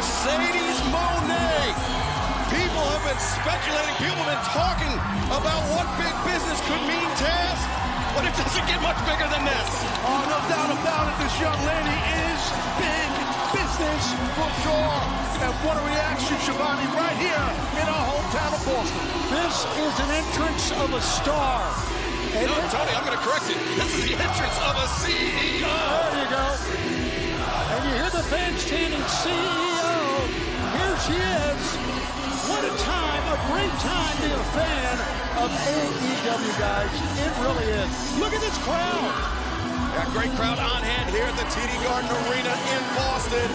Mercedes Moné. People have been speculating, people have been talking about what big business could mean, Taz, but it doesn't get much bigger than this. Oh, no doubt about it, this young lady is big business for sure. And what a reaction, Shivani, right here in our hometown of Boston. This is an entrance of a star. And no, Tony, I'm going to correct it. This is the entrance of a CEO. There you go. And you hear the fans chanting, CEO. Here she is. What a time, a great time to be a fan of AEW, guys. It really is. Look at this crowd. Got a great crowd on hand here at the TD Garden Arena in Boston.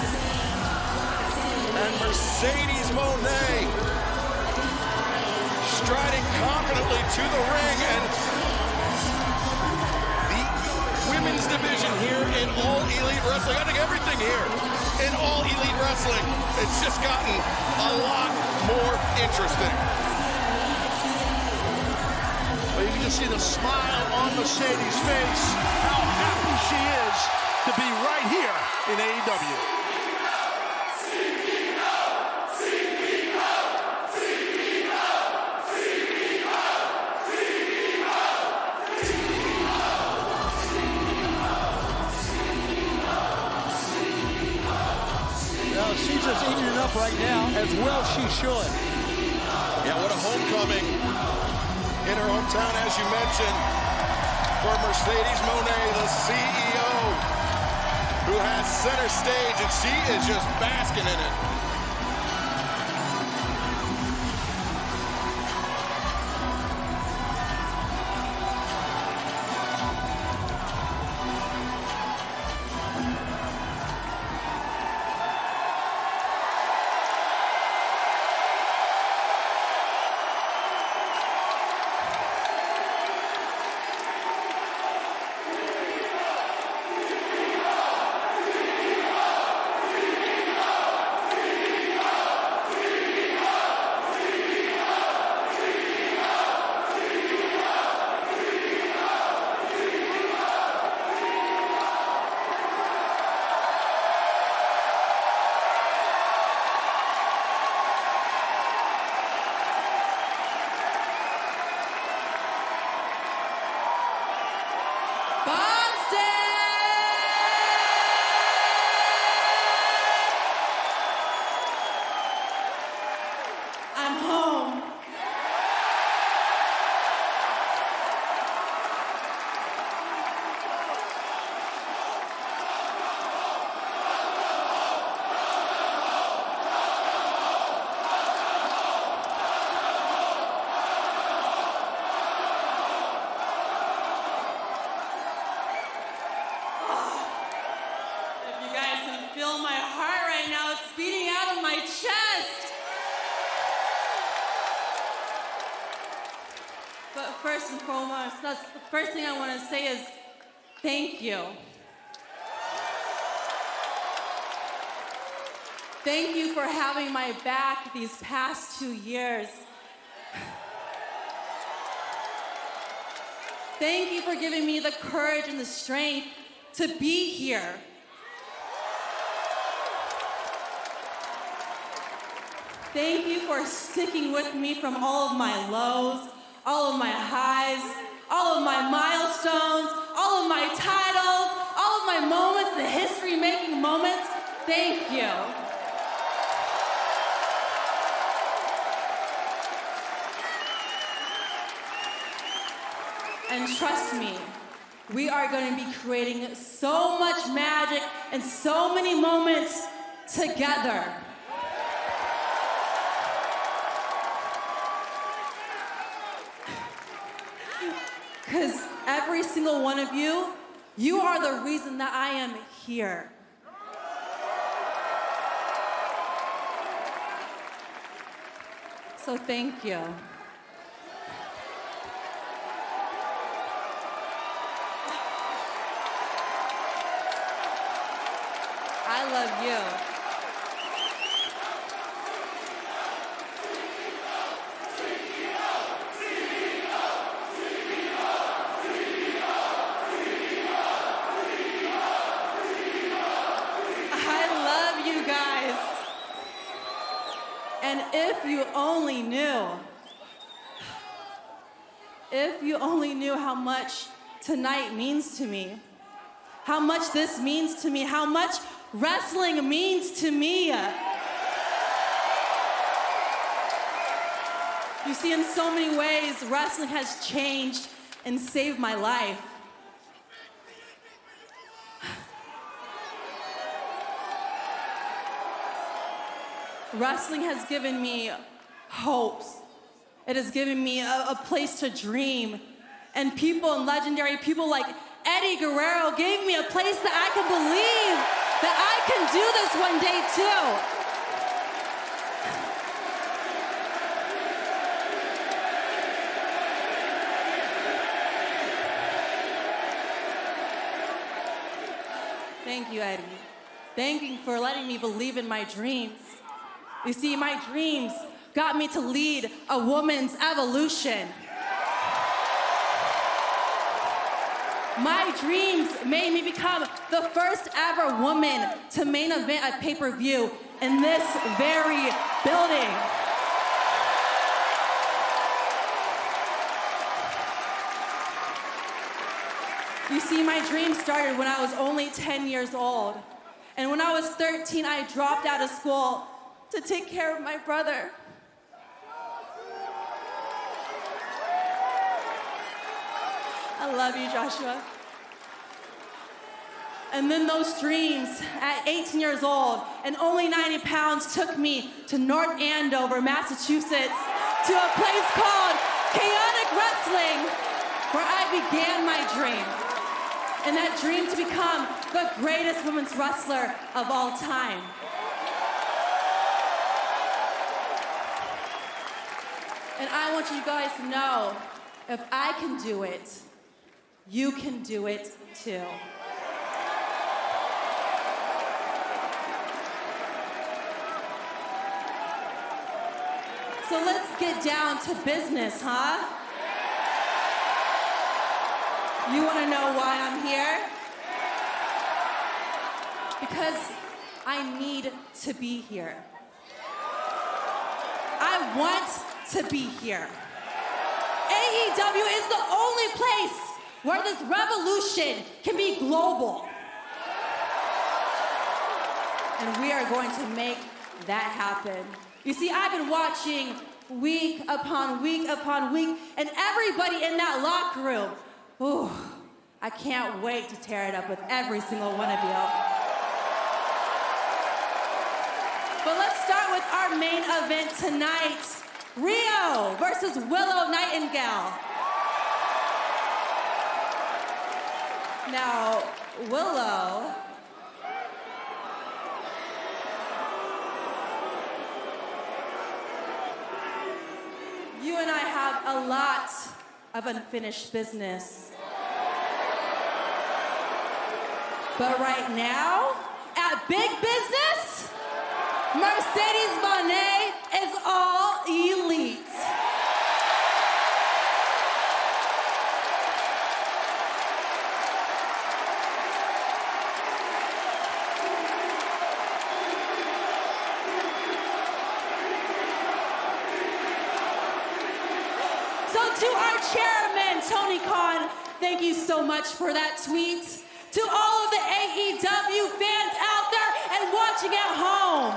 And Mercedes Moné striding confidently to the ring, and the women's division here in All Elite Wrestling, I think everything here in All Elite Wrestling, it's just gotten a lot more interesting. Well, you can just see the smile on Mercedes' face, how happy she is to be right here in AEW. She's just eating it up right now, as well she should. Yeah, what a homecoming in her hometown, as you mentioned, for Mercedes Moné, the CEO, who has center stage, and she is just basking in it. First and foremost, that's the first thing I want to say is thank you. Thank you for having my back these past 2 years. Thank you for giving me the courage and the strength to be here. Thank you for sticking with me from all of my lows, all of my highs, all of my milestones, all of my titles, all of my moments, the history-making moments. Thank you. And trust me, we are going to be creating so much magic and so many moments together. Because every single one of you, you are the reason that I am here. So thank you. I love you. And if you only knew how much tonight means to me, how much this means to me, how much wrestling means to me. You see, in so many ways, wrestling has changed and saved my life. Wrestling has given me hopes. It has given me a place to dream. And people and legendary people like Eddie Guerrero gave me a place that I can believe that I can do this one day too. Thank you, Eddie. Thank you for letting me believe in my dreams. You see, my dreams got me to lead a woman's evolution. My dreams made me become the first ever woman to main event a pay-per-view in this very building. You see, my dream started when I was only 10 years old. And when I was 13, I dropped out of school to take care of my brother. I love you, Joshua. And then those dreams at 18 years old and only 90 pounds took me to North Andover, Massachusetts, to a place called Chaotic Wrestling, where I began my dream. And that dream to become the greatest women's wrestler of all time. And I want you guys to know, if I can do it, you can do it too. So let's get down to business, huh? You want to know why I'm here? Because I need to be here. I want to be here. AEW is the only place where this revolution can be global. And we are going to make that happen. You see, I've been watching week upon week upon week, and everybody in that locker room, ooh, I can't wait to tear it up with every single one of you. But let's start with our main event tonight. Rio versus Willow Nightingale. Now, Willow you and I have a lot of unfinished business. But right now, at Big Business, Mercedes Moné is all elite. So to our chairman, Tony Khan, thank you so much for that tweet. To all of the AEW fans out there and watching at home,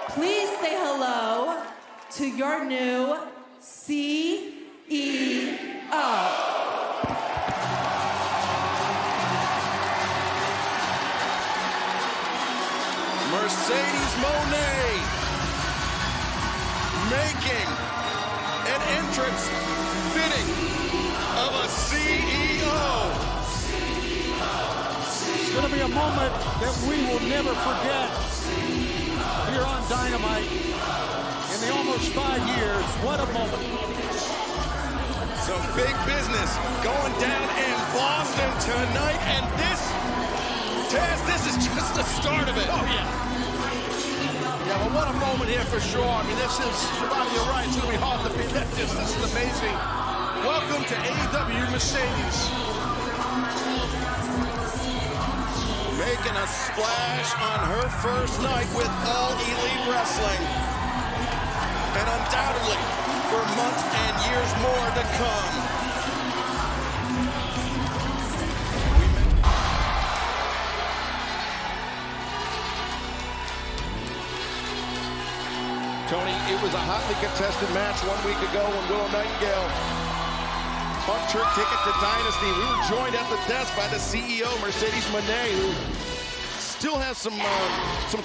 please say hello to your new CEO. Mercedes Moné making an entrance fitting of a CEO. It's going to be a moment that we will never forget here on Dynamite. In the almost 5 years, what a moment. Some big business going down in Boston tonight, and this, Taz, this is just the start of it. Oh, yeah. Yeah, well, what a moment here for sure. I mean, this is, Shibani, you're right, it's going to be hard to beat this. This is amazing. Welcome to AEW Mercedes. Making a splash on her first night with All Elite Wrestling. and undoubtedly for months and years more to come. Tony, it was a hotly contested match 1 week ago when Willow Nightingale bumped her ticket to Dynasty. We were joined at the desk by the CEO, Mercedes Moné, who still has some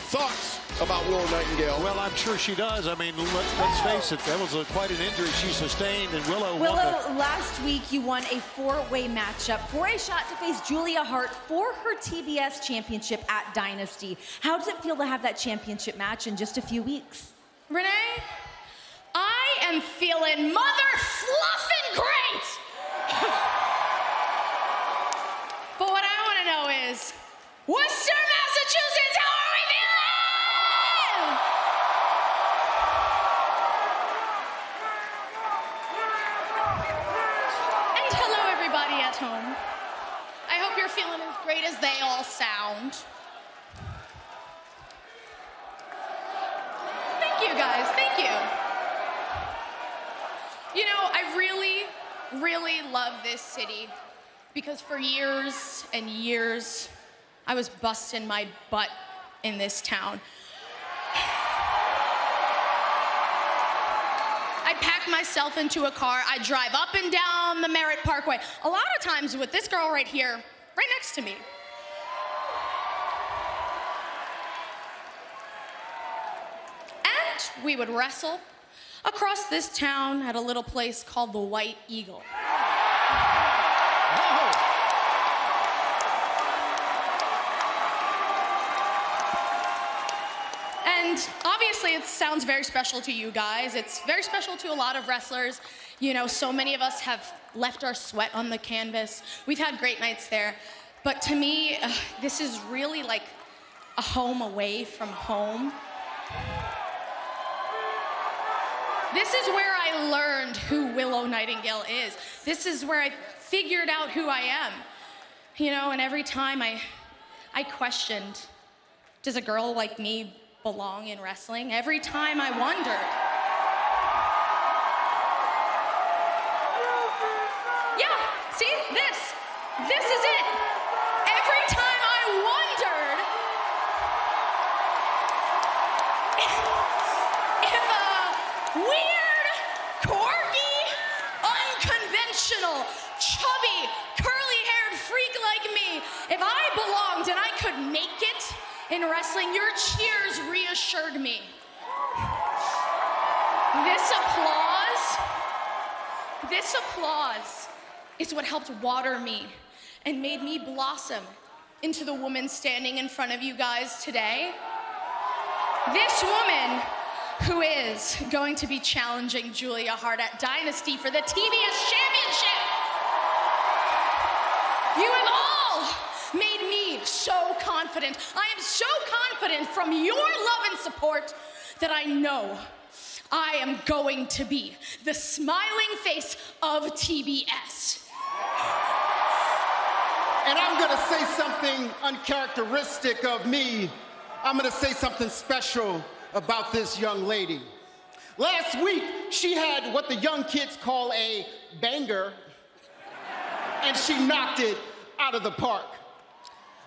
thoughts about Willow Nightingale. Well, I'm sure she does. I mean, let's face it, that was quite an injury she sustained, and Willow won last week you won a four-way matchup for a shot to face Julia Hart for her TBS championship at Dynasty. How does it feel to have that championship match in just a few weeks? Renee, I am feeling mother-fluffing great! But what I want to know is, Worcester, Massachusetts, how are we feeling? And hello, everybody at home. I hope you're feeling as great as they all sound. Thank you, guys. Thank you. You know, I really love this city because for years and years, I was busting my butt in this town. I pack myself into a car. I drive up and down the Merritt Parkway. A lot of times with this girl right here, right next to me. And we would wrestle across this town at a little place called the White Eagle. And obviously it sounds very special to you guys. It's very special to a lot of wrestlers. You know, so many of us have left our sweat on the canvas. We've had great nights there. But to me, this is really like a home away from home. This is where I learned who Willow Nightingale is. This is where I figured out who I am. You know, and every time I questioned, does a girl like me belong in wrestling? Every time I wondered. Yeah, see, this is it. Every time I wondered if a weird, quirky, unconventional, chubby, curly-haired freak like me, if I belonged and I could make it in wrestling, your cheers reassured me. This applause is what helped water me and made me blossom into the woman standing in front of you guys today. This woman who is going to be challenging Julia Hart at Dynasty for the TBS Championship. You have all made me so confident. I am so confident from your love and support that I know I am going to be the smiling face of TBS. And I'm gonna say something uncharacteristic of me. I'm gonna say something special about this young lady. Last week, she had what the young kids call a banger, and she knocked it out of the park.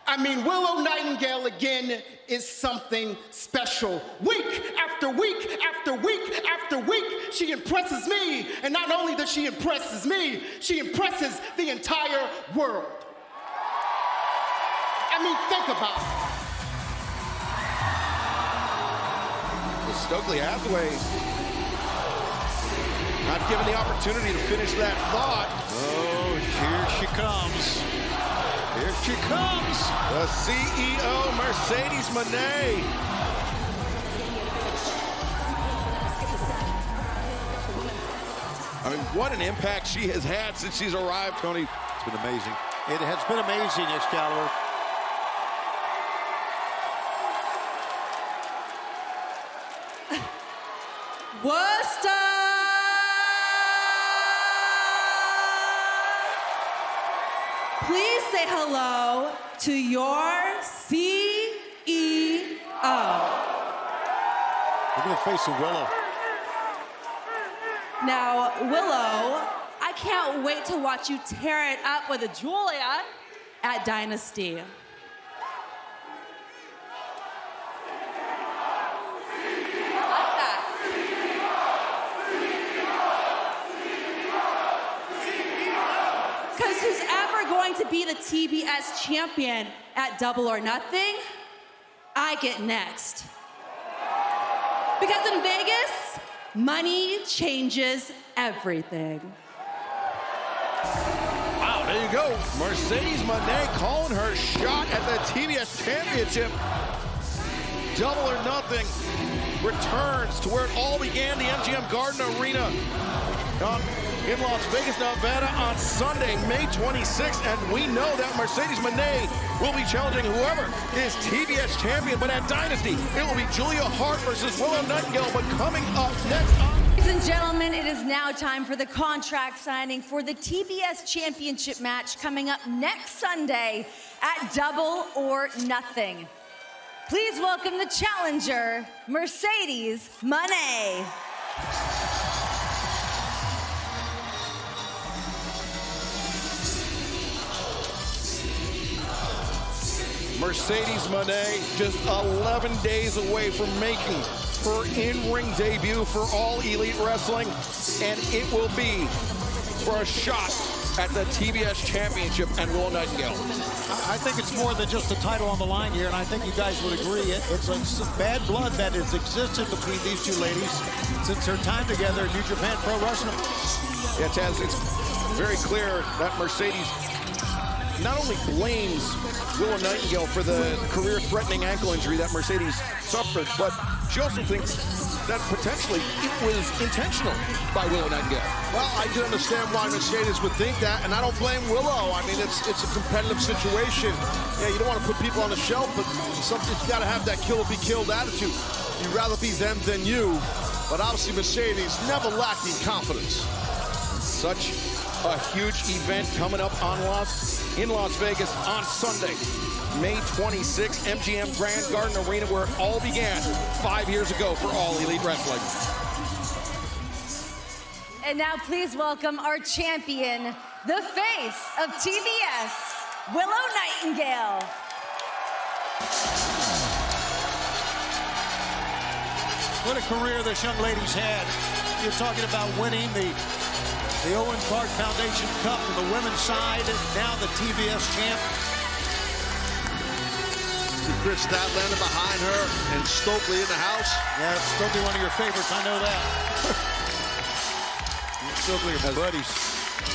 I mean, Willow Nightingale again is something special. Week after week after week after week, she impresses me. And not only does she impresses me, she impresses the entire world. I mean, think about it. Well, Stokely Hathaway not given the opportunity to finish that thought. Oh, here she comes. Here she comes. The CEO, Mercedes Moné. I mean, what an impact she has had since she's arrived, Tony. It's been amazing. It has been amazing, Escalating. Worcester! Please say hello to your CEO. Look at the face of Willow. Now, Willow, I can't wait to watch you tear it up with Julia at Dynasty. Like that. Because who's ever going to be the TBS champion at Double or Nothing? I get next. Because in Vegas, money changes everything. Wow, there you go. Mercedes Moné calling her shot at the TBS Championship. Double or Nothing returns to where it all began, the MGM Garden Arena in Las Vegas, Nevada on Sunday, May 26th. And we know that Mercedes Moné will be challenging whoever is TBS champion. But at Dynasty, it will be Julia Hart versus Willow Nightingale. But coming up next on... Ladies and gentlemen, it is now time for the contract signing for the TBS Championship match coming up next Sunday at Double or Nothing. Please welcome the challenger, Mercedes Moné. Mercedes Moné just 11 days away from making her in-ring debut for All Elite Wrestling, and it will be for a shot at the TBS Championship and Willow Nightingale. I think it's more than just a title on the line here, and I think you guys would agree. It's a bad blood that has existed between these two ladies since their time together in New Japan Pro Wrestling. Yeah, Taz, it's very clear that Mercedes not only blames Willow Nightingale for the career-threatening ankle injury that Mercedes suffered, but she also thinks that potentially it was intentional by Willow Nightingale. Well, I can understand why Mercedes would think that, and I don't blame Willow. I mean, it's a competitive situation. Yeah, you don't want to put people on the shelf, but something's got to have that kill or be killed attitude. You'd rather be them than you, but obviously Mercedes never lacking confidence. Such a huge event coming up in Las Vegas on Sunday, May 26th, MGM Grand Garden Arena, where it all began 5 years ago for All Elite Wrestling. And now please welcome our champion, the face of TBS, Willow Nightingale. What a career this young lady's had. You're talking about winning the Owen Clark Foundation Cup on the women's side, and now the TBS champ. Britt Statlander behind her and Stokely in the house. Yeah, Stokely, one of your favorites, I know that. Stokely are buddies.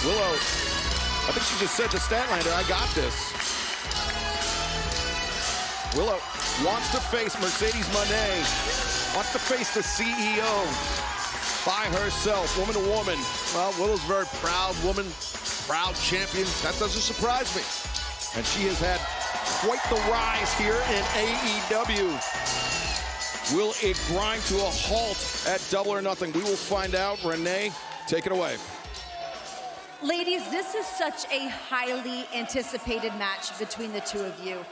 Willow, I think she just said to Statlander, I got this. Willow wants to face Mercedes Moné, wants to face the CEO by herself, woman to woman. Well, Willow's a very proud woman, proud champion. That doesn't surprise me. And she has had quite the rise here in AEW. Will it grind to a halt at Double or Nothing? We will find out. Renee, take it away. Ladies, this is such a highly anticipated match between the two of you.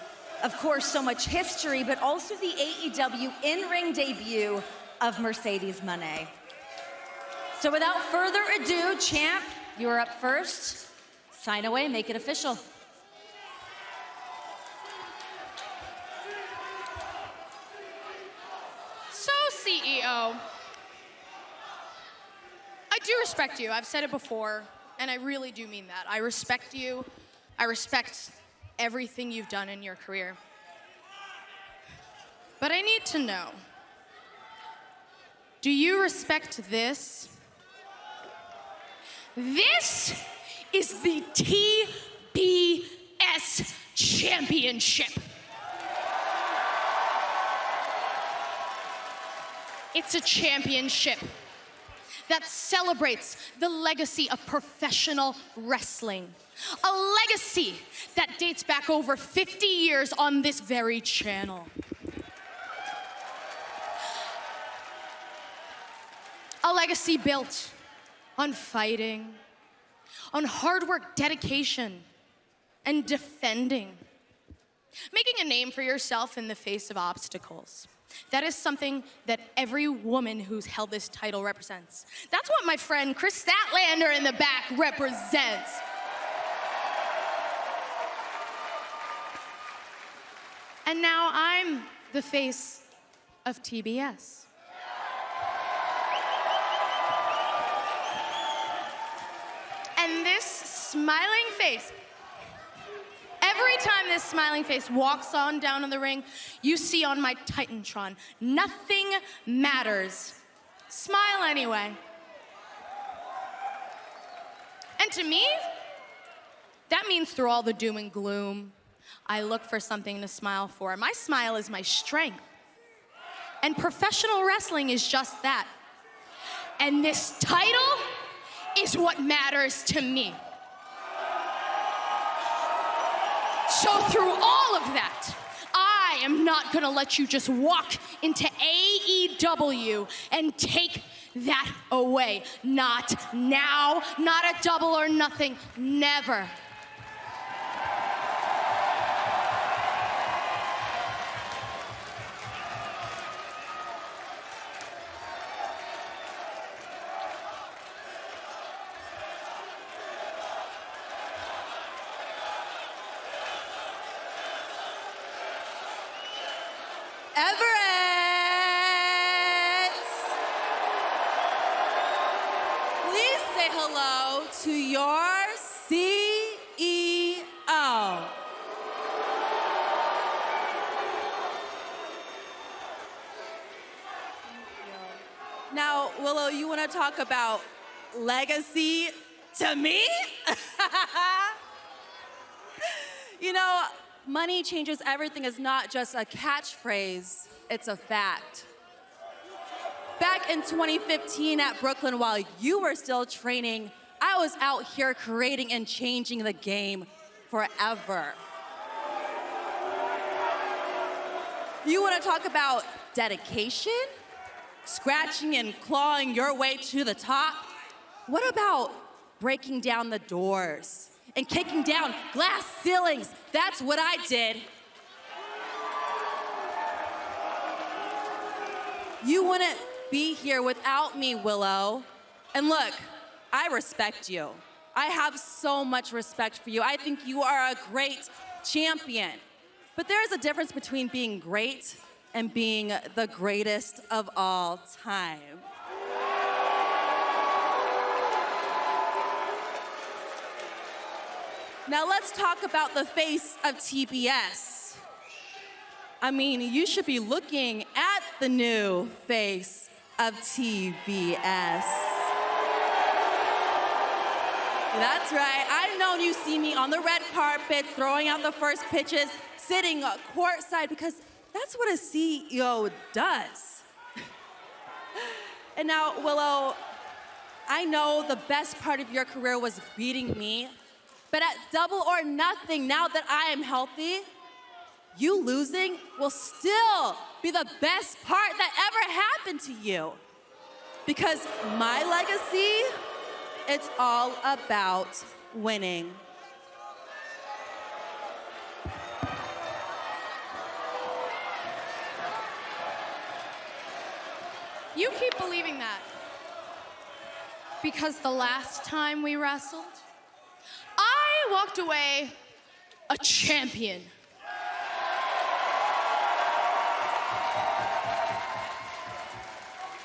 Of course, so much history, but also the AEW in-ring debut of Mercedes Moné. So without further ado, champ, you are up first. Sign away, make it official. So, CEO, I do respect you. I've said it before, and I really do mean that. I respect you. I respect everything you've done in your career. But I need to know, do you respect this? This is the TBS Championship. It's a championship that celebrates the legacy of professional wrestling. A legacy that dates back over 50 years on this very channel. A legacy built on fighting, on hard work, dedication, and defending. Making a name for yourself in the face of obstacles. That is something that every woman who's held this title represents. That's what my friend Chris Statlander in the back represents. And now I'm the face of TBS. And this smiling face, every time this smiling face walks on down in the ring, you see on my Titantron, nothing matters. Smile anyway. And to me, that means through all the doom and gloom, I look for something to smile for. My smile is my strength. And professional wrestling is just that. And this title is what matters to me. So through all of that, I am not gonna let you just walk into AEW and take that away. Not now, not a double or nothing, never. Please say hello to your CEO. Now, Willow, you want to talk about legacy to me? You know, money changes everything is not just a catchphrase, it's a fact. Back in 2015 at Brooklyn, while you were still training, I was out here creating and changing the game forever. You want to talk about dedication? Scratching and clawing your way to the top? What about breaking down the doors and kicking down glass ceilings? That's what I did. You wouldn't be here without me, Willow. And look, I respect you. I have so much respect for you. I think you are a great champion. But there is a difference between being great and being the greatest of all time. Now let's talk about the face of TBS. I mean, you should be looking at the new face of TBS. That's right. I've known you see me on the red carpet, throwing out the first pitches, sitting courtside, because that's what a CEO does. And now, Willow, I know the best part of your career was beating me, but at Double or Nothing, now that I am healthy, you losing will still be the best part that ever happened to you. Because my legacy, it's all about winning. You keep believing that. Because the last time we wrestled, I walked away a champion.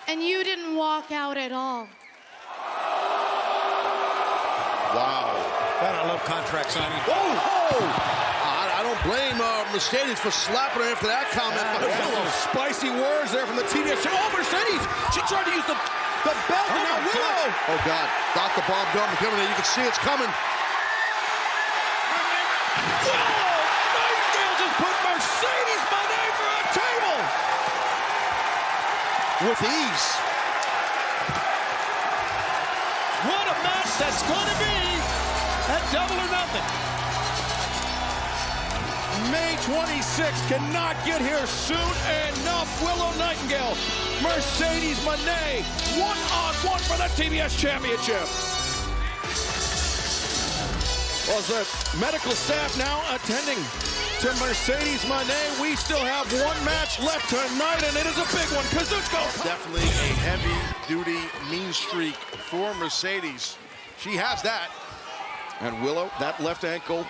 And you didn't walk out at all. Wow. God, I love contract signing. I don't blame Mercedes for slapping her after that comment. Some spicy words there from the TBS. Oh, Mercedes! She tried to use the belt, and now Willow! Oh, God. Dr. Bob Dunn coming in. You can see it's coming. Willow! Nightingale just put Mercedes Moné for a table! With ease. What a match that's going to be at Double or Nothing. May 26th cannot get here soon enough. Willow Nightingale, Mercedes Moné, one-on-one for the TBS Championship. Well, the medical staff now attending to Mercedes Moné. We still have one match left tonight, and it is a big one. Kazuchika. Definitely a heavy-duty mean streak for Mercedes. She has that. And Willow, that left ankle,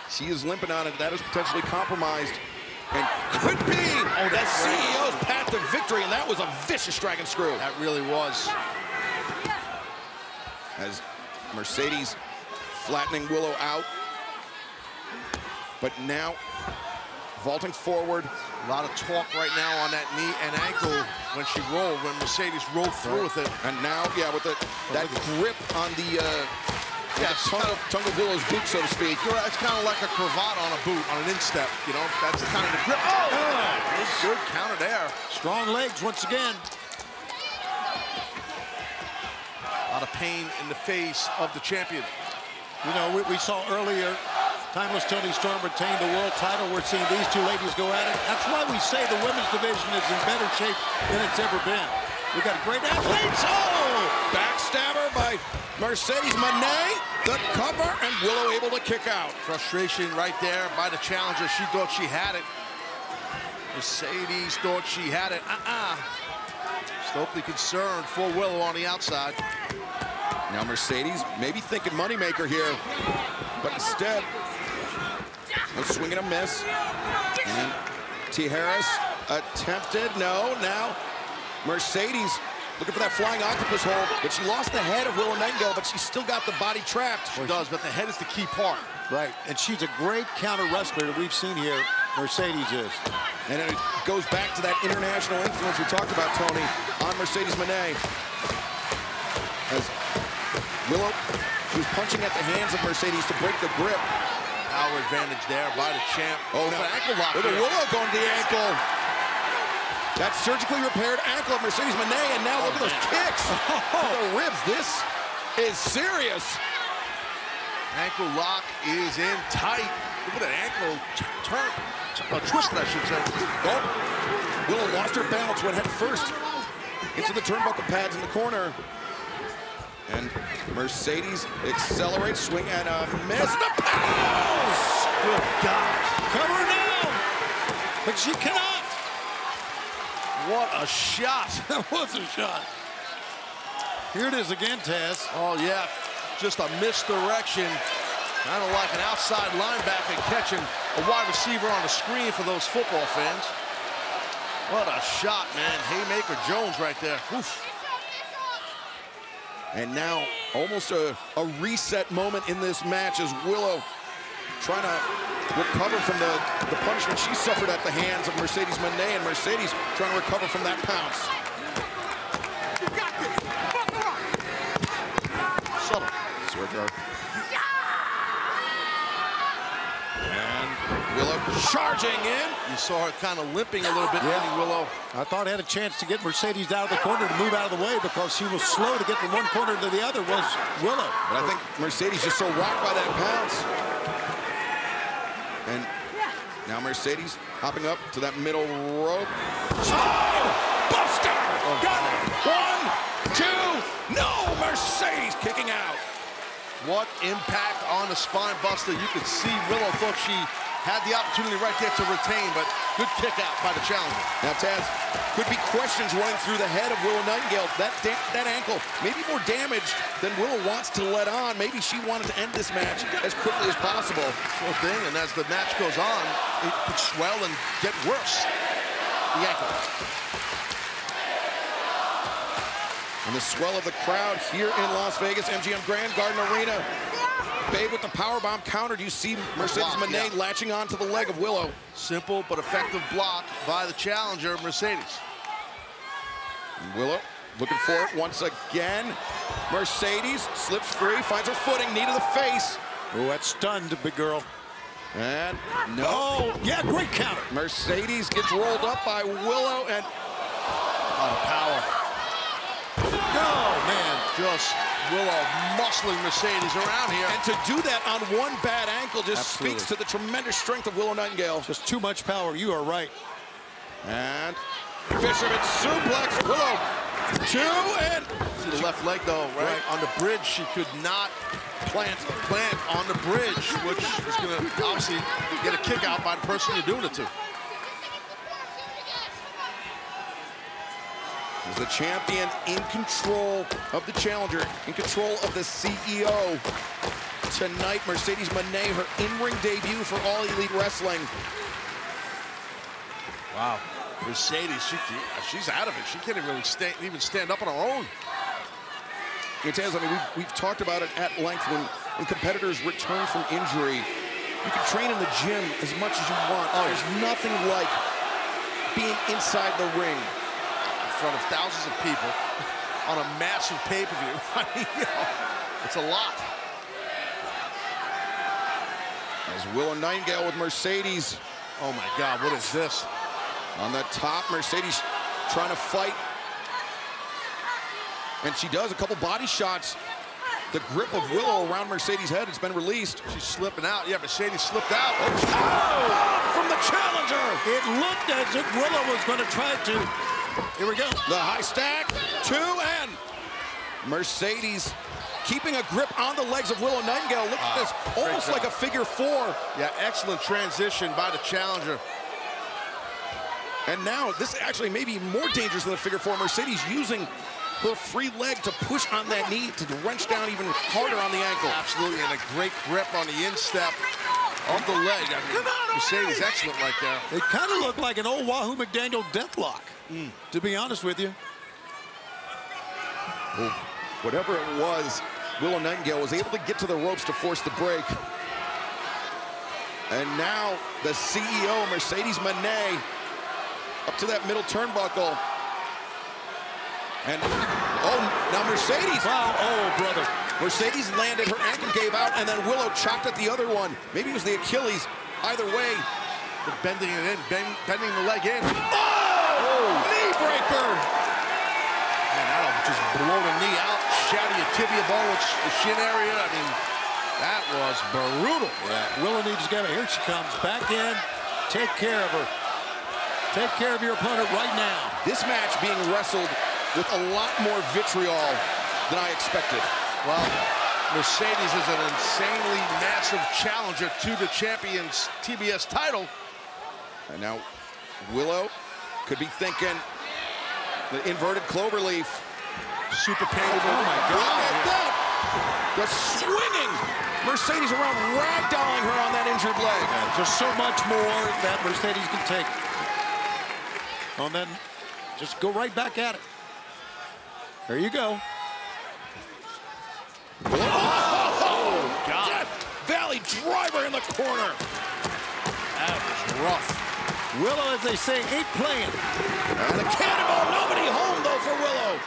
she is limping on it. That is potentially compromised. And could be that CEO's path to victory, and that was a vicious dragon screw. That really was. As Mercedes flattening Willow out. But now, vaulting forward. A lot of talk right now on that knee and ankle when she rolled, when Mercedes rolled through with it. And now, yeah, with that grip on the tongue of Willow's boot, so to speak. It's kind of like a cravat on a boot, on an instep, you know? That's kind of the grip. Oh! Good counter there. Strong legs once again. A lot of pain in the face of the champion. You know, we saw earlier, Timeless Toni Storm retained the world title. We're seeing these two ladies go at it. That's why we say the women's division is in better shape than it's ever been. We got great athletes. Oh! Backstabber by Mercedes Moné. The cover, and Willow able to kick out. Frustration right there by the challenger. She thought she had it. Mercedes thought she had it. Stokely concerned for Willow on the outside. Now Mercedes maybe thinking moneymaker here, but instead, no swing and a miss. And Tijeras attempted, no, now Mercedes looking for that flying octopus hold, but she lost the head of Willow Nightingale, but she's still got the body trapped. She does, but the head is the key part. Right, and she's a great counter wrestler that we've seen here. Mercedes is. And it goes back to that international influence we talked about, Tony, on Mercedes Moné. As Willow, she was punching at the hands of Mercedes to break the grip. Power advantage there by the champ. Oh, no. An ankle lock. With a Willow going to the ankle. That surgically repaired ankle of Mercedes Moné, and now look at those kicks to the ribs. This is serious. Ankle lock is in tight. Look at that ankle turn. Twisted, I should say. Oh, Willow lost her balance, went head first into the turnbuckle pads in the corner. And Mercedes accelerates, swing and a miss. The pass! Good God. Cover now! But she cannot. What a shot. That was a shot. Here it is again, Taz. Oh, yeah. Just a misdirection. Kind of like an outside linebacker catching a wide receiver on the screen for those football fans. What a shot, man. Haymaker Jones right there. Oof. And now almost a reset moment in this match as Willow trying to recover from the punishment she suffered at the hands of Mercedes Moné, and Mercedes trying to recover from that pounce. Subtle. Switcher. And Willow charging in. You saw her kind of limping a little bit, Willow. I thought I had a chance to get Mercedes out of the corner to move out of the way because she was slow to get from one corner to the other was Willow. But I think Mercedes just so rocked by that pounce. And now Mercedes hopping up to that middle rope. Oh! Buster! Got it! 1, 2, no! Mercedes kicking out. What impact on the spine buster. You could see Willow thought she had the opportunity right there to retain, but good kick out by the challenger. Now, Taz, could be questions running through the head of Willow Nightingale. That ankle may be more damaged than Willow wants to let on. Maybe she wanted to end this match as quickly as possible. Sure thing, and as the match goes on, it could swell and get worse. The ankle. And the swell of the crowd here in Las Vegas, MGM Grand Garden Arena. Babe with the powerbomb counter. Do you see Mercedes Moné latching onto the leg of Willow? Simple but effective block by the challenger, Mercedes. And Willow looking for it once again. Mercedes slips free, finds her footing, knee to the face. Oh, that's stunned, big girl. And no. Oh, yeah, great counter. Mercedes gets rolled up by Willow, and A lot of power. Oh, man. Just Willow muscling Mercedes around here. And to do that on one bad ankle just speaks to the tremendous strength of Willow Nightingale. Just too much power. You are right. And Fisherman suplex. Willow 2 and See the left leg though, right? On the bridge, she could not plant on the bridge, which is going to obviously get a kick out by the person you're doing it to. Is the champion in control of the challenger, in control of the CEO. Tonight, Mercedes Moné, her in-ring debut for All Elite Wrestling. Wow. Mercedes, she's out of it. She can't even stand up on her own. Taz, I mean, we've talked about it at length when competitors return from injury. You can train in the gym as much as you want. There's nothing like being inside the ring. In front of thousands of people on a massive pay-per-view. I mean, you know, it's a lot. As Willow Nightingale with Mercedes. Oh my God, what is this? On the top, Mercedes trying to fight. And she does a couple body shots. The grip of Willow around Mercedes' head has been released. She's slipping out. Yeah, Mercedes slipped out. Oh, from the challenger. It looked as if Willow was going to try to. Here we go. The high stack, 2, and Mercedes keeping a grip on the legs of Willow Nightingale. Look at this, almost like a figure 4. Yeah, excellent transition by the challenger. And now this actually may be more dangerous than a figure 4. Mercedes using her free leg to push on that knee to wrench down even harder on the ankle. Absolutely, and a great grip on the instep of the leg. I mean, Mercedes excellent right there. It kind of looked like an old Wahoo McDaniel deathlock, to be honest with you. Well, whatever it was, Willow Nightingale was able to get to the ropes to force the break. And now the CEO, Mercedes Moné, up to that middle turnbuckle. And, now Mercedes. Wow, oh, brother. Mercedes landed, her ankle gave out, and then Willow chopped at the other one. Maybe it was the Achilles. Either way. But bending it in, bending the leg in. Oh! Knee breaker! Man, that'll just blow the knee out, shatter your tibia bone, the shin area. I mean, that was brutal. Yeah. Willow needs to get her. Here she comes, back in. Take care of her. Take care of your opponent right now. This match being wrestled with a lot more vitriol than I expected. Well, Mercedes is an insanely massive challenger to the champion's TBS title. And now Willow could be thinking the inverted cloverleaf. Super painful. Oh my God. Look at that. The swinging. Mercedes around ragdolling her on that injured leg. Yeah, just so much more that Mercedes can take. And then just go right back at it. There you go. Oh, God. Death Valley driver in the corner. That was rough. Willow, as they say, ain't playing. And the cannonball, nobody home, though, for Willow.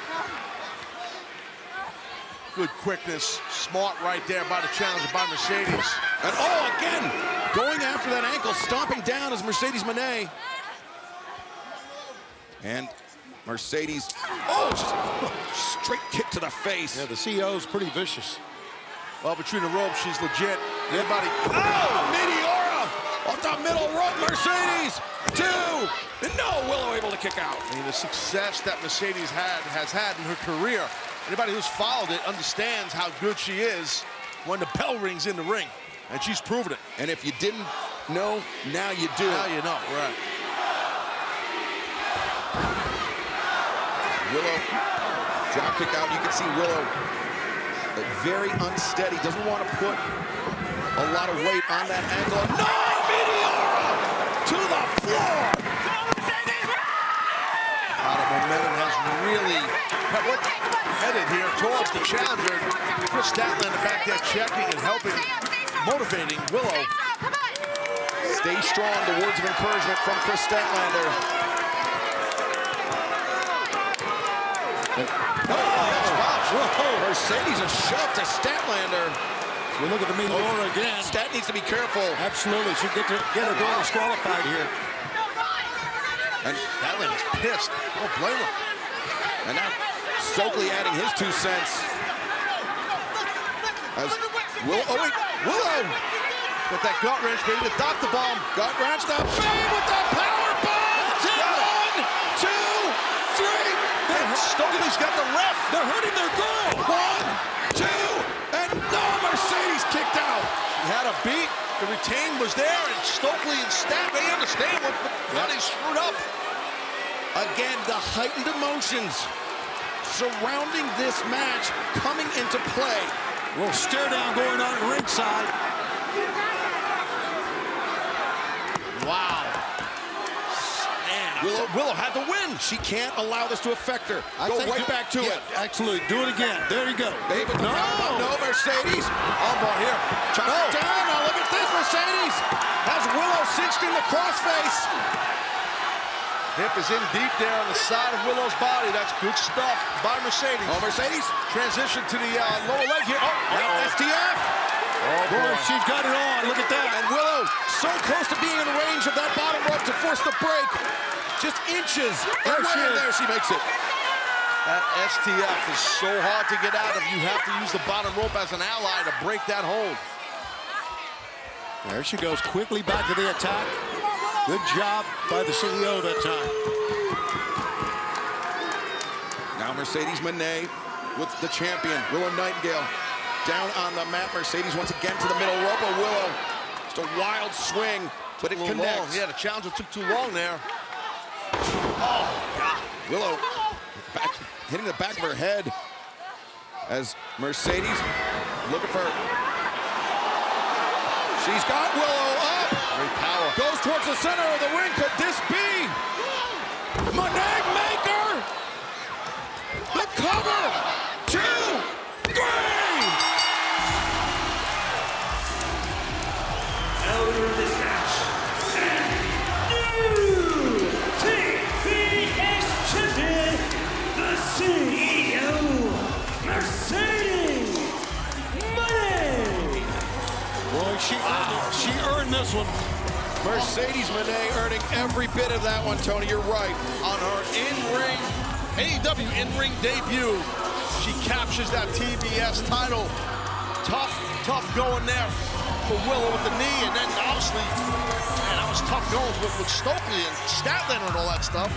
Good quickness, smart right there by the challenger, by Mercedes. And again, going after that ankle, stomping down is Mercedes Moné. And Mercedes, straight kick to the face. Yeah, the CEO's pretty vicious. Well, between the ropes, she's legit. Everybody. Meteora off the middle rope, Mercedes. 2. And no, Willow able to kick out. I mean, the success that Mercedes has had in her career. Anybody who's followed it understands how good she is when the bell rings in the ring. And she's proven it. And if you didn't know, now you do. Now you know, right. Willow, drop kick out. You can see Willow very unsteady. Doesn't want to put a lot of weight on that ankle. No! Meteora to the floor! A lot of momentum has really headed here towards the challenger. Chris Statlander back there checking and helping, motivating Willow. Stay strong, the words of encouragement from Chris Statlander. Mercedes a shove to Statlander. We look at the Meteora again. Stat needs to be careful. Absolutely, should get her door disqualified here. And Statlander's pissed. Don't blame him. And now Stokely adding his 2 cents. As Willow, Willow! Got that gut wrench, baby, the doctor bomb. Gut wrench, the bang with the power bomb! 1, 2, 3. Stokely's got the ref. They're hurting their goal. 1, 2, and no, Mercedes beat. The retain was there, and Stokely and Stat, they understand what they screwed up. Again, the heightened emotions surrounding this match coming into play. Little stare down going on ringside. Wow. Willow had to win. She can't allow this to affect her. Go right back to it. Absolutely. Do it again. There you go. Able to no, Mercedes. Oh, boy, here. Trying to down. Now look at this, Mercedes. Has Willow cinched in the crossface. Hip is in deep there on the side of Willow's body. That's good stuff by Mercedes. Oh, Mercedes. Transition to the lower leg here. Now STF. Oh, boy. She's got it on. Look at that. And Willow so close to being in range of that bottom rope to force the break. Just inches. There she is. There she makes it. That STF is so hard to get out of. You have to use the bottom rope as an ally to break that hold. There she goes quickly back to the attack. Good job by the CEO that time. Now Mercedes Moné with the champion, Willow Nightingale. Down on the mat, Mercedes once again to the middle rope of Willow. Just a wild swing, but it connects. Yeah, the challenger took too long there. Oh, God. Willow hitting the back of her head as Mercedes looking for... She's got Willow up. Great power. Goes towards the center of the ring. Could this be Moné Maker? The cover. 2, 3. Over this match, new TBS champion, the CEO, Mercedes Moné. Boy, she earned this one. Mercedes Moné earning every bit of that one, Tony. You're right. On her in-ring, AEW in-ring debut, she captures that TBS title. Tough going there for Willow with the knee, and then obviously, man, that was tough going with Stokely and Statlander and all that stuff.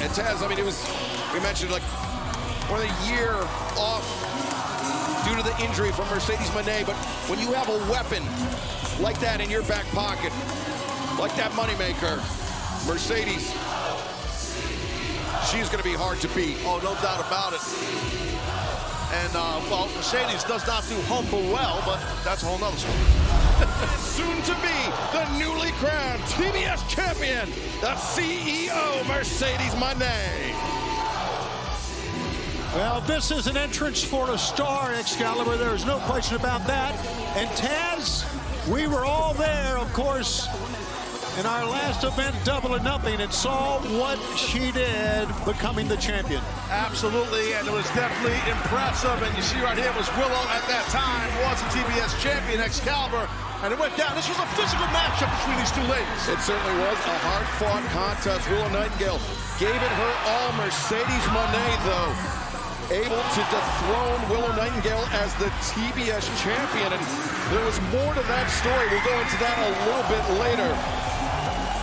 And Taz, I mean, it was, we mentioned, like, more than a year off due to the injury from Mercedes Moné, but when you have a weapon like that in your back pocket, like that moneymaker, Mercedes, she's going to be hard to beat. Oh, no doubt about it. And, well, Mercedes does not do humble well, but that's a whole nother story. Soon to be the newly crowned TBS champion, the CEO, Mercedes Moné. Well, this is an entrance for a star, Excalibur. There is no question about that. And Taz, we were all there, of course, in our last event, Double or Nothing, and saw what she did becoming the champion. Absolutely, and it was definitely impressive. And you see right here was Willow at that time, was the TBS champion, Excalibur, and it went down. This was a physical matchup between these two ladies. It certainly was a hard-fought contest. Willow Nightingale gave it her all. Mercedes Moné, though, able to dethrone Willow Nightingale as the TBS champion. And there was more to that story. We'll go into that a little bit later.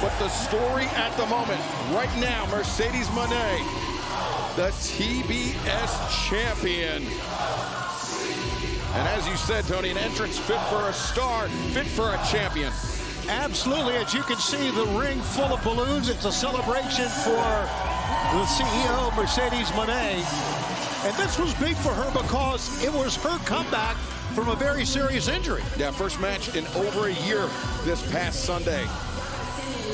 But the story at the moment, right now, Mercedes Moné, the TBS champion. And as you said, Tony, an entrance fit for a star, fit for a champion. Absolutely. As you can see, the ring full of balloons. It's a celebration for the CEO, Mercedes Moné. And this was big for her because it was her comeback from a very serious injury. Yeah, first match in over a year this past Sunday.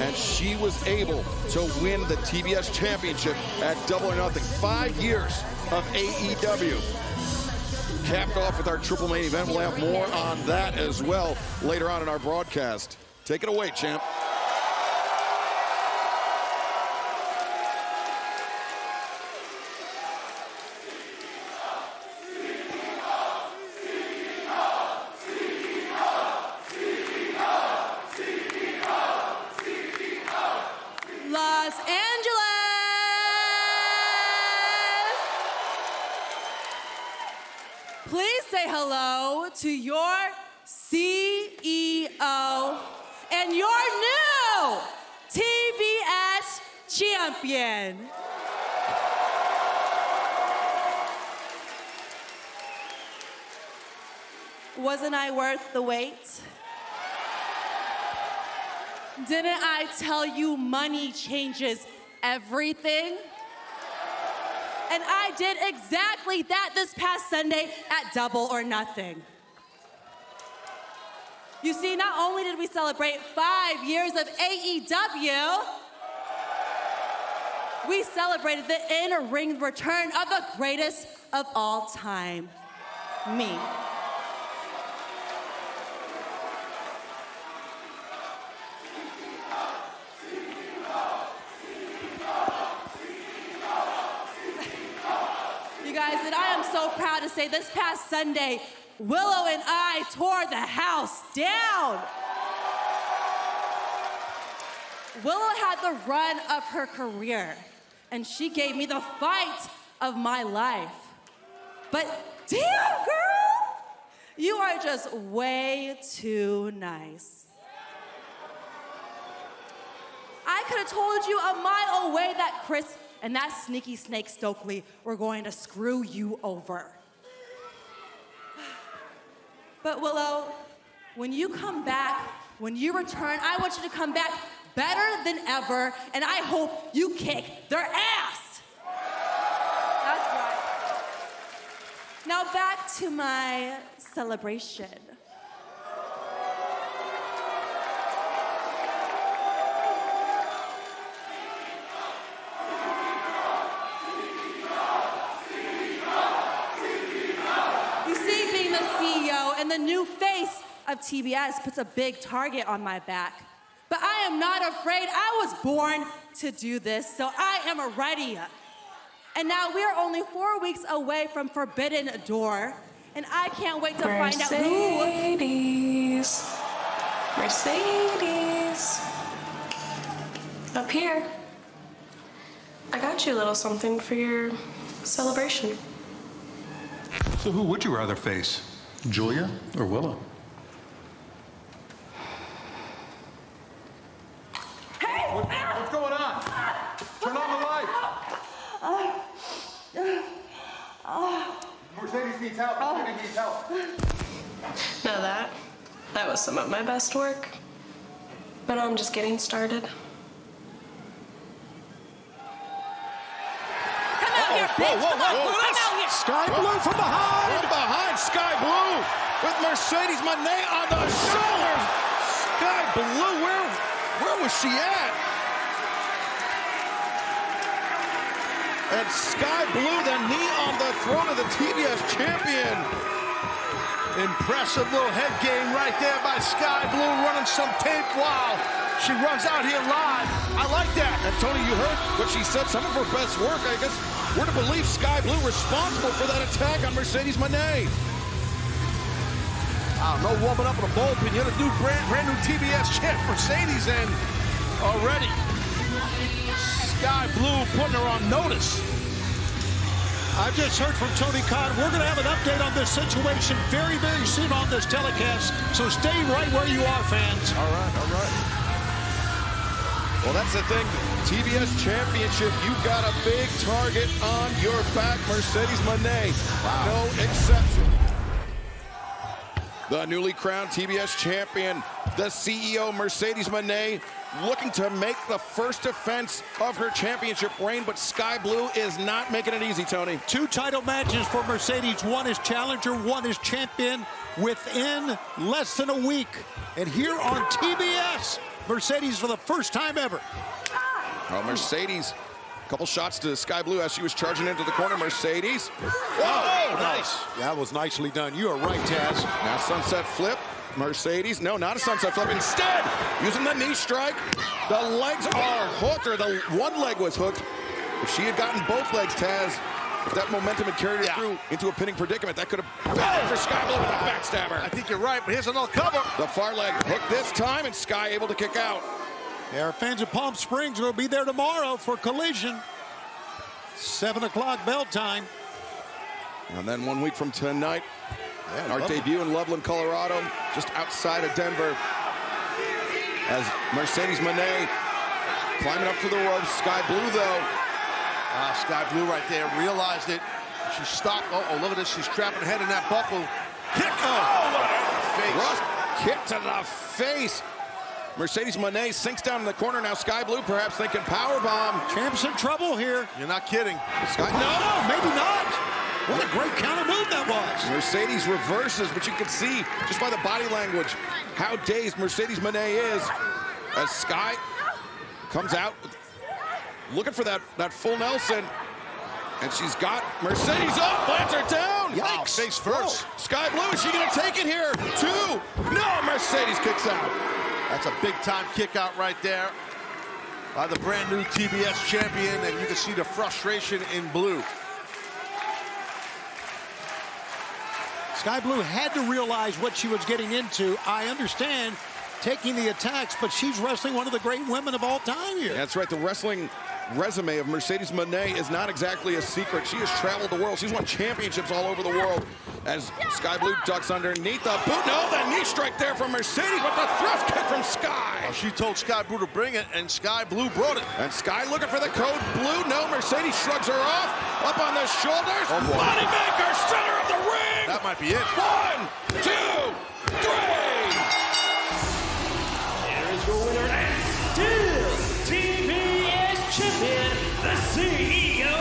And she was able to win the TBS championship at Double or Nothing. 5 years of AEW. Capped off with our triple main event. We'll have more on that as well later on in our broadcast. Take it away, champ. Los Angeles! Please say hello to your CEO and your new TBS champion. Wasn't I worth the wait? Didn't I tell you money changes everything? And I did exactly that this past Sunday at Double or Nothing. You see, not only did we celebrate 5 years of AEW, we celebrated the in-ring return of the greatest of all time, me. You guys, and I am so proud to say this past Sunday, Willow and I tore the house down. Willow had the run of her career, and she gave me the fight of my life. But damn, girl, you are just way too nice. I could have told you a mile away that Chris and that sneaky snake Stokely were going to screw you over. But Willow, when you come back, when you return, I want you to come back better than ever, and I hope you kick their ass. That's right. Now back to my celebration. And the new face of TBS puts a big target on my back. But I am not afraid. I was born to do this, so I am ready. And now we are only 4 weeks away from Forbidden Door, and I can't wait to find out who. Mercedes. Up here. I got you a little something for your celebration. So who would you rather face? Julia or Willow? Hey! What's going on? Turn on the light. Mercedes needs help. Mercedes needs help. Now that was some of my best work. But I'm just getting started. Come out here, bitch! Come out here! Sky Blue from behind! From behind, Sky Blue with Mercedes Moné on the shoulders. Sky Blue, where was she at? And Sky Blue, the knee on the throat of the TBS champion. Impressive little head game right there by Sky Blue, running some tape while she runs out here live. I like that. And Tony, you heard what she said, some of her best work, I guess. We're to believe Sky Blue responsible for that attack on Mercedes Moné. No warming up in a bullpen. You had a new brand new TBS champ, Mercedes, and already Sky Blue putting her on notice. I just heard from Tony Khan. We're going to have an update on this situation very, very soon on this telecast. So stay right where you are, fans. All right, all right. Well, that's the thing. TBS Championship, you got a big target on your back, Mercedes Moné. Wow. No exception. The newly crowned TBS champion, the CEO, Mercedes Moné, looking to make the first defense of her championship reign, but Sky Blue is not making it easy, Tony. 2 title matches for Mercedes. One is challenger, one is champion within less than a week. And here on TBS, Mercedes for the first time ever. Oh, Mercedes, a couple shots to Sky Blue as she was charging into the corner. Mercedes. Whoa, nice. That was nicely done. You are right, Taz. Now sunset flip. Mercedes, no, not a sunset flip. Instead, using the knee strike. The legs are hooked, or the one leg was hooked. If she had gotten both legs, Taz, if that momentum had carried her through into a pinning predicament, that could have been for Sky Blue with a backstabber. I think you're right, but here's another cover. The far leg hooked this time, and Sky able to kick out. Our fans of Palm Springs will be there tomorrow for Collision. 7 o'clock bell time. And then 1 week from tonight, our debut in Loveland, Colorado, just outside of Denver. As Mercedes Moné climbing up to the ropes. Sky Blue, though. Sky Blue right there, realized it. She stopped. Oh, look at this. She's trapping her head in that buckle. Kick! Face. Kick to the face. Mercedes Moné sinks down in the corner. Now Sky Blue perhaps thinking powerbomb. Champ's in trouble here. You're not kidding. No, maybe not. What a great counter move that was. Mercedes reverses, but you can see just by the body language how dazed Mercedes Moné is as Sky comes out looking for that full Nelson. And she's got Mercedes up, lands her down. Yikes. Face first. Whoa. Sky Blue, is she gonna take it here? 2. No, Mercedes kicks out. That's a big-time kick out right there by the brand new TBS champion, and you can see the frustration in blue. Sky Blue had to realize what she was getting into. I understand taking the attacks, but she's wrestling one of the great women of all time here. That's right, the wrestling resume of Mercedes Moné is not exactly a secret. She has traveled the world. She's won championships all over the world. As Sky Blue ducks underneath the boot. No, the knee strike there from Mercedes, but the thrust kick from Sky. Well, she told Sky Blue to bring it, and Sky Blue brought it. And Sky looking for the code blue. No, Mercedes shrugs her off. Up on the shoulders. Oh, boy. Money Baker, center of the ring. That might be it. 1, 2, 3. Here is your winner and still TBS champion, the CEO,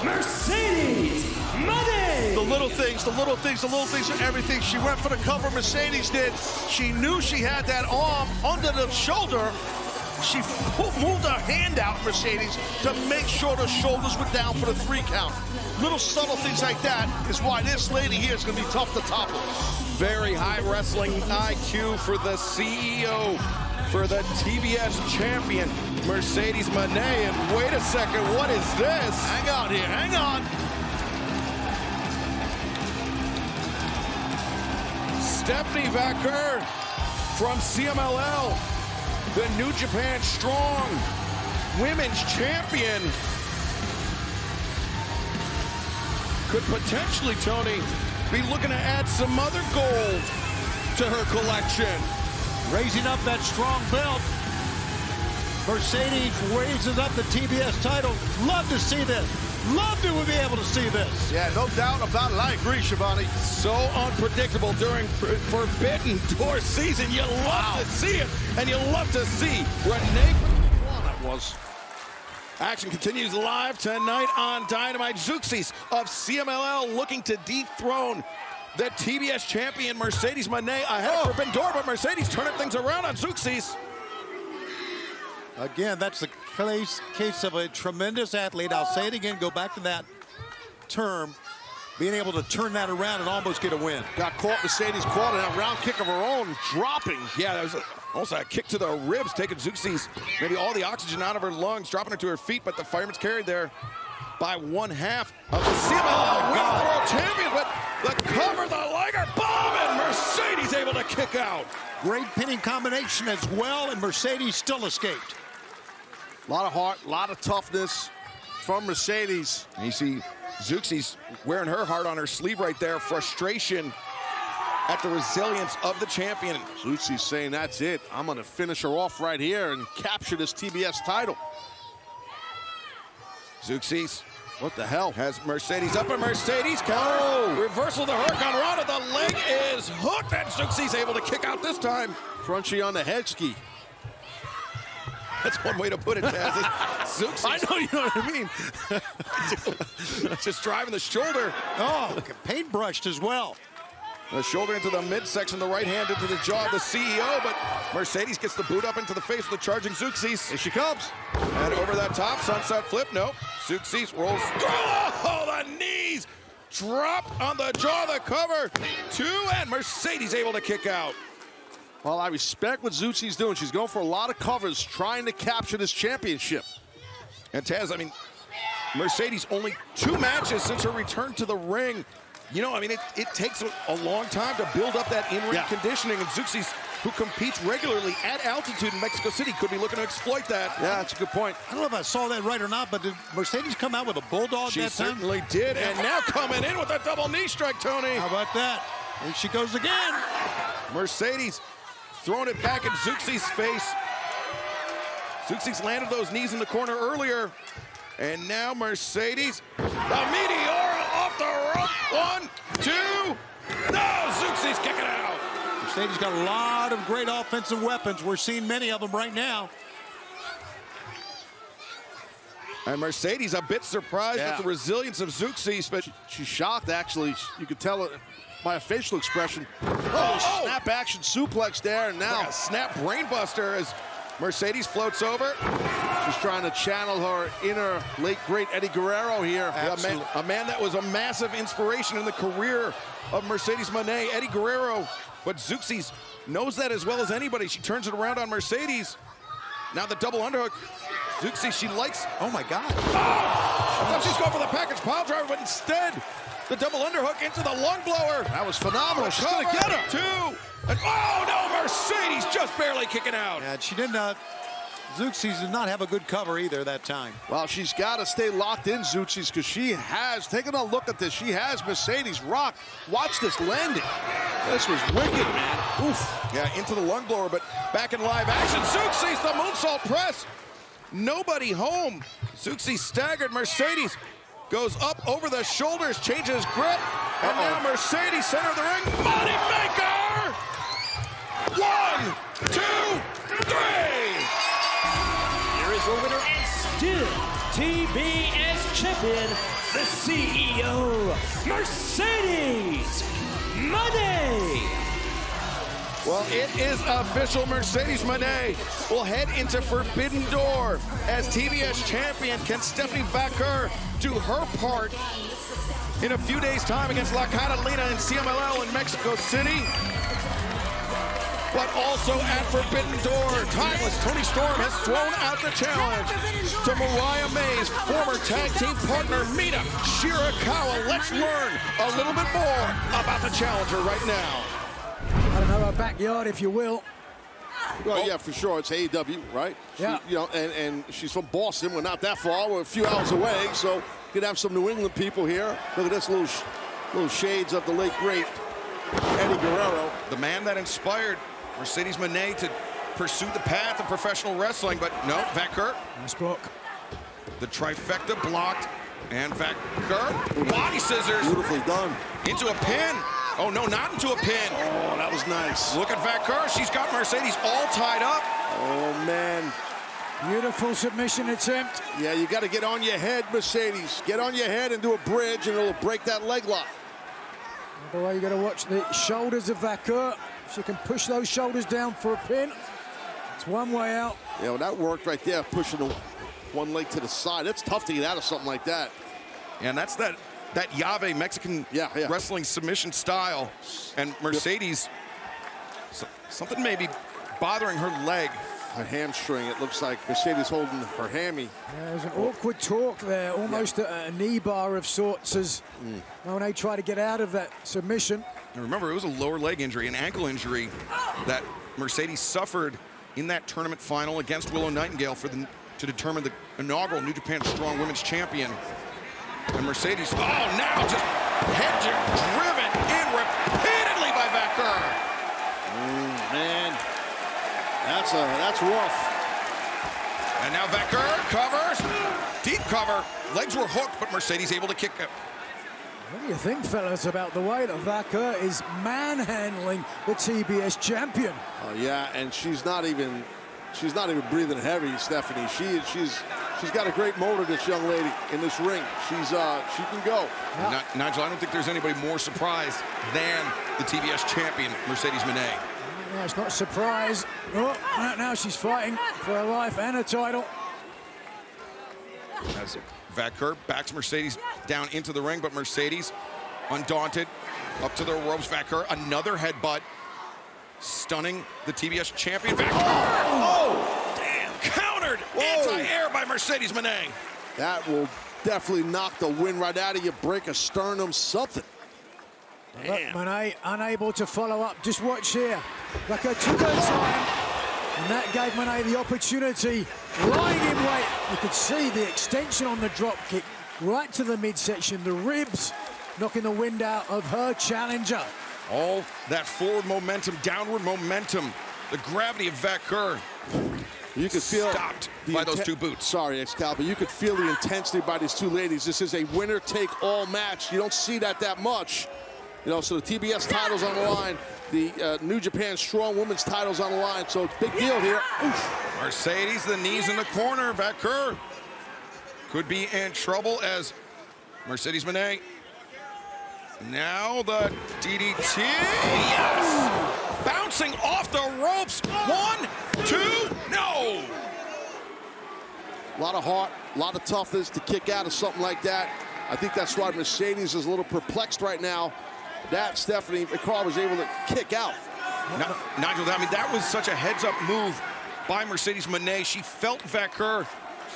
Mercedes Moné. The little things, the little things, the little things are everything. She went for the cover, Mercedes did. She knew she had that arm under the shoulder. She moved her hand out, Mercedes, to make sure the shoulders were down for the 3 count. Little subtle things like that is why this lady here is going to be tough to topple. Very high wrestling IQ for the CEO, for the TBS champion, Mercedes Moné. And wait a second, what is this? Hang on here, hang on. Stephanie Vaquer from CMLL, the New Japan Strong Women's Champion, could potentially, Tony, be looking to add some other gold to her collection. Raising up that strong belt. Mercedes raises up the TBS title. Love to see this. Love to be able to see this. Yeah, no doubt about it. I agree, Shivani. So unpredictable during Forbidden Door season. You love to see it, and you love to see Renee. That was. Action continues live tonight on Dynamite. Zeuxis of CMLL looking to dethrone the TBS champion Mercedes Moné ahead of Forbidden Door, but Mercedes turning things around on Zeuxis. Again, that's the case of a tremendous athlete. I'll say it again, go back to that term. Being able to turn that around and almost get a win. Got caught, Mercedes caught in a round kick of her own, dropping. Yeah, that was also a kick to the ribs, taking Zeuxis maybe all the oxygen out of her lungs, dropping her to her feet, but the fireman's carried there by 1/2 of the CMLL Women's World Champion, but the cover, the Liger bomb, and Mercedes able to kick out. Great pinning combination as well, and Mercedes still escaped. A lot of heart, a lot of toughness from Mercedes. And you see Zeuxis wearing her heart on her sleeve right there. Frustration at the resilience of the champion. Zeuxis saying, that's it. I'm going to finish her off right here and capture this TBS title. Zeuxis, what the hell? Has Mercedes up, and Mercedes counter. Reversal to Hurricane Rana. The leg is hooked, and Zeuxis able to kick out this time. Crunchy on the head ski. That's one way to put it, Taz. Zeuxis. I know, you know what I mean. Just driving the shoulder. Oh, paintbrushed as well. The shoulder into the midsection, the right hand into the jaw of the CEO, but Mercedes gets the boot up into the face of the charging Zeuxis. Here she comes. And over that top, sunset flip, no. Zeuxis rolls through, oh, the knees drop on the jaw, the cover, 2, and Mercedes able to kick out. Well, I respect what Zeuxis doing. She's going for a lot of covers, trying to capture this championship. And Taz, I mean, Mercedes only 2 matches since her return to the ring. You know, I mean, it takes a long time to build up that in-ring conditioning, and Zeuxis, who competes regularly at altitude in Mexico City, could be looking to exploit that. Yeah, that's a good point. I don't know if I saw that right or not, but did Mercedes come out with a bulldog she that time? She certainly did, and now coming in with a double knee strike, Tony. How about that? Here she goes again. Mercedes throwing it back in Zeuxis' face. Zeuxis landed those knees in the corner earlier, and now Mercedes, the Meteora off the rope. 1, 2, no, Zeuxis kicking out. Mercedes got a lot of great offensive weapons. We're seeing many of them right now. And Mercedes a bit surprised at the resilience of Zeuxis, but she's shocked, actually. You could tell it by a facial expression. Oh, snap action suplex there, and now like a snap brainbuster as Mercedes floats over. She's trying to channel her inner late great Eddie Guerrero here. A man that was a massive inspiration in the career of Mercedes Moné, Eddie Guerrero. But Zeuxis knows that as well as anybody. She turns it around on Mercedes. Now the double underhook. Zeuxis, she likes, oh my God. Oh! I thought she's going for the package pile driver, but instead, the double underhook into the lung blower. That was phenomenal. She's gonna get her. Two. And oh no, Mercedes just barely kicking out. Yeah, she did not, Zeuxis did not have a good cover either that time. Well, she's got to stay locked in, Zeuxis, because she has, taking a look at this, she has Mercedes rocked. Watch this landing. This was wicked, man. Oof. Yeah, into the lung blower, but back in live action. Zeuxis, the moonsault press. Nobody home. Zeuxis staggered. Mercedes goes up over the shoulders, changes grip. And now Mercedes, center of the ring. Money Maker! 1, 2, 3! Here is your winner and still TBS champion, the CEO, Mercedes Moné. Well, it is official. Mercedes Moné will head into Forbidden Door as TBS champion. Can Stephanie Vaquer do her part in a few days' time against La Catalina in CMLL in Mexico City? But also at Forbidden Door, timeless Tony Storm has thrown out the challenge to Mariah May's former tag team partner, Mina Shirakawa. Let's learn a little bit more about the challenger right now. I don't know, our backyard, if you will. Well, yeah, for sure. It's AEW, right? Yeah. She, you know, and she's from Boston. We're not that far. We're a few hours away, so you could have some New England people here. Look at this, little shades of the late great Eddie Guerrero. The man that inspired Mercedes Moné to pursue the path of professional wrestling, but no, Vaquer. Nice block. The trifecta blocked, and Vaquer, body scissors. Beautifully done. Into a pin. Oh, no, not into a pin. Oh, that was nice. Look at Vaquer. She's got Mercedes all tied up. Oh, man. Beautiful submission attempt. Yeah, you got to get on your head, Mercedes. Get on your head and do a bridge, and it'll break that leg lock. By the way, you got to watch the shoulders of Vaquer. She can push those shoulders down for a pin. It's one way out. Yeah, well, that worked right there, pushing the one leg to the side. It's tough to get out of something like that. And that's that Llave Mexican wrestling submission style. And Mercedes, something may be bothering her leg. Her hamstring, it looks like. Mercedes holding her hammy. Yeah, there's an awkward torque there, almost a knee bar of sorts as Moné tried to get out of that submission. And remember, it was a lower leg injury, an ankle injury that Mercedes suffered in that tournament final against Willow Nightingale to determine the inaugural New Japan Strong Women's Champion. And Mercedes, now just driven in repeatedly by Vaquer. Man, that's rough. And now Vaquer covers, deep cover. Legs were hooked, but Mercedes able to kick it. What do you think, fellas, about the way that Vaquer is manhandling the TBS champion? Yeah, and she's not even breathing heavy, Stephanie. She's got a great motor, this young lady, in this ring. She can go. Yeah. Nigel, I don't think there's anybody more surprised than the TBS champion, Mercedes Moné. No, it's not a surprise. Oh, now she's fighting for her life and her title. As Vaquer backs Mercedes down into the ring, but Mercedes, undaunted, up to the ropes. Vaquer, another headbutt, stunning the TBS champion. Vaquer! Oh, damn! Countered! Anti-air by Mercedes Moné. That will definitely knock the wind right out of you, break a sternum, something. Look, Moné unable to follow up. Just watch here. Vaquer took her time, and that gave Moné the opportunity. Lying in wait, you could see the extension on the drop kick right to the midsection, the ribs knocking the wind out of her challenger. All that forward momentum, downward momentum, the gravity of Vaquer. You could feel stopped by those two boots. Sorry, Excalibur. You could feel the intensity by these two ladies. This is a winner-take-all match. You don't see that much. You know, so the TBS title's on the line. The New Japan Strong Women's title's on the line, so it's a big deal here. Oof. Mercedes, the knees in the corner. Vaquer could be in trouble as Mercedes Moné. Now the DDT. Yes! Bouncing off the ropes. 1, 2, no! A lot of heart, a lot of toughness to kick out of something like that. I think that's why Mercedes is a little perplexed right now. That Stephanie McCall was able to kick out. Nigel, I mean, that was such a heads-up move by Mercedes Moné. She felt Vaquer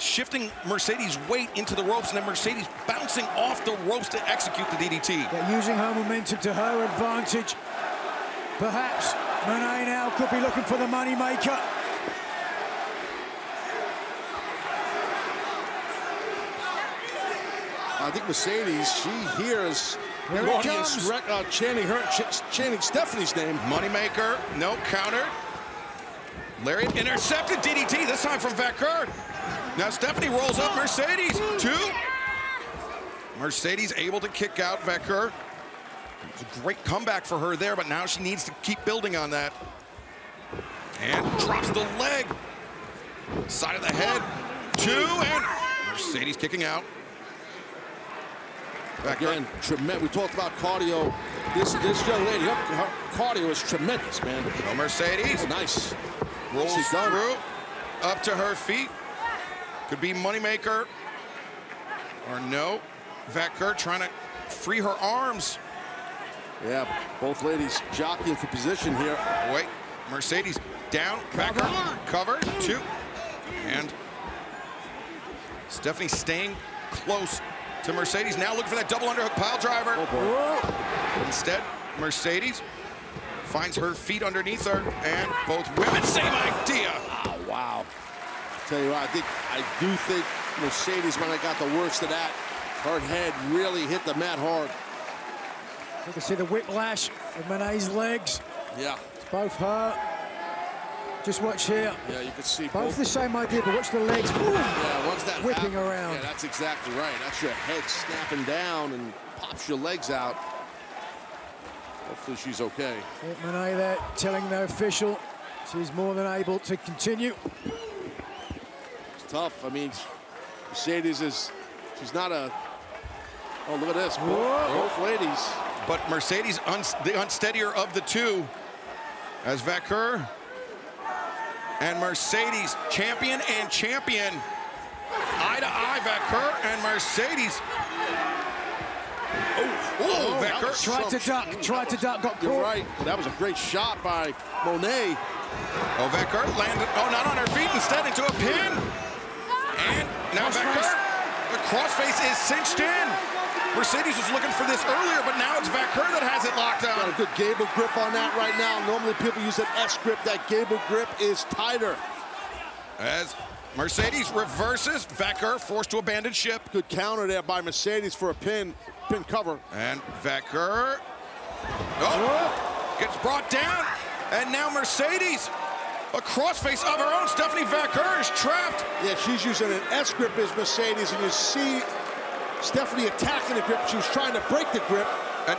shifting Mercedes' weight into the ropes, and then Mercedes bouncing off the ropes to execute the DDT. Yeah, using her momentum to her advantage. Perhaps Moné now could be looking for the money maker. I think Mercedes, she hears Here the it audience chanting Stephanie's name. Moneymaker, no counter. Lariat intercepted, DDT, this time from Vaquer. Now Stephanie rolls up Mercedes, 2. Mercedes able to kick out Vaquer. It was a great comeback for her there, but now she needs to keep building on that. And drops the leg. Side of the head, 2, and Mercedes kicking out. Again, we talked about cardio. This young lady, her cardio is tremendous, man. No Mercedes. Oh, nice. Rolls through, up to her feet. Could be Moneymaker, or no. Vaquer trying to free her arms. Yeah, both ladies jockeying for position here. Wait, Mercedes down, Vaquer, cover, 2. And Stephanie staying close to Mercedes, now looking for that double underhook pile driver. Oh boy. Instead, Mercedes finds her feet underneath her, and both women, same idea. Oh, wow. Tell you what, I do think Mercedes, when I got the worst of that, her head really hit the mat hard. You can see the whiplash of Moné's legs. Yeah. It's both her. Just watch here. Yeah, you can see both the same idea, but watch the legs. Boom, yeah, once that whipping happens, around. Yeah, that's exactly right. That's your head snapping down and pops your legs out. Hopefully she's okay. Moné there telling the official she's more than able to continue. It's tough. I mean, Mercedes she's not a, oh, look at this. Both ladies. But Mercedes, the unsteadier of the two, as Vaquer and Mercedes, champion and champion. Eye to eye, Vaquer and Mercedes. Oh, Vaquer. Tried to duck, got caught. You're right. That was a great shot by Moné. Oh, Vaquer landed, oh, not on her feet, instead into a pin. And now Vaquer, the crossface is cinched in. Mercedes was looking for this earlier, but now it's Vaquer that has it locked down. Got a good gable grip on that right now. Normally people use an S grip. That gable grip is tighter. As Mercedes reverses, Vaquer forced to abandon ship. Good counter there by Mercedes for a pin cover. And Vaquer gets brought down. And now Mercedes, a crossface of her own. Stephanie Vaquer is trapped. Yeah, she's using an S grip as Mercedes, and you see Stephanie attacking the grip. She was trying to break the grip. And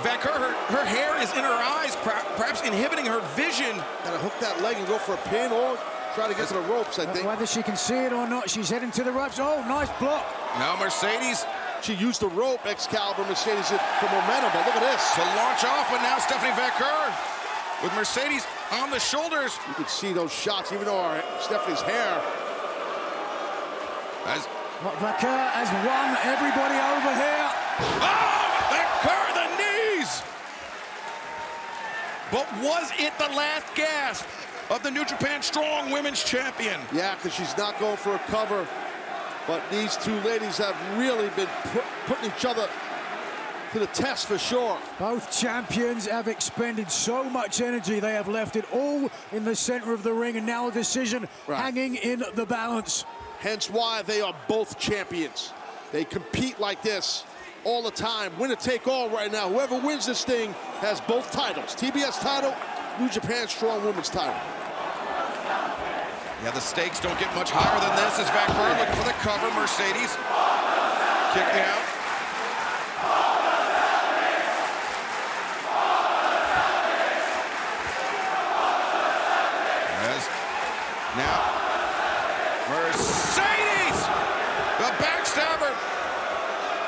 Vaquer, her hair is in her eyes, perhaps inhibiting her vision. Gotta hook that leg and go for a pin or try to get to the ropes, I think. Whether she can see it or not, she's heading to the ropes. Oh, nice block. Now Mercedes. She used the rope, Excalibur, Mercedes, for momentum, but look at this. To launch off, but now Stephanie Vaquer with Mercedes on the shoulders. You can see those shots, even though Stephanie's hair. As Vaquer has won everybody over here. Oh, Vaquer, the knees! But was it the last gasp of the New Japan Strong Women's Champion? Yeah, because she's not going for a cover. But these two ladies have really been putting each other to the test for sure. Both champions have expended so much energy. They have left it all in the center of the ring, and now a decision hanging in the balance. Hence why they are both champions. They compete like this all the time. Winner take all right now. Whoever wins this thing has both titles. TBS title, New Japan Strong Women's title. Yeah, the stakes don't get much higher than this as Vaquer looking for the cover. Mercedes kicking out. Now, Mercedes! The backstabber!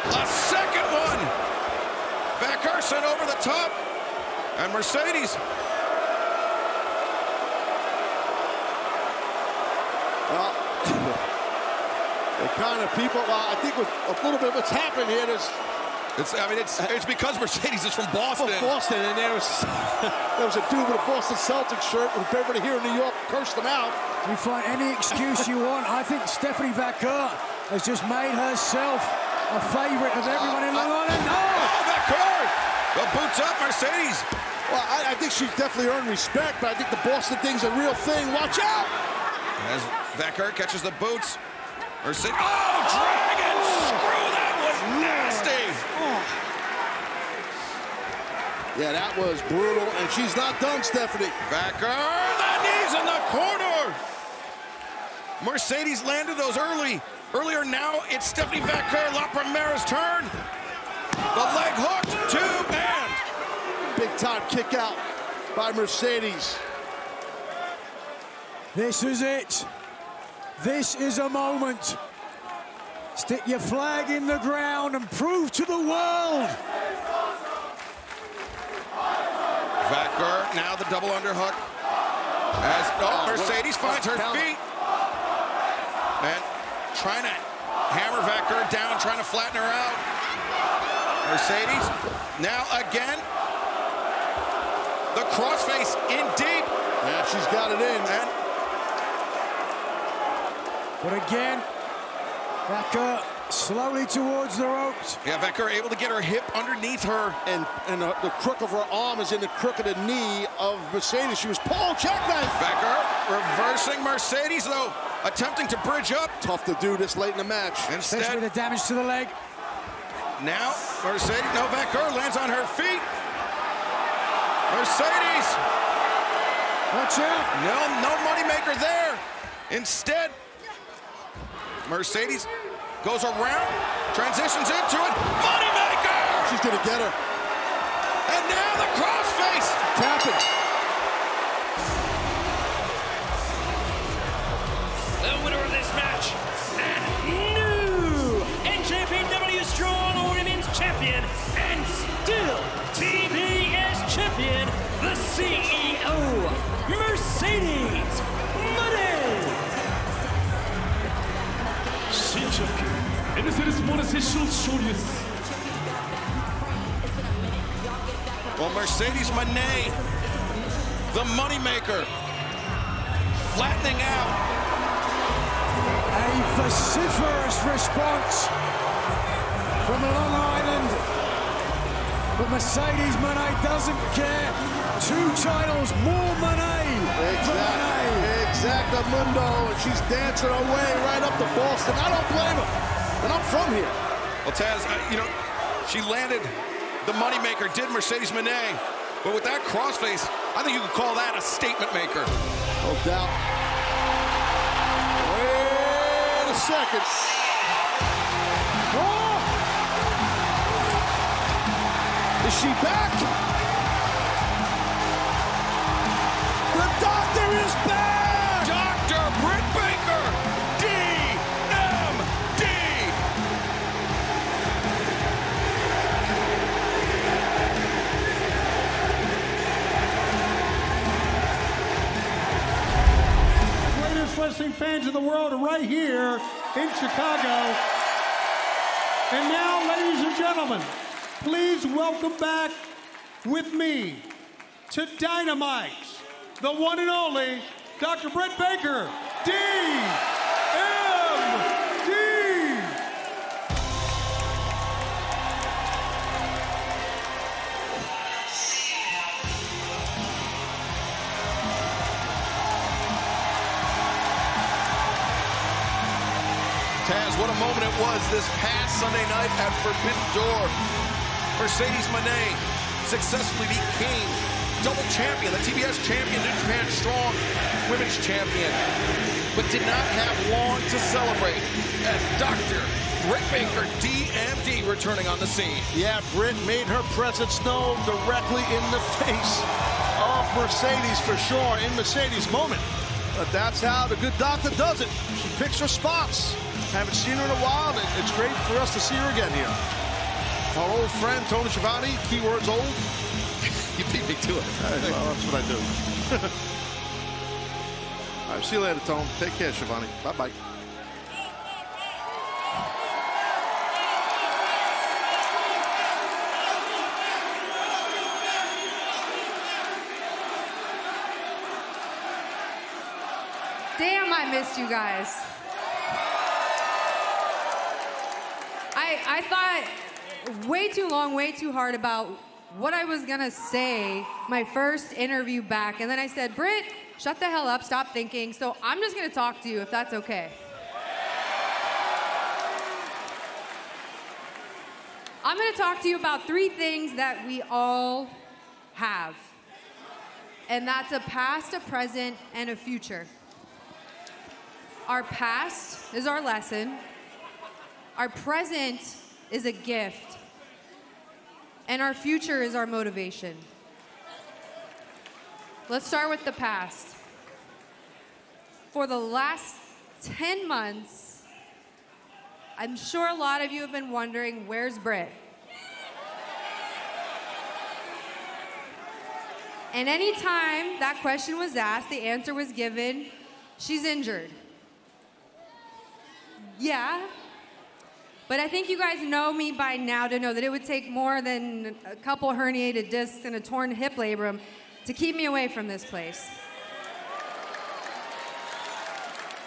A second one! Vaquer sent over the top, and Mercedes. Well, the kind of people, I think with a little bit what's happened here is... It's because Mercedes is from Boston. From Boston, and there was a dude with a Boston Celtics shirt with everybody here in New York cursed him out. You find any excuse you want. I think Stephanie Vaquer has just made herself a favorite of everyone in Long Island. Oh, Vaquer! The boots up, Mercedes. Well, I think she's definitely earned respect, but I think the Boston thing's a real thing. Watch out! As Vaquer catches the boots, Mercedes. Oh, dragon screw! That was nasty. Yeah, that was brutal, and she's not done, Stephanie. Vaquer, the knees in the corner. Mercedes landed those earlier. Now it's Stephanie Vaquer, La Primera's turn. The leg hook, 2 and big time kick out by Mercedes. This is it. This is a moment. Stick your flag in the ground and prove to the world. Vaquer, now the double underhook. Mercedes finds her feet. And trying to hammer Vaquer down, trying to flatten her out. Mercedes, now again. The crossface in deep. Yeah, she's got it in. But again, Vaquer slowly towards the ropes. Yeah, Vaquer able to get her hip underneath her. And the crook of her arm is in the crook of the knee of Mercedes. She was pulled, jackknife. Vaquer reversing Mercedes, though, attempting to bridge up. Tough to do this late in the match. Especially the damage to the leg. Now, Mercedes, no, Vaquer lands on her feet. Mercedes. Watch out. No moneymaker there. Instead, Mercedes goes around, transitions into it. Moneymaker! She's gonna get her. And now the crossface. Tapping. The winner of this match, and new NJPW Strong Women's Champion, and still TBS Champion, the CEO, Mercedes Moné. Well, Mercedes Moné, the moneymaker, flattening out. A vociferous response from Long Island. But Mercedes Moné doesn't care. 2 titles, more Moné. Exactamundo, and she's dancing her way right up to Boston. I don't blame her, and I'm from here. Well, Taz, she landed the moneymaker, did Mercedes Moné, but with that crossface, I think you could call that a statement maker. No doubt. Wait a second. Oh! Is she back? The doctor is back! Dr. Britt Baker, DMD! Greatest wrestling fans in the world are right here in Chicago. And now, ladies and gentlemen, please welcome back with me to Dynamite, the one and only Dr. Britt Baker, DMD. Taz, what a moment it was this past Sunday night at Forbidden Door. Mercedes Moné successfully became double champion, the TBS champion, New Japan Strong Women's champion, but did not have long to celebrate as Dr. Britt Baker, DMD, returning on the scene. Yeah, Britt made her presence known directly in the face of Mercedes for sure, in Mercedes' moment. But that's how the good doctor does it. She picks her spots. Haven't seen her in a while, and it's great for us to see her again here. Our old friend, Tony Schiavone, keywords old. You beat me to it. Well, that's what I do. All right, see you later, Tone. Take care, Schiavone. Bye-bye. Damn, I missed you guys. I thought way too long, way too hard about what I was gonna say my first interview back, and then I said, Britt, shut the hell up, stop thinking, so I'm just gonna talk to you if that's okay. I'm gonna talk to you about 3 things that we all have, and that's a past, a present, and a future. Our past is our lesson, our present is a gift, and our future is our motivation. Let's start with the past. For the last 10 months, I'm sure a lot of you have been wondering, where's Britt? And anytime that question was asked, the answer was given, she's injured. Yeah, but I think you guys know me by now to know that it would take more than a couple herniated discs and a torn hip labrum to keep me away from this place.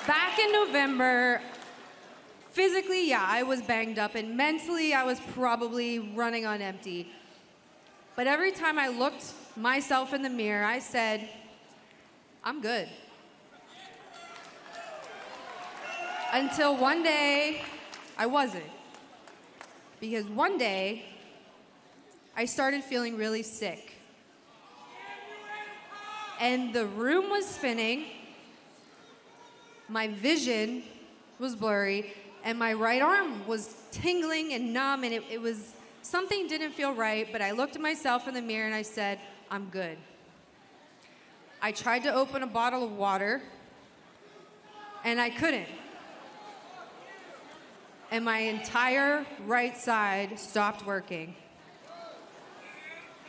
Back in November, physically, yeah, I was banged up, and mentally, I was probably running on empty. But every time I looked myself in the mirror, I said, I'm good. Until one day, I wasn't. Because one day, I started feeling really sick. And the room was spinning, my vision was blurry, and my right arm was tingling and numb, and it was, something didn't feel right, but I looked at myself in the mirror and I said, I'm good. I tried to open a bottle of water, and I couldn't. And my entire right side stopped working.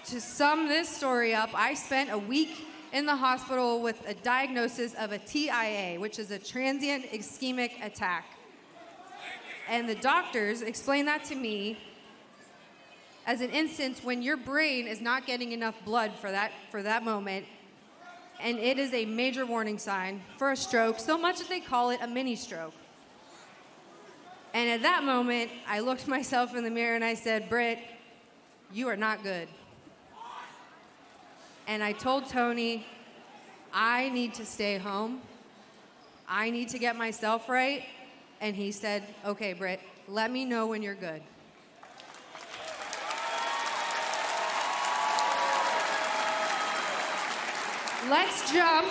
To sum this story up, I spent a week in the hospital with a diagnosis of a TIA, which is a transient ischemic attack. And the doctors explained that to me as an instance when your brain is not getting enough blood for that moment, and it is a major warning sign for a stroke, so much that they call it a mini stroke. And at that moment, I looked myself in the mirror and I said, Britt, you are not good. And I told Tony, I need to stay home. I need to get myself right. And he said, okay, Britt, let me know when you're good. Let's jump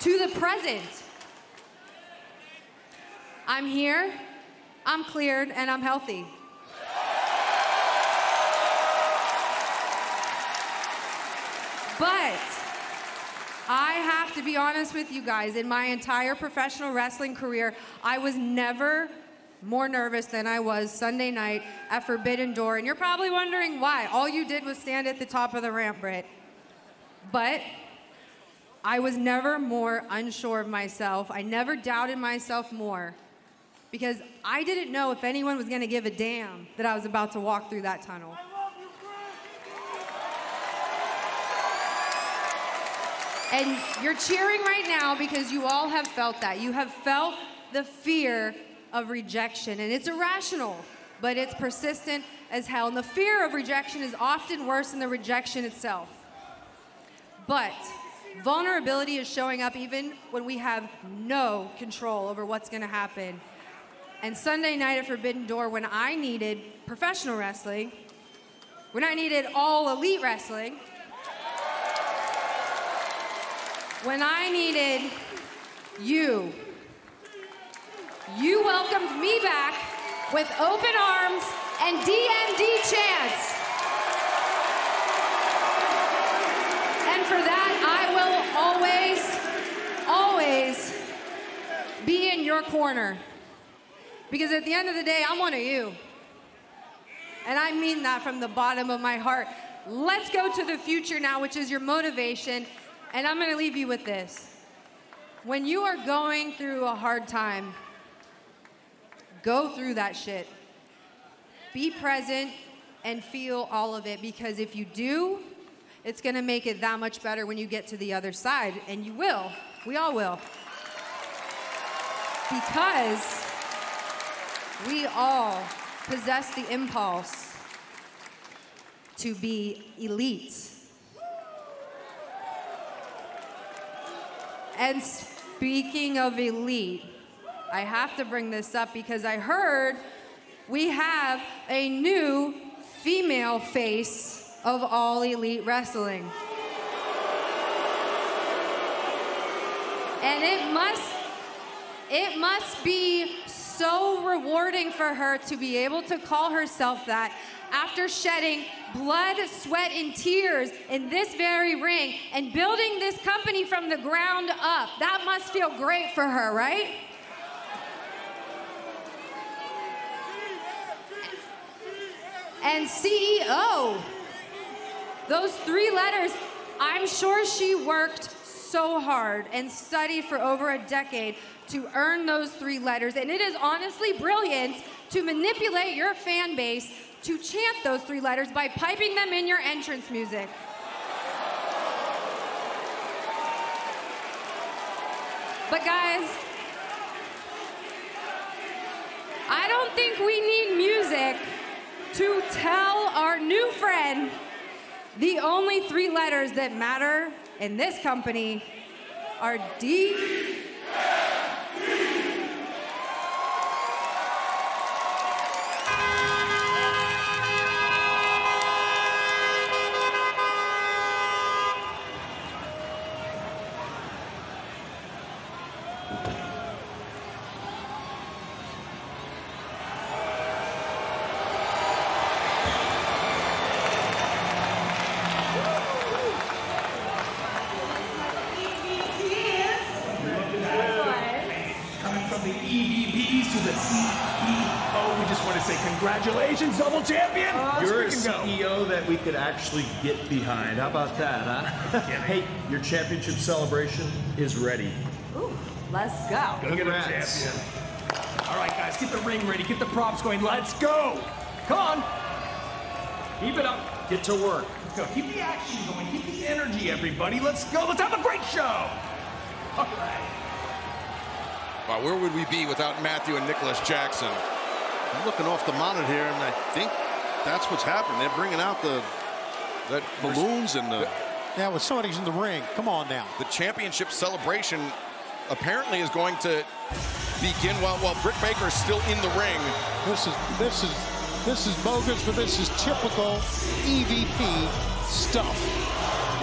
to the present. I'm here, I'm cleared, and I'm healthy. But I have to be honest with you guys, in my entire professional wrestling career, I was never more nervous than I was Sunday night at Forbidden Door. And you're probably wondering why. All you did was stand at the top of the ramp, Britt. But I was never more unsure of myself. I never doubted myself more, because I didn't know if anyone was gonna give a damn that I was about to walk through that tunnel. And you're cheering right now because you all have felt that. You have felt the fear of rejection, and it's irrational, but it's persistent as hell. And the fear of rejection is often worse than the rejection itself. But vulnerability is showing up even when we have no control over what's gonna happen. And Sunday night at Forbidden Door, when I needed professional wrestling, when I needed all elite wrestling, when I needed you welcomed me back with open arms and DMD chants. And for that, I will always be in your corner. Because at the end of the day, I'm one of you. And I mean that from the bottom of my heart. Let's go to the future now, which is your motivation. And I'm gonna leave you with this. When you are going through a hard time, go through that shit. Be present and feel all of it, because if you do, it's gonna make it that much better when you get to the other side, and you will. We all will. Because we all possess the impulse to be elite. And speaking of elite, I have to bring this up because I heard we have a new female face of All Elite Wrestling. And it must be so rewarding for her to be able to call herself that after shedding blood, sweat, and tears in this very ring and building this company from the ground up. That must feel great for her, right? And CEO, those 3 letters, I'm sure she worked so hard and studied for over a decade to earn those 3 letters. And it is honestly brilliant to manipulate your fan base to chant those 3 letters by piping them in your entrance music. But guys, I don't think we need music to tell our new friend the only 3 letters that matter in this company are D. Congratulations, double champion! You're a CEO that we could actually get behind. How about that, huh? Hey, your championship celebration is ready. Ooh, let's go. Go get a champion. All right, guys, get the ring ready. Get the props going. Let's go. Come on. Keep it up. Get to work. Let's go. Keep the action going. Keep the energy, everybody. Let's go. Let's have a great show. All right. Wow, where would we be without Matthew and Nicholas Jackson? I'm looking off the monitor here, and I think that's what's happening. They're bringing out the balloons and the... Yeah, well, somebody's in the ring. Come on now. The championship celebration apparently is going to begin while Britt Baker is still in the ring. This is bogus, but this is typical EVP stuff.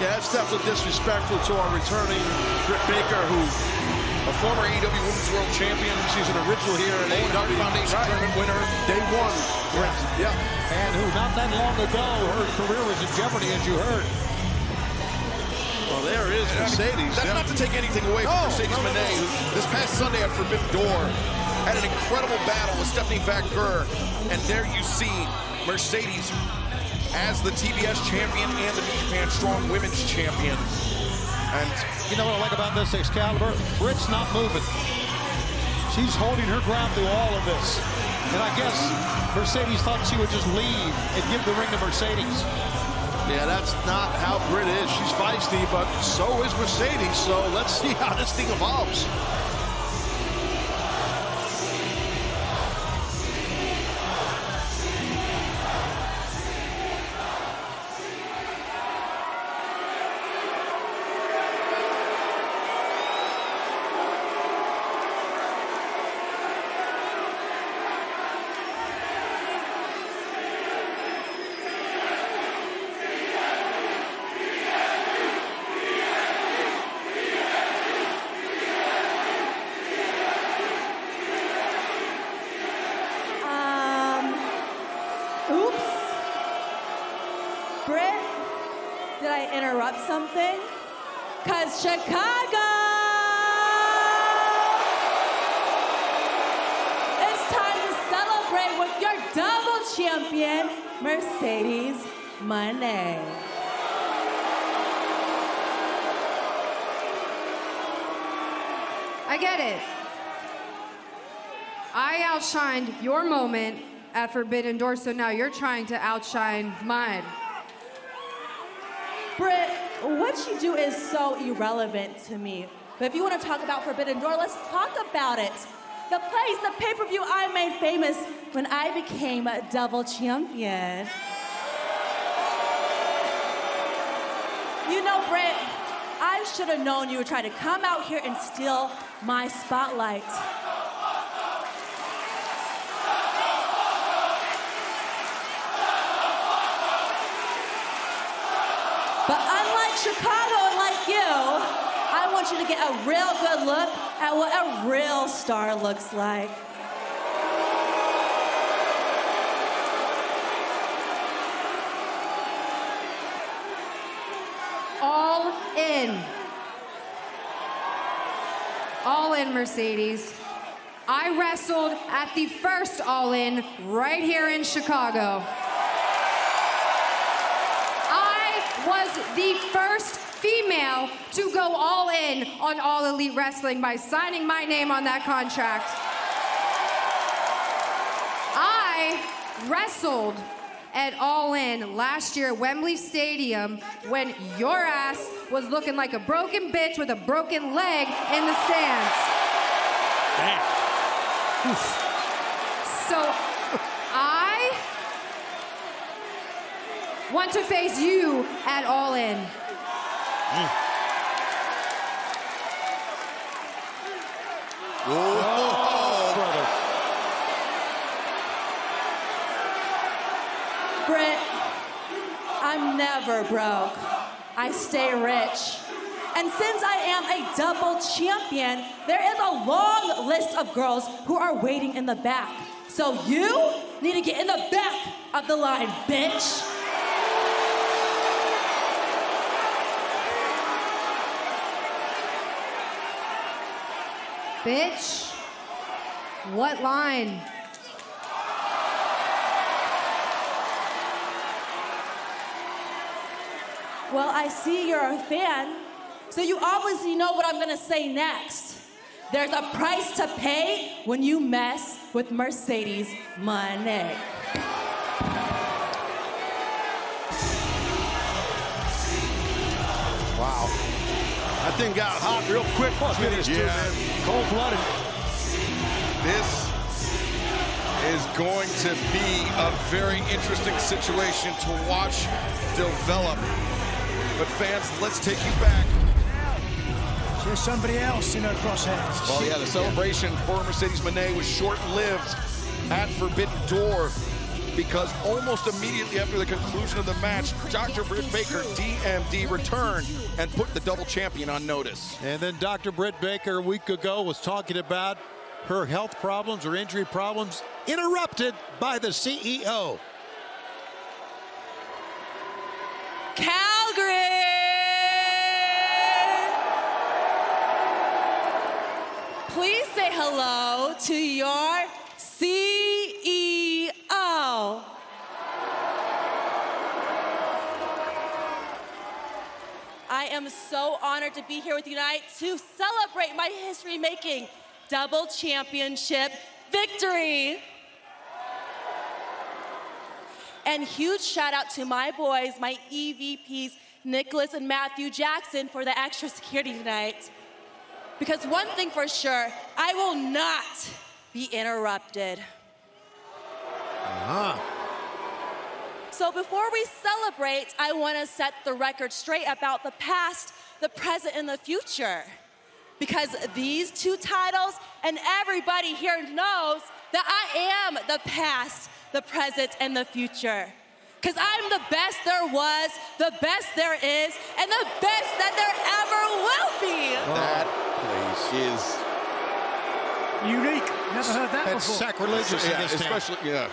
Yeah, it's definitely disrespectful to our returning Britt Baker, who a former AEW Women's World Champion. She's an original here, an AEW Foundation tournament winner. Day 1. Right. Yeah. And who not that long ago, her career was in jeopardy, as you heard. Well, there is Mercedes. That's not to take anything away from Mercedes Moné, who this past Sunday at Forbidden Door had an incredible battle with Stephanie Vaquer. And there you see Mercedes as the TBS champion and the New Japan Strong Women's champion. And you know what I like about this, Excalibur? Britt's not moving. She's holding her ground through all of this. And I guess Mercedes thought she would just leave and give the ring to Mercedes. Yeah, that's not how Britt is. She's feisty, but so is Mercedes. So let's see how this thing evolves. Did I interrupt something? Because Chicago champion, Mercedes Moné. I get it. I outshined your moment at Forbidden Door, so now you're trying to outshine mine. Britt, what you do is so irrelevant to me. But if you want to talk about Forbidden Door, let's talk about it. The place, the pay-per-view I made famous when I became a double champion. You know, Britt, I should have known you would try to come out here and steal my spotlight. But unlike Chicago and like you, I want you to get a real good look at what a real star looks like. All in. All in, Mercedes. I wrestled at the first All In right here in Chicago. I was the first female to go all in on All Elite Wrestling by signing my name on that contract. I wrestled at All In last year at Wembley Stadium when your ass was looking like a broken bitch with a broken leg in the stands. Damn. So I want to face you at All In. Oh, brother. Britt, I'm never broke. I stay rich. And since I am a double champion, there is a long list of girls who are waiting in the back. So you need to get in the back of the line, bitch. Bitch, what line? Well, I see you're a fan, so you obviously know what I'm gonna say next. There's a price to pay when you mess with Mercedes Moné. Wow. That thing got hot real quick. Cold-blooded. This is going to be a very interesting situation to watch develop. But fans, let's take you back. There's somebody else in her crosshairs. Well, yeah, the celebration for Mercedes Moné was short-lived at Forbidden Door because almost immediately after the conclusion of the match, Dr. Britt Baker, DMD, returned and put the double champion on notice. And then Dr. Britt Baker a week ago was talking about her health problems or injury problems interrupted by the CEO. Calgary! Please say hello to your CEO. I am so honored to be here with you tonight to celebrate my history-making double championship victory. And huge shout out to my boys, my EVPs, Nicholas and Matthew Jackson, for the extra security tonight. Because one thing for sure, I will not be interrupted. So before we celebrate, I want to set the record straight about the past, the present, and the future. Because these two titles, and everybody here knows that I am the past, the present, and the future. Because I'm the best there was, the best there is, and the best that there ever will be. That place is unique. Never heard that That's before. sacrilegious in this town. especially, yeah.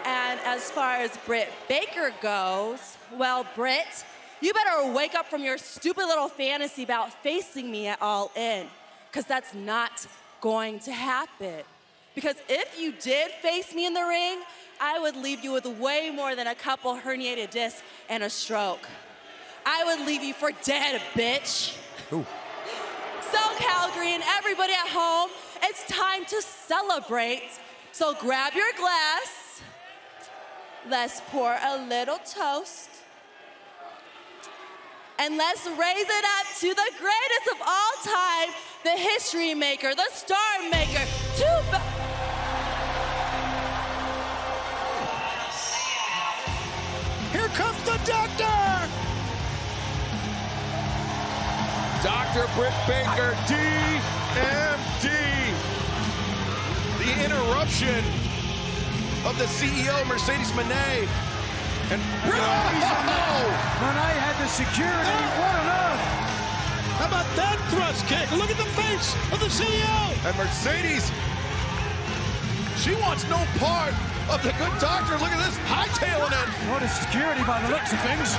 And as far as Britt Baker goes, well, Britt, you better wake up from your stupid little fantasy about facing me at All In, because that's not going to happen. Because if you did face me in the ring, I would leave you with way more than a couple herniated discs and a stroke. I would leave you for dead, bitch. Ooh. So Calgary and everybody at home, it's time to celebrate. So grab your glass. Let's pour a little toast. And let's raise it up to the greatest of all time, the history maker, the star maker, Here comes the doctor! Dr. Britt Baker, DMD. The interruption of the CEO, Mercedes Moné. And Moné had the security. What on earth? How about that thrust kick? Look at the face of the CEO. And Mercedes, she wants no part of the good doctor. Look at this, hightailing it. What is security by the looks of things?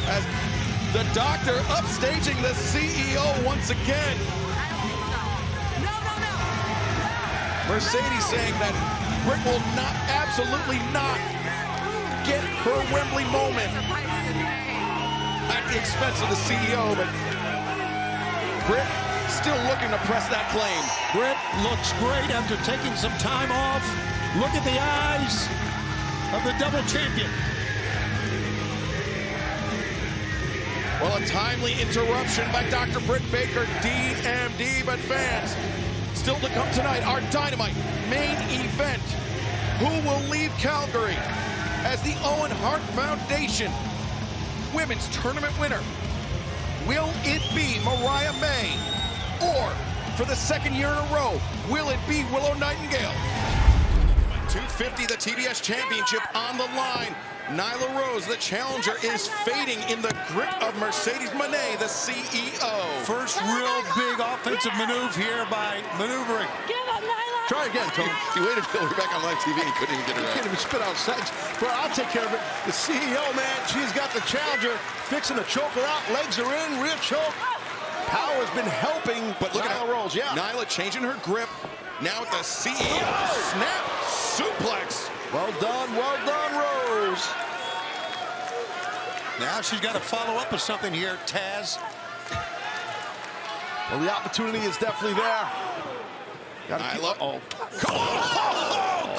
As the doctor upstaging the CEO once again. Mercedes saying that Britt will not, absolutely not, get her Wembley moment at the expense of the CEO, but Britt still looking to press that claim. Britt looks great after taking some time off. Look at the eyes of the double champion. Well, a timely interruption by Dr. Britt Baker, DMD, but fans, still to come tonight, our Dynamite main event. Who will leave Calgary as the Owen Hart Foundation Women's Tournament winner? Will it be Mariah May? Or, for the second year in a row, will it be Willow Nightingale? 250, the TBS Championship on the line. Nyla Rose, the challenger, is fading in the grip of Mercedes Moné, the CEO. First real big offensive maneuver here by maneuvering. Give up, Nyla! Try again, Tony. He waited till we were back on live TV and he couldn't even get it He right. can't even spit out seconds. Bro, I'll take care of it. The CEO, man, she's got the challenger fixing to choke her out. Legs are in, rear choke. Power has been helping, But look at Nyla Rose, yeah. Nyla changing her grip. Now with the CEO snap suplex. Well done, Rose. Now she's got to follow up with something here, Taz. Well, the opportunity is definitely there. Nyla.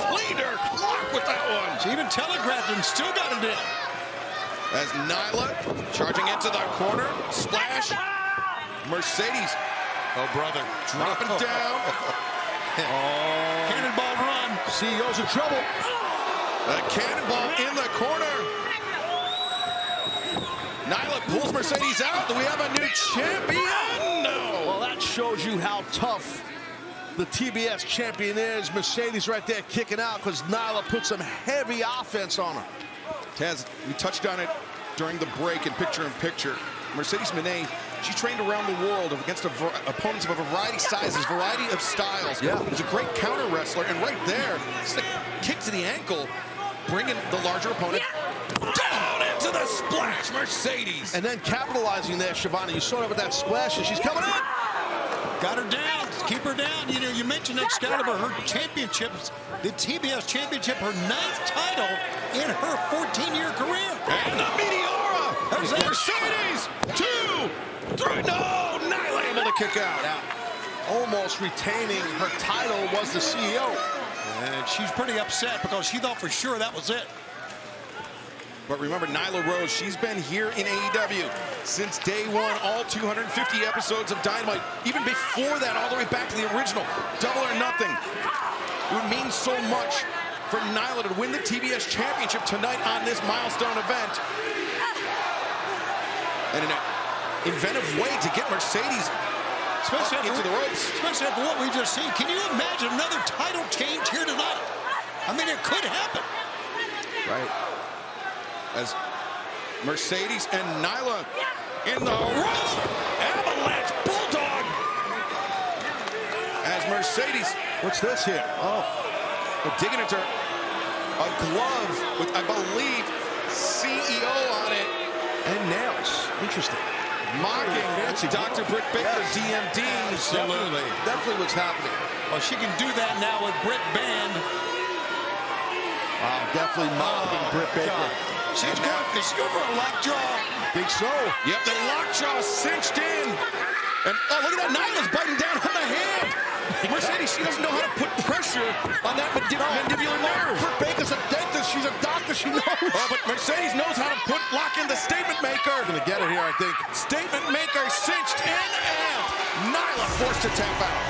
Cleaned her clock with that one. She even telegraphed and still got it in. As Nyla charging into the corner. Splash. Mercedes. Oh, brother. Dropping down. Cannonball run. CEO's in trouble. The cannonball in the corner. Nyla pulls Mercedes out. Do we have a new champion? No. Well, that shows you how tough the TBS champion is. Mercedes right there kicking out because Nyla put some heavy offense on her. Taz, we touched on it during the break in picture-in-picture. Mercedes Moné, she trained around the world against opponents of a variety of sizes, variety of styles. Yeah. She's a great counter wrestler, and right there, it's a kick to the ankle, bringing the larger opponent down into the splash, Mercedes. And then capitalizing there, Shivani. You saw her with that splash, and she's coming in. Got her down. Keep her down. You know, you mentioned Excalibur, her championships, the TBS Championship, her 9th title in her 14-year career. And the Meteora. There's that. Mercedes, 2, 3. No, Nyla able to kick out. Almost retaining her title was the CEO. And she's pretty upset because she thought for sure that was it. But remember, Nyla Rose, she's been here in AEW since day one, all 250 episodes of Dynamite. Even before that, all the way back to the original, Double or Nothing. It would mean so much for Nyla to win the TBS Championship tonight on this milestone event. And an inventive way to get Mercedes into the ropes. Especially after what we just seen. Can you imagine another title change here tonight? I mean, it could happen. Right. As Mercedes and Nyla in the ropes. Avalanche Bulldog. As Mercedes. What's this here? Oh. Digging into a glove with, I believe, CEO on it. And nails. Interesting. mocking Dr. Britt Baker, DMD. Definitely what's happening. Well, she can do that now with Britt banned. Wow, definitely mocking Britt Baker. God. She's going for a lockjaw. Think so. Yep, the lockjaw cinched in. And oh, look at that, Nyla's biting down on the hand. Mercedes, she doesn't know how to put pressure on that mandibular nerve. Britt Baker's a dentist. She's a doctor. She knows. Oh, but Mercedes knows how to lock in the statement maker. Gonna get it here, I think. Statement maker cinched in, and Nyla forced to tap out.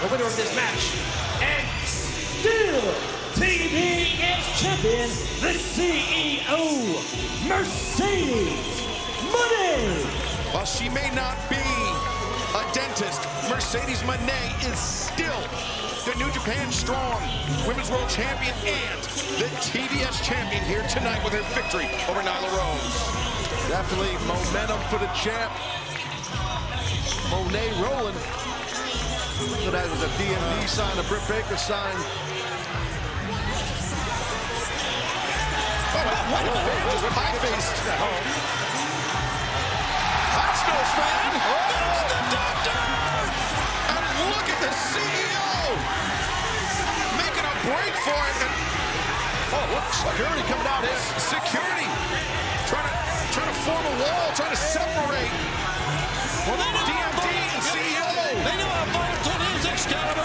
The winner of this match, and still TBS champion, the CEO, Mercedes Moné. While she may not be a dentist, Mercedes Moné is still the New Japan Strong Women's World Champion and the TBS Champion here tonight with her victory over Nyla Rose. Definitely momentum for the champ. Moné rolling. So that was a DMD sign, a Britt Baker sign. What a fan is with my face at home. That's no fan. That's the doctor. And look at the CEO making a break for it. And oh, look, security coming out here. Security trying to form a wall, trying to separate. Well, they know DMD and CEO. They know how volatile it is, Excalibur.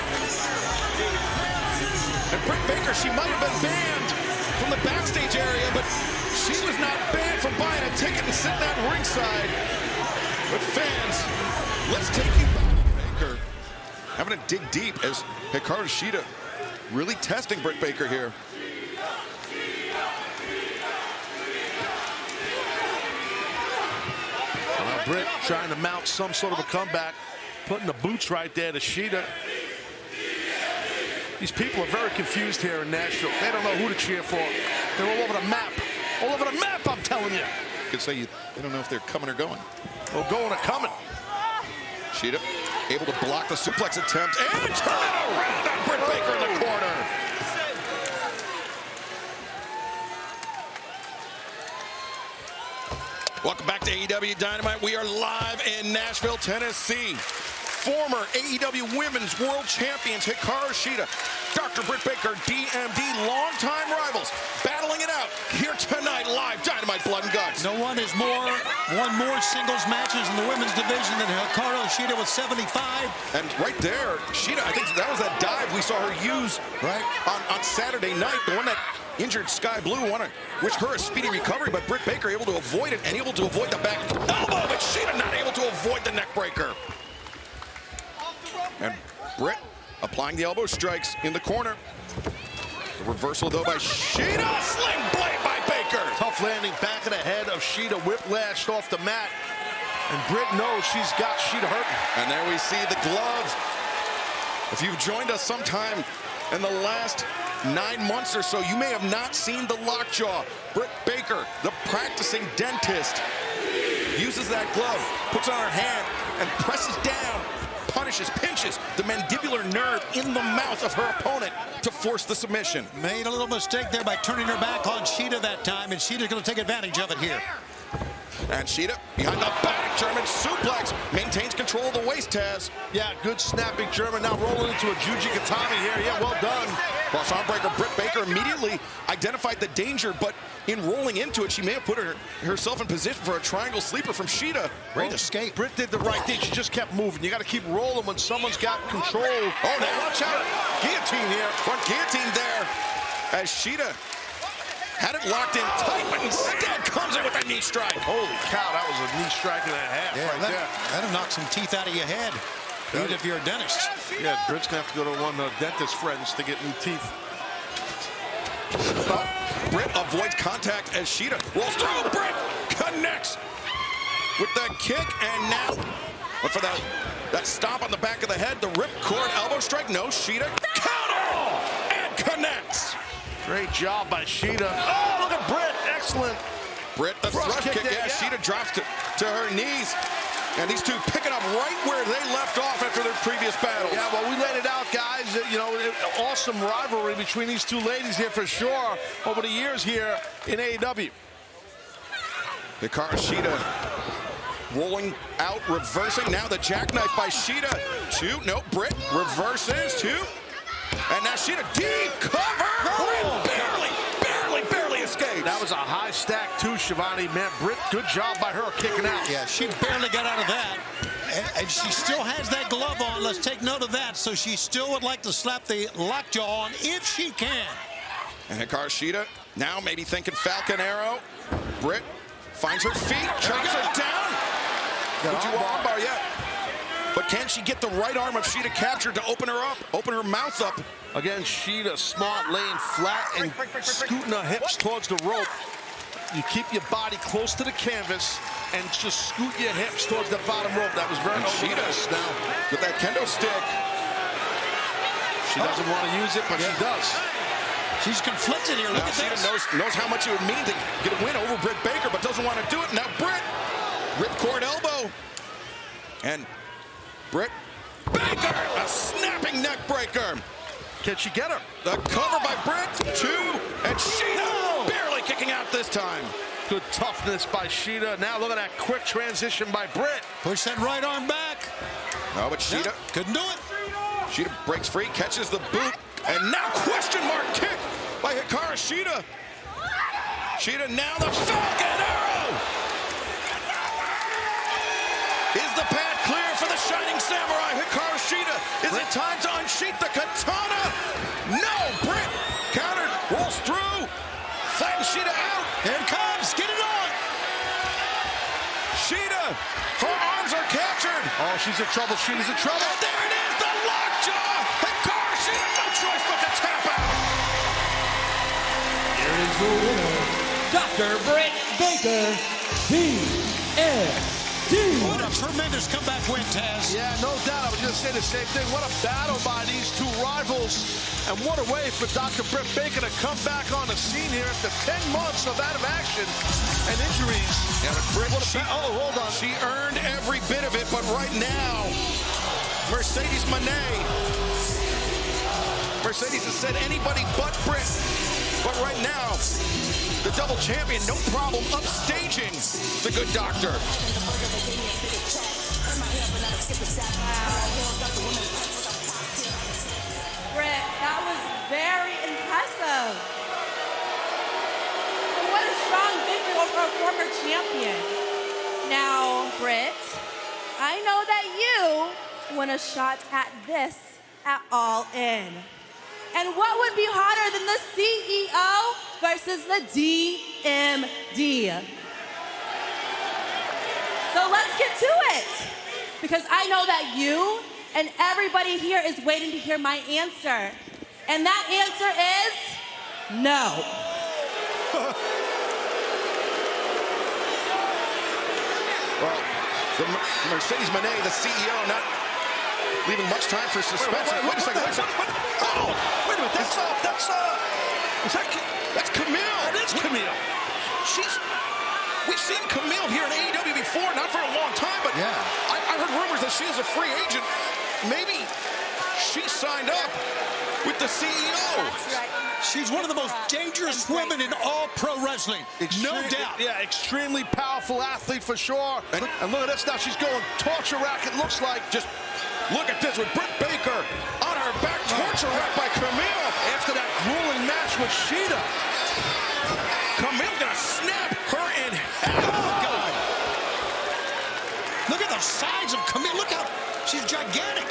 And Britt Baker, she might have been banned from the backstage area, but she was not banned from buying a ticket and sitting at ringside. But fans, let's take you back. Baker having to dig deep as Hikaru Shida really testing Britt Baker here. Britt trying to mount some sort of a comeback, putting the boots right there to Shida. These people are very confused here in Nashville. They don't know who to cheer for. They're all over the map. All over the map, I'm telling you. You could say they don't know if they're coming or going. Or going or coming. Shida able to block the suplex attempt and turn it around on Britt Baker in the corner. Welcome back to AEW Dynamite. We are live in Nashville, Tennessee. Former AEW Women's World Champions Hikaru Shida, Dr. Britt Baker, DMD, longtime rivals, battling it out here tonight, live Dynamite Blood and Guts. No one has won more singles matches in the women's division than Hikaru Shida with 75. And right there, Shida, I think that was that dive we saw her use on Saturday night, the one that injured Sky Blue. Want to wish her a speedy recovery, but Britt Baker able to avoid it and able to avoid the back elbow, but Shida not able to avoid the neck breaker. And Britt applying the elbow strikes in the corner. The reversal, though, by Shida. Sling blade by Baker. Tough landing back of the head of Shida, whiplashed off the mat. And Britt knows she's got Shida hurting. And there we see the glove. If you've joined us sometime in the last 9 months or so, you may have not seen the lockjaw. Britt Baker, the practicing dentist, uses that glove, puts it on her hand, and presses down, punishes, pinches the mandibular nerve in the mouth of her opponent to force the submission. Made a little mistake there by turning her back on Shida that time, and Shida's going to take advantage of it here. And Shida, behind the back, German suplex, maintains control of the waist, Taz. Yeah, good snapping German, now rolling into a Juji Katami here. Yeah, well done. Cross arm breaker, Britt Baker immediately identified the danger, but in rolling into it, she may have put herself in position for a triangle sleeper from Shida. Great escape. Britt did the right thing. She just kept moving. You got to keep rolling when someone's got control. Oh, now watch out. Guillotine here. Front guillotine there as Shida had it locked in tight, but instead comes in with a knee strike. Holy cow, that was a knee strike and a half there. That'll knock some teeth out of your head, even if you're a dentist. Yeah, Britt's going to have to go to one of the dentist friends to get new teeth. Britt avoids contact as Shida rolls through. Britt connects with the kick, and now look for that stomp on the back of the head, the ripcord elbow strike. No, Shida counter and connects. Great job by Shida. Oh, look at Britt. Excellent. Britt, the thrust kick. Yeah, Shida drops to her knees. And these two picking up right where they left off after their previous battles. Yeah, well, we laid it out, guys. You know, awesome rivalry between these two ladies here for sure over the years here in AEW. Hikaru Shida rolling out, reversing. Now the jackknife by Shida. 2, no, Britt reverses, 2. And now Shida, deep cover. Britt barely escapes. That was a high stack too, Shivani. Man, Britt, good job by her kicking out. Yeah, she barely got out of that. And she still has that glove on. Let's take note of that. So she still would like to slap the lockjaw on if she can. And Hikaru Shida now maybe thinking Falcon Arrow. Britt finds her feet, chokes her down. Would you armbar? Yeah. But can she get the right arm of Shida captured to open her up, open her mouth up? Again, Shida smart, laying flat and scooting her hips towards the rope. You keep your body close to the canvas and just scoot your hips towards the bottom rope. That was very Shida now with that kendo stick. She doesn't want to use it, but she does. She's conflicted here. Look at Shida this. knows how much it would mean to get a win over Britt Baker, but doesn't want to do it. Now Britt, ripcord elbow. And Britt Baker, a snapping neck breaker. Can she get her? The cover by Britt, 2, and Shida barely kicking out this time. Good toughness by Shida. Now look at that quick transition by Britt. Push that right arm back. No, but Shida couldn't do it. Shida breaks free, catches the boot, and now question mark kick by Hikaru Shida. Shida now the Falcon Arrow. Is the path clear for the Shining Samurai? Hikaru Shida, is it time to unsheath the katana? No, Britt countered, rolls through, flattens Shida out. Here it comes, get it on. Shida, her arms are captured. Oh, she's in trouble, Shida's in trouble. And there it is, the lockjaw. Hikaru Shida, no choice but to tap out. Here is the winner, Dr. Britt Baker, TNT. What a tremendous comeback win, Taz. Yeah, no doubt. I was going to say the same thing. What a battle by these two rivals. And what a way for Dr. Britt Baker to come back on the scene here after 10 months of out of action and injuries. Yeah, but Britt, hold on. She earned every bit of it, but right now, Mercedes Moné. Mercedes has said anybody but Britt. But right now, the double champion, no problem, upstaging the good doctor. Britt, that was very impressive. And what a strong victory over a former champion. Now, Britt, I know that you want a shot at this at All In. And what would be hotter than the CEO versus the DMD? So let's get to it. Because I know that you and everybody here is waiting to hear my answer. And that answer is no. Well, the Mercedes Moné, the CEO, not leaving much time for suspense. Wait a second. Oh, wait a minute. That's Camille. That is Camille. We've seen Camille here in AEW before, not for a long time, but yeah. I heard rumors that she is a free agent. Maybe she signed up with the CEO. That's right. She's one of the most dangerous women in all pro wrestling. No doubt. Yeah, extremely powerful athlete for sure. And look at this now. She's going torture rack, it looks like. Just look at this with Britt Baker on her back, torture rack by Camille. After that grueling match with Shida. Camille gonna snap her in half. Oh, God. Look at the size of Camille. Look how she's gigantic.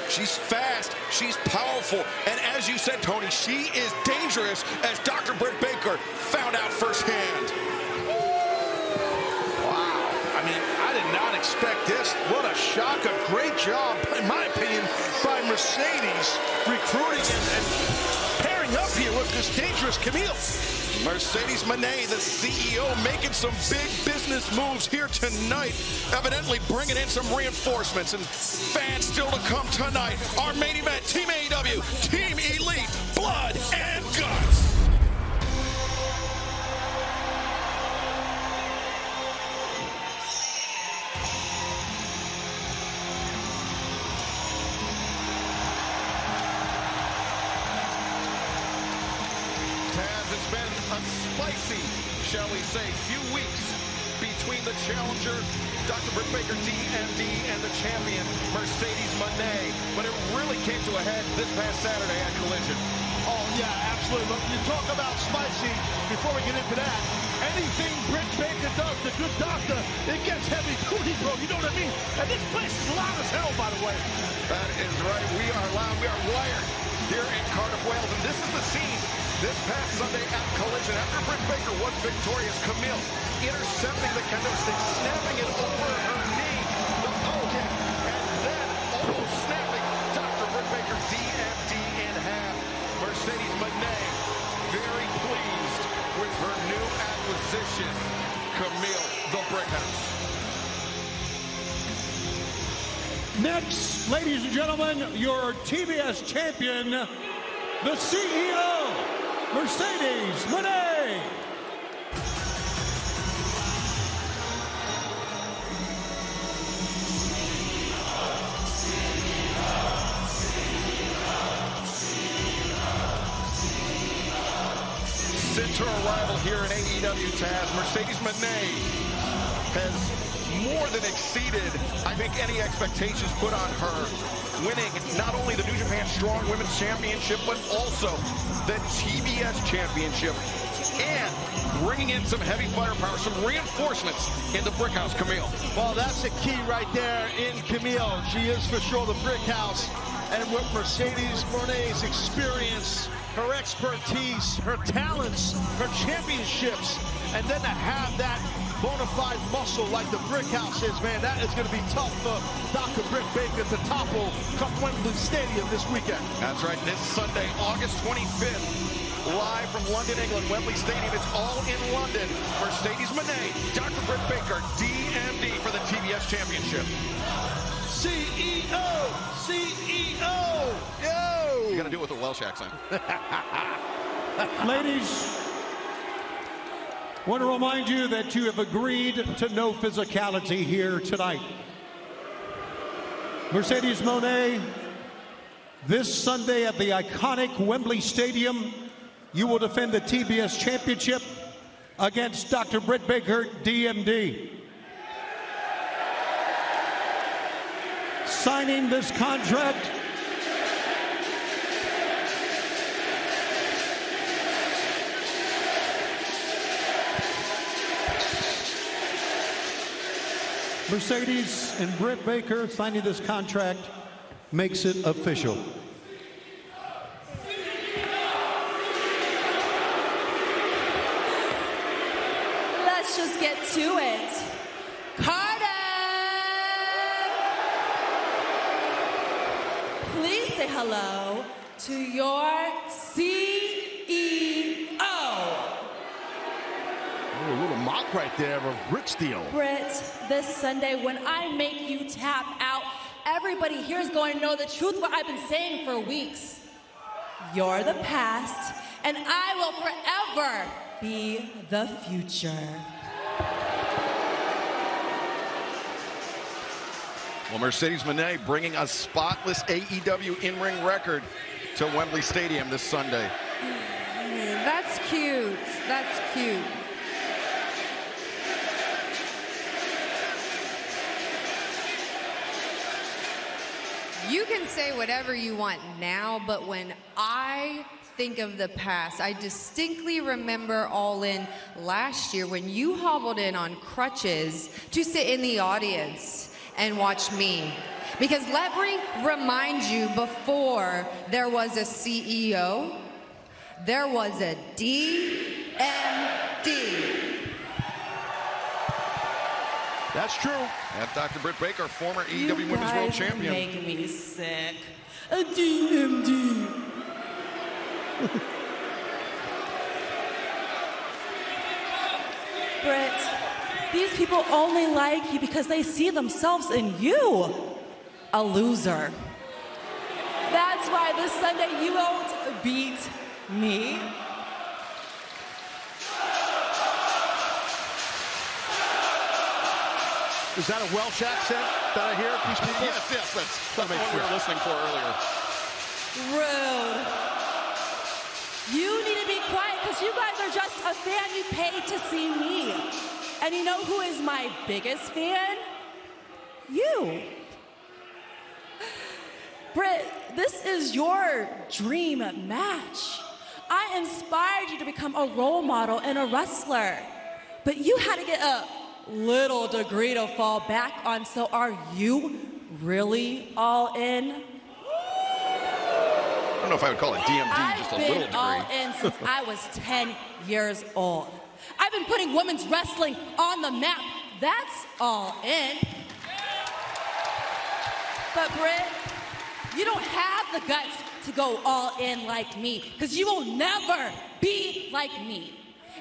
She's fast, she's powerful, and as you said, Tony, she is dangerous, as Dr. Britt Baker found out firsthand. Wow. I mean, I did not expect this. What a shocker. Great job, in my opinion, by Mercedes recruiting and pairing up here with this dangerous Camille. Mercedes Moné, the CEO, making some big business moves here tonight, evidently bringing in some reinforcements, and fans still to come tonight. Our main event, Team AEW, Team Elite, Blood and Guts. It's been a spicy, shall we say, few weeks between the challenger, Dr. Britt Baker, DMD, and the champion, Mercedes Moné. But it really came to a head this past Saturday at Collision. Oh, yeah, absolutely. Look, you talk about spicy, before we get into that, anything Britt Baker does, the good doctor, it gets heavy duty, bro. You know what I mean? And this place is loud as hell, by the way. That is right. We are loud. We are wired here in Cardiff, Wales. And this is the scene this past Sunday at Collision. After Britt Baker was victorious, Camille intercepting the kendo stick, snapping it over her knee. And then almost snapping Dr. Britt Baker, DMD in half. Mercedes Moné very pleased with her new acquisition, Camille the Brickhouse. Next, ladies and gentlemen, your TBS champion, the CEO, Mercedes Moné. Since her arrival here in AEW, Taz, Mercedes Moné has more than exceeded, I think, any expectations put on her, winning not only the New Japan Strong Women's Championship, but also the TBS Championship, and bringing in some heavy firepower, some reinforcements in the Brickhouse, Camille. Well, that's the key right there in Camille. She is for sure the Brickhouse. And with Mercedes Moné's experience, her expertise, her talents, her championships, and then to have that bona fide muscle like the Brickhouse is, man, that is going to be tough for Dr. Britt Baker to topple come Wembley Stadium this weekend. That's right, this Sunday, August 25th, live from London, England, Wembley Stadium. It's all in London. Mercedes Moné, Dr. Britt Baker, DMD for the TBS Championship. CEO! CEO! Yo! You got to do it with a Welsh accent. Ladies, want to remind you that you have agreed to no physicality here tonight. Mercedes Moné, this Sunday at the iconic Wembley Stadium, you will defend the TBS Championship against Dr. Britt Baker, DMD. Signing this contract, Mercedes and Britt Baker signing this contract makes it official. Let's just get to it. Carter! Please say hello to your CEO. Ooh, a little mock right there of Britt Steele. Britt, this Sunday, when I make you tap out, everybody here is going to know the truth, what I've been saying for weeks. You're the past, and I will forever be the future. Well, Mercedes Moné bringing a spotless AEW in-ring record to Wembley Stadium this Sunday. That's cute. That's cute. You can say whatever you want now, but when I think of the past, I distinctly remember All In last year when you hobbled in on crutches to sit in the audience and watch me. Because let me remind you, before there was a CEO, there was a DMD. That's true. And Dr. Britt Baker, former AEW Women's World Champion. You guys make me sick. A DMD. Britt, these people only like you because they see themselves in you. A loser. That's why this Sunday you won't beat me. Is that a Welsh accent that I hear? These people? Yes, that's what we were listening for earlier. Rude. You need to be quiet because you guys are just a fan. You paid to see me. And you know who is my biggest fan? You. Britt, this is your dream match. I inspired you to become a role model and a wrestler, but you had to get a little degree to fall back on, so are you really all in? I don't know if I would call it DMD, just a little degree. I've been all in since I was 10 years old. I've been putting women's wrestling on the map. That's all in. But Britt, you don't have the guts to go all in like me, because you will never be like me.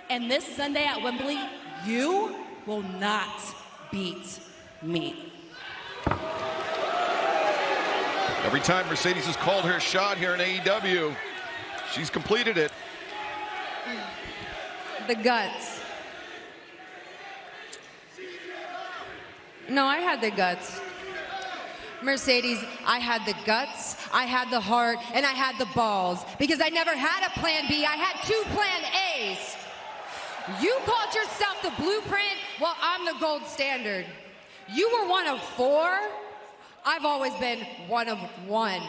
And this Sunday at Wembley, you will not beat me. Every time Mercedes has called her shot here in AEW, she's completed it. The guts. No, I had the guts. Mercedes, I had the guts, I had the heart, and I had the balls, because I never had a plan B. I had 2 plan A's. You called yourself the blueprint, well, I'm the gold standard. You were one of 4. I've always been one of 1.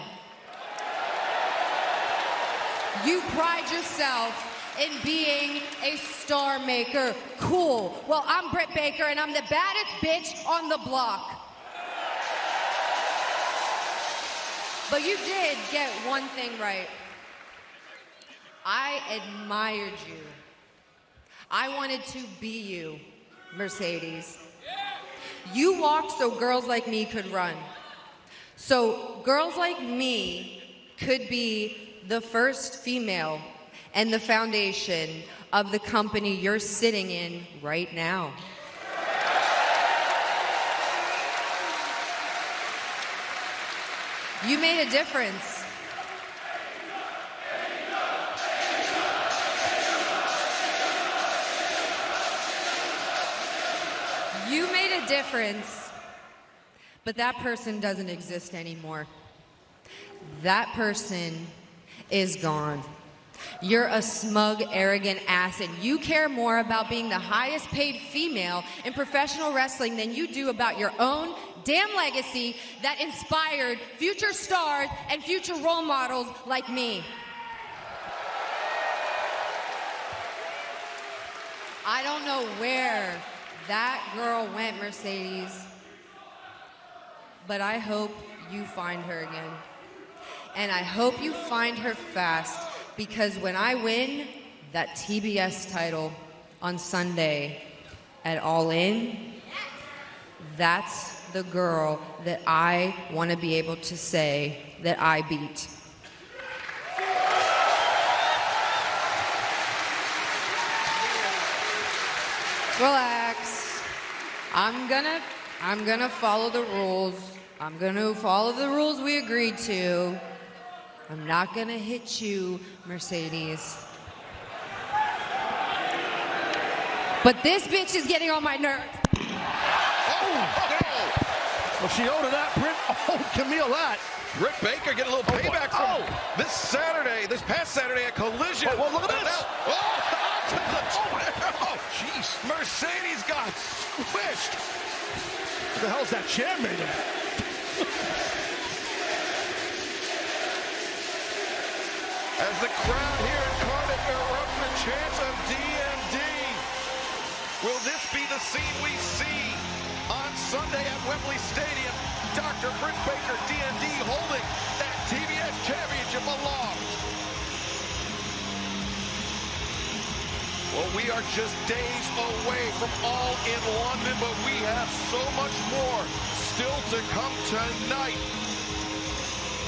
You pride yourself in being a star maker. Cool. Well, I'm Britt Baker, and I'm the baddest bitch on the block. But you did get one thing right. I admired you. I wanted to be you, Mercedes. You walked so girls like me could run. So girls like me could be the first female and the foundation of the company you're sitting in right now. You made a difference. You made a difference, but that person doesn't exist anymore. That person is gone. You're a smug, arrogant ass, and you care more about being the highest paid female in professional wrestling than you do about your own damn legacy that inspired future stars and future role models like me. I don't know where that girl went, Mercedes, but I hope you find her again. And I hope you find her fast, because when I win that TBS title on Sunday at All In, that's the girl that I want to be able to say that I beat. Relax. I'm gonna follow the rules. I'm gonna follow the rules we agreed to. I'm not gonna hit you, Mercedes. But this bitch is getting on my nerves. Well, she owed her that, Britt. Oh, Camille, that. Britt Baker getting a little payback from this past Saturday at Collision. Well, look at this. Oh, jeez. Mercedes got squished. What the hell's that chair made of? As the crowd here in Cardiff erupts the chants of DMD. Will this be the scene we see on Sunday at Wembley Stadium? Dr. Britt Baker, DMD, holding that TBS Championship aloft. Well, we are just days away from All in London, but we have so much more still to come tonight.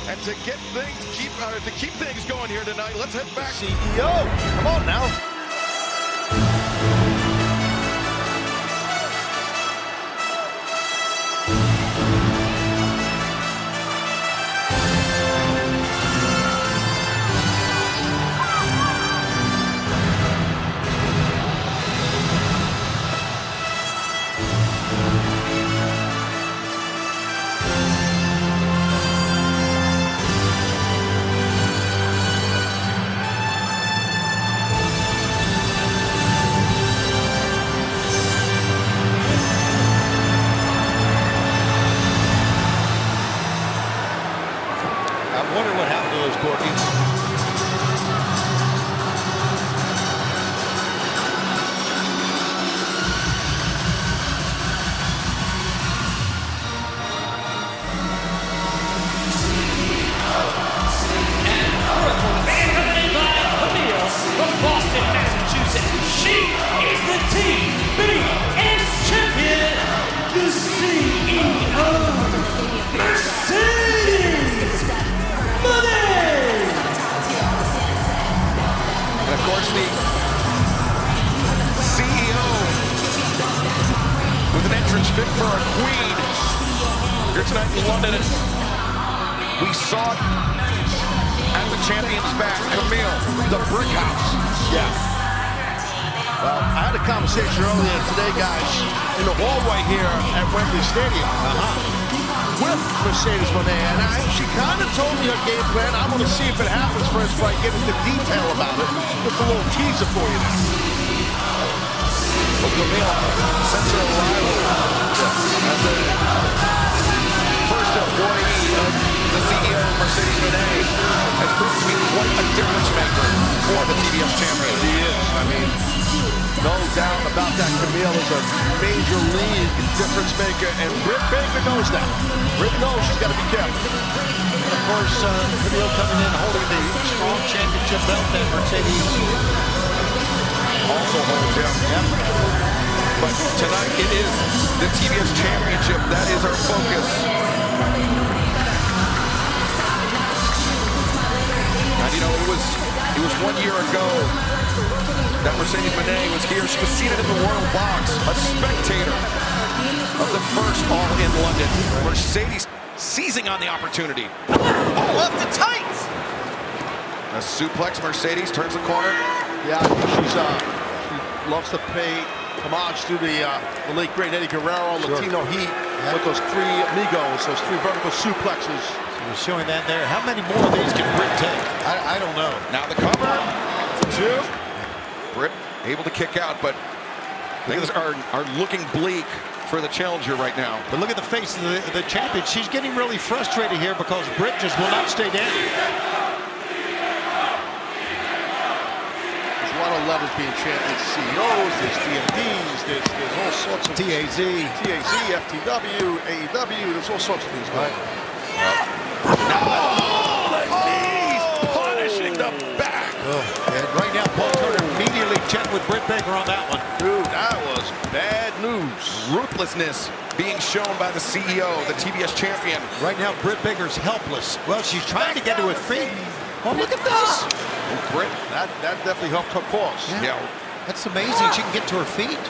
And to keep things going here tonight, let's head back. CEO, come on now. here tonight in London. And we saw it at the champion's back, Camille, the brick house. Yeah. Well, I had a conversation earlier today, guys, in the hallway here at Wembley Stadium with Mercedes Moné, and she kind of told me her game plan. I'm going to see if it happens first before I get into detail about it. Just a little teaser for you now. Well, Camille, since her arrival as the first employee of the CEO of Mercedes Moné, has proved to be quite a difference maker for the TBS champion. She is. I mean, no doubt about that. Camille is a major league difference maker, and Britt Baker knows that. Britt knows she's got to be careful. And of course, Camille coming in holding the strong championship belt that Mercedes also holds him. Yep. But tonight it is the TBS championship. That is our focus. And you know, it was 1 year ago that Mercedes Moné was here. She was seated in the royal box, a spectator of the first All in London. Mercedes seizing on the opportunity. Oh, left to tight. A suplex. Mercedes turns the corner. Yeah, I think she loves to pay homage to the late great Eddie Guerrero, Latino Heat, with those three amigos, those three vertical suplexes. We're showing that there. How many more of these can Britt take? I don't know. Now the cover. Two. Britt able to kick out, but things are looking bleak for the challenger right now. But look at the face of the champion. She's getting really frustrated here because Britt just will not stay down. There's a lot of letters being chanted. CEOs, there's DMDs, there's all sorts of TAZ, FTW, AEW. There's all sorts of things going on. The knees punishing the back. And right now, Paul Turner immediately checked with Britt Baker on that one. Dude, that was bad news. Ruthlessness being shown by the CEO, the TBS champion. Right now, Britt Baker's helpless. Well, she's trying to get to her feet. Oh, look at this. Britt, that definitely helped her cause. Yeah. That's amazing. She can get to her feet.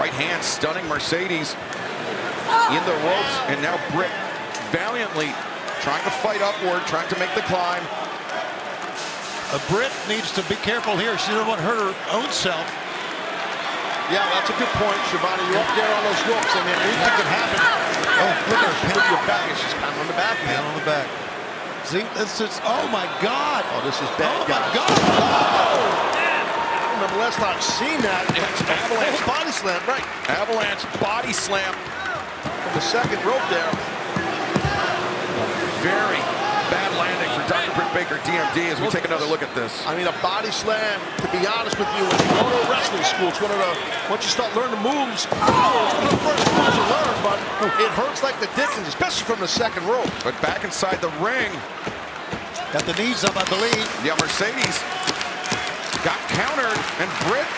Right hand stunning Mercedes in the ropes, and now Britt valiantly trying to fight upward, trying to make the climb. Britt needs to be careful here. She doesn't want to hurt her own self. Yeah, that's a good point, Shivani. You're up there on those ropes, and anything can happen. Oh, look at her. Your back. She's pounding on the back. Down on the back. See, this is, oh my God. Oh, this is bad. Oh my God. Oh. I remember last time I've seen that. It's avalanche body slam, right? Avalanche body slam from the second rope there. Very bad landing for Dr. Britt Baker, DMD, as we take another look at this. I mean, a body slam, to be honest with you, when you go to a wrestling school, it's one of the, once you start learning the moves, it's one of the first moves you learn, but it hurts like the dickens, especially from the second rope. But back inside the ring. Got the knees up, I believe. Yeah, Mercedes got countered, and Britt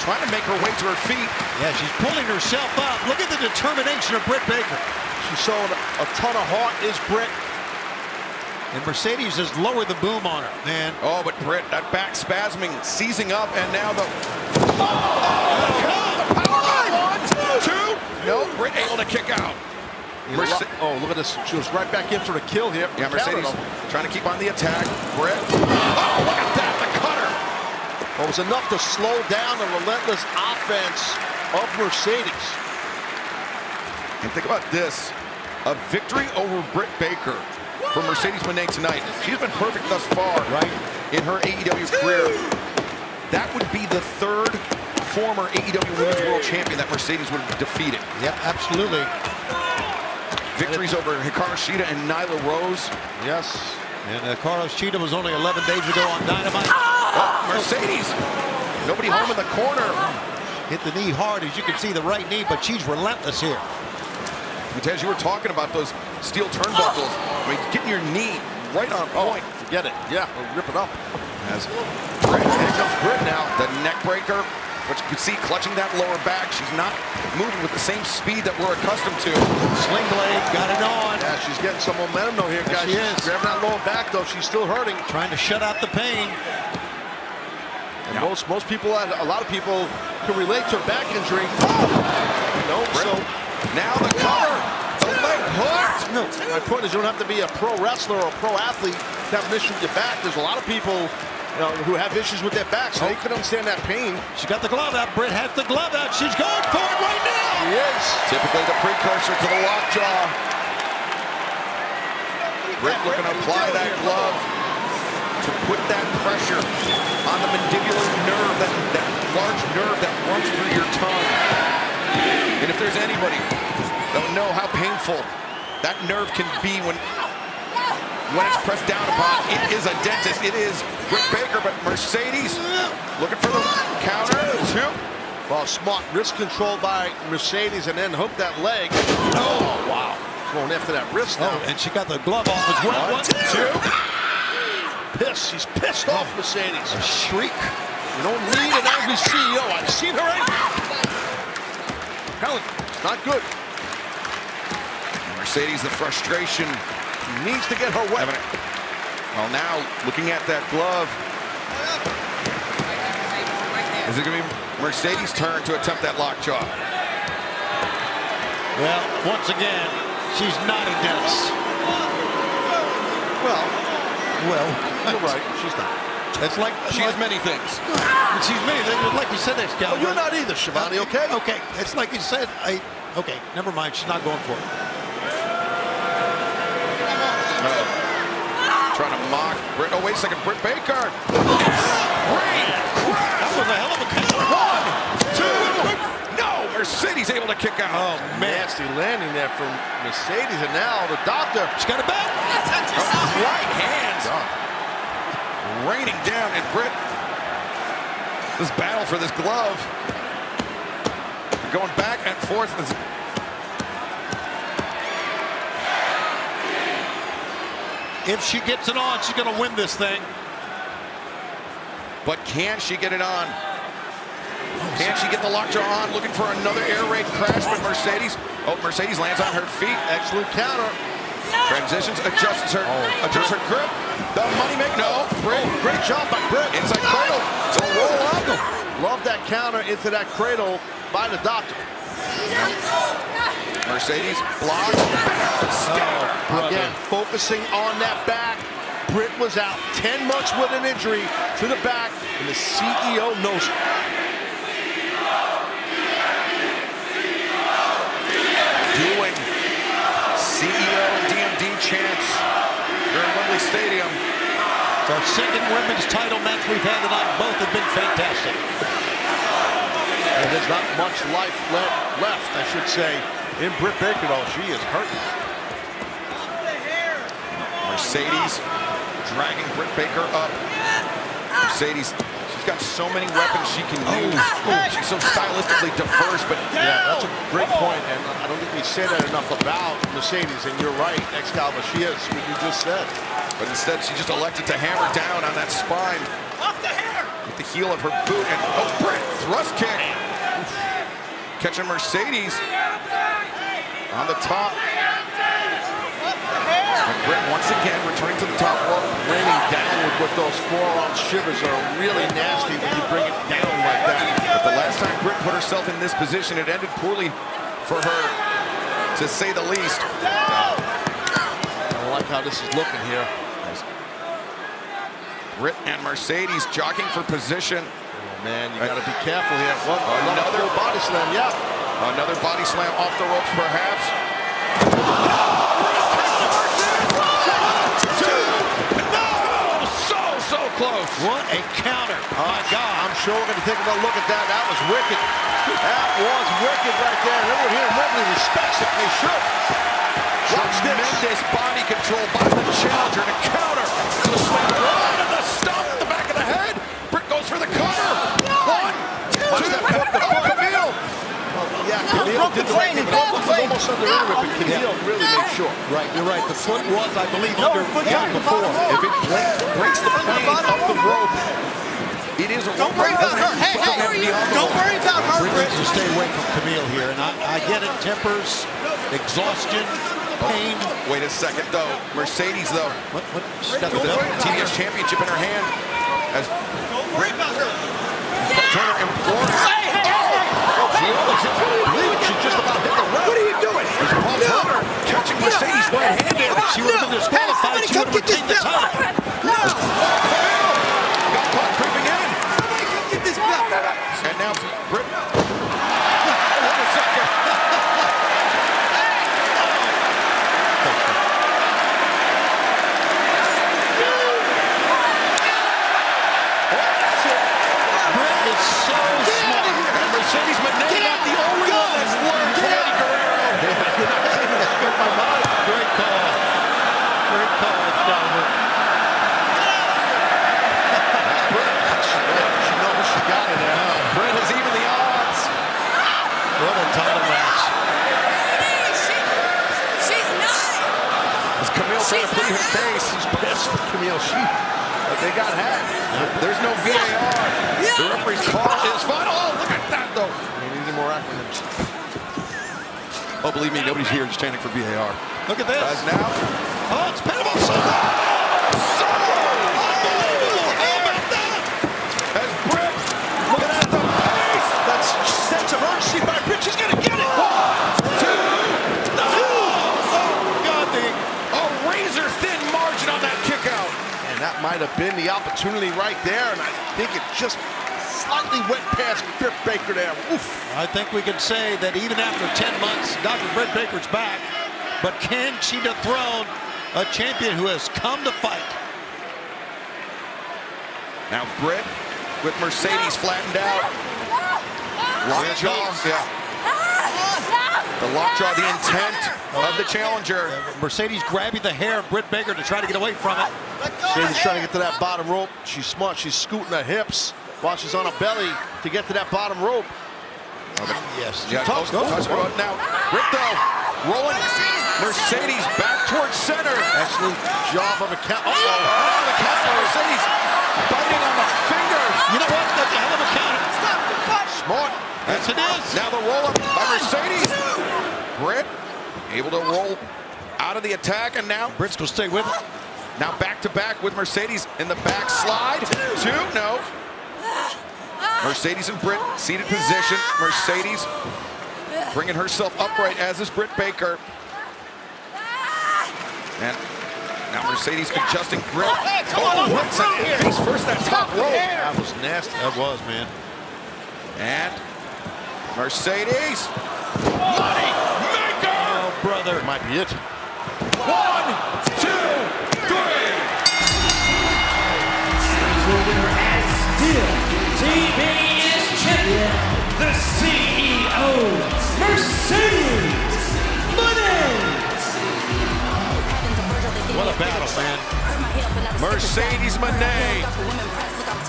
trying to make her way to her feet. Yeah, she's pulling herself up. Look at the determination of Britt Baker. She's showing a ton of heart, is Britt. And Mercedes has lowered the boom on her, man. Oh, but Britt, that back spasming, seizing up, and now the... the power bomb. 1, 2. No, Britt able to kick out. Oh, look at this. She was right back in for the kill here. Yeah, Mercedes trying to keep on the attack. Britt. Oh, look at that, the cutter. Well, it was enough to slow down the relentless offense of Mercedes. And think about this. A victory over Britt Baker for Mercedes Moné tonight. She's been perfect thus far in her AEW career. That would be the third former AEW Women's World Champion that Mercedes would have defeated. Yeah, absolutely. Victories over Hikaru, Shida, and Nyla Rose. Yes. And Carlos Shida was only 11 days ago on Dynamite. Oh, Mercedes. Nobody home in the corner. Hit the knee hard, as you can see, the right knee, but she's relentless here. As you were talking about those steel turnbuckles, I mean, getting your knee right on point. Forget it. Yeah, rip it up. As Britt, here comes Britt now. The neck breaker, which you can see clutching that lower back. She's not moving with the same speed that we're accustomed to. Sling blade, got it on. Yeah, she's getting some momentum though here, guys. She is. Grabbing that lower back though, she's still hurting. Trying to shut out the pain. And most people, a lot of people can relate to a back injury. No, so now the cover, the leg hooked. No. My point is, you don't have to be a pro wrestler or a pro athlete to have an issue with your back. There's a lot of people who have issues with their back, so they can understand that pain. She got the glove out. Britt has the glove out. She's going for it right now. She is. Typically the precursor to the lockjaw. Britt looking to apply that glove to put that pressure on the mandibular nerve, that large nerve that runs through your tongue. And if there's anybody that will know how painful that nerve can be when it's pressed down upon, it is a dentist. It is Britt Baker, but Mercedes looking for the counter. Well, smart wrist control by Mercedes, and then hook that leg. Oh, wow. Going after that wrist now. And she got the glove off as well. 1, 2. Pissed. She's pissed off, Mercedes. A shriek. You don't need an angry CEO. I've seen her angry. Helen, it's not good. Mercedes, the frustration needs to get her wet. Well, now looking at that glove, is it going to be Mercedes' turn to attempt that lockjaw? Well, once again, she's not a dentist. Well, you're right. She's not. It's like she has many things. She's many things. Like you said, Excalibur. You're not either, Shivani. Okay. Okay. It's like you said. Okay. Never mind. She's not going for it. Trying to mock Britt. Oh, wait a second. Britt Baker. That was a hell of a count. 1, 2. No. Mercedes able to kick out. Oh, man. Nasty landing there from Mercedes, and now the doctor. She's got it back. Right hands. Raining down, and Britt, this battle for this glove, going back and forth. If she gets it on, she's going to win this thing. But can she get it on? Can she get the lockjaw on? Looking for another air raid crash, but Mercedes. Oh, Mercedes lands on her feet. Excellent counter. Transitions, adjusts her grip. The money make no. Great job by Britt. Inside cradle. So roll up. Love that counter into that cradle by the doctor. Mercedes blocks. Again, focusing on that back. Britt was out 10 months with an injury to the back, and the CEO knows it. Doing CEO and DMD chants here in Wembley Stadium. It's our second women's title match we've had tonight. Both have been fantastic. And there's not much life left, I should say, in Britt Baker, though. She is hurting. Mercedes dragging Britt Baker up. Mercedes, she's got so many weapons she can use. She's so stylistically diverse, but yeah, that's a great point, and I don't think we say that enough about Mercedes, and you're right, Excalibur, she is what you just said. But instead, she just elected to hammer down on that spine with the heel of her boot, and Britt, thrust kick. Catching Mercedes on the top. And Britt once again returning to the top rope. Raining downward with those forearm shivers are really nasty when you bring it down like that. But the last time Britt put herself in this position, it ended poorly for her, to say the least. I like how this is looking here. Britt and Mercedes jockeying for position. Oh, man, you got to be careful here. Well, another body slam, yeah. Another body slam off the ropes, perhaps. So close. What a counter. My God. I'm sure we're going to take a look at that. That was wicked. That was wicked right there. Everyone here in Wembley respects it. They should. Tremendous body control by the challenger to counter. The slam right and the stomp in the back of the head. Britt goes for the cover. 1, 2, Camille. Yeah, Camille did the right thing, but it was almost under the rip, and Camille really made sure. Right, you're right. The foot was, I believe, under before. If it breaks the plane up the rope, it is a rope. Don't worry about her. Hey, don't worry about her, Britt needs to stay away from Camille here, and I get it. Tempers, exhaustion, pain. Wait a second, though. Mercedes, though. What? She's got the TBS Championship in her hand. As don't worry about her. Turner implores. She's just about hit the rope. What are you doing? Paul Turner catching Mercedes was right-handed. She would have been disqualified. She would have retained the title. Got caught creeping in. Somebody come get this belt. And now Britt. Wait a second. Britt is so smart. And Mercedes Moné not the only one that's learned from Eddie Guerrero. My mind. Great call. Great call, Excalibur. She knows she got it now. Britt has even the odds. What a title match. She's not. As Camille trying to plead her case. She's pissed. Camille, but they got hacked. There's no VAR. The referee's call is final. Oh, look at that, though. We need any more acronyms. Oh, believe me, nobody's here just chanting for VAR. Look at this. As now. Oh, it's Panama. Unbelievable. How about that? As Britt, looking at the pace. That's sense of urgency by Britt. She's going to get it. 1, 2, no. Oh, God, a razor-thin margin on that kick out. And that might have been the opportunity right there, and I think it just slightly went past Britt Baker there. Oof. I think we can say that even after 10 months, Dr. Britt Baker's back. But can she dethrone a champion who has come to fight? Now Britt with Mercedes flattened out. Lockjaw, yeah. The lockjaw, the intent of the challenger. Mercedes grabbing the hair of Britt Baker to try to get away from it. Mercedes trying to get to that bottom rope. She's smart. She's scooting her hips while she's on her belly to get to that bottom rope. Yes. Yeah, now, Britt though, rolling Mercedes back towards center. Excellent job of a count. Oh, the count by Mercedes biting on the finger. You know what? That's a hell of a counter. Smart. Yes, it is. Now the roll up by Mercedes. Britt able to roll out of the attack, and now Britt's gonna stay with it. Now back to back with Mercedes in the back slide. 2, no. Mercedes and Britt seated position. Mercedes bringing herself upright, as is Britt Baker. And now Mercedes adjusting Britt. Face first that top rope. That was nasty. That was, man. And Mercedes. Money maker. Oh, brother. Might be it. 1, 2, 3. Winner and still TBS champion, the CEO, Mercedes Moné. What a battle, man. Mercedes Moné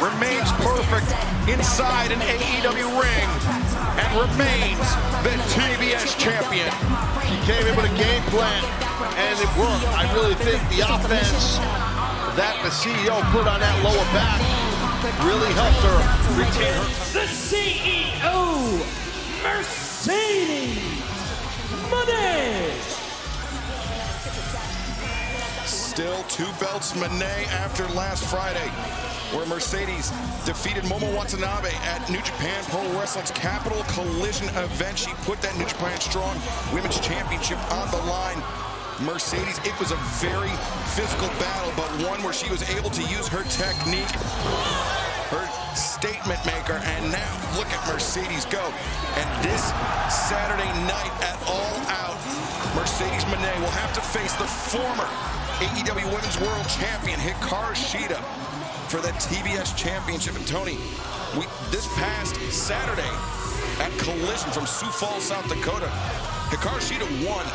remains perfect inside an AEW ring and remains the TBS champion. She came in with a game plan, and it worked. I really think the offense that the CEO put on that lower back really helped her retain her. The CEO, Mercedes Moné. Still 2 belts Moné after last Friday, where Mercedes defeated Momo Watanabe at New Japan Pro Wrestling's Capital Collision event. She put that New Japan Strong Women's Championship on the line. Mercedes, it was a very physical battle, but one where she was able to use her technique, her statement maker, and now look at Mercedes go. And this Saturday night at All Out, Mercedes Moné will have to face the former AEW Women's World Champion Hikaru Shida for the TBS Championship. And Tony, this past Saturday at Collision from Sioux Falls, South Dakota, Hikaru Shida won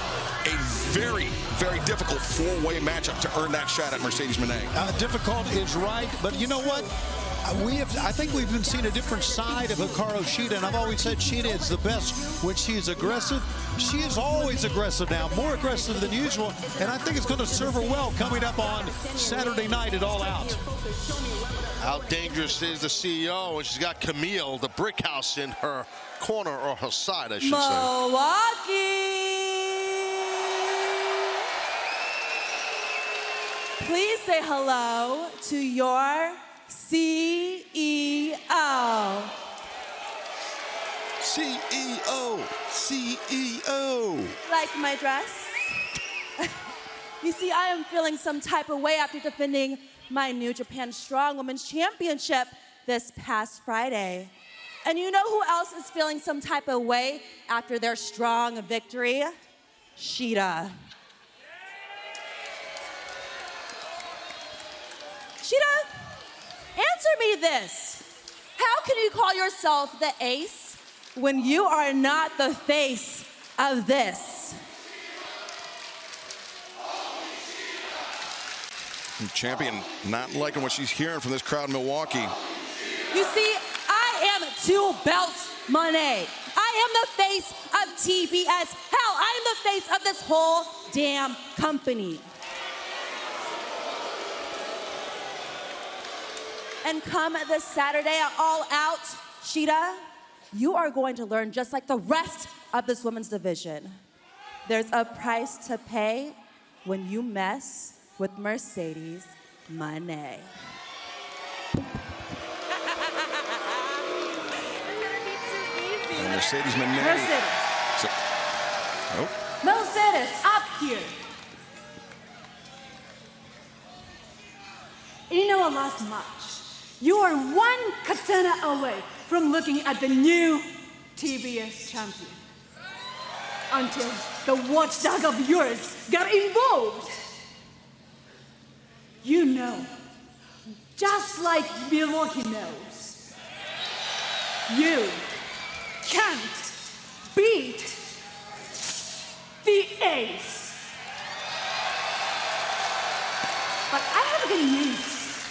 a very, very difficult 4-way matchup to earn that shot at Mercedes Moné. Difficult is right, but you know what? I think we've been seeing a different side of Hikaru Shida, and I've always said Shida is the best when she is aggressive. She is always aggressive now, more aggressive than usual, and I think it's going to serve her well coming up on Saturday night at All Out. How dangerous is the CEO? And she's got Camille, the brick house, in her corner, or her side, I should Milwaukee. Please say hello to your CEO. CEO, CEO. Like my dress? You see, I am feeling some type of way after defending my New Japan Strong Women's Championship this past Friday. And you know who else is feeling some type of way after their strong victory? Shida. Shida, answer me this. How can you call yourself the ace when you are not the face of this? Champion not liking what she's hearing from this crowd in Milwaukee. You see, I am 2 belts Moné. I am the face of TBS. Hell, I am the face of this whole damn company. And come this Saturday at All Out, Shida, you are going to learn just like the rest of this women's division. There's a price to pay when you mess with Mercedes Moné. Mercedes Moné. Mercedes. Oh. Mercedes, up here. You know, last match, you are 1 katana away from looking at the new TBS champion. Until the watchdog of yours got involved. You know, just like Milwaukee knows, you can't beat the ace. But I have good news.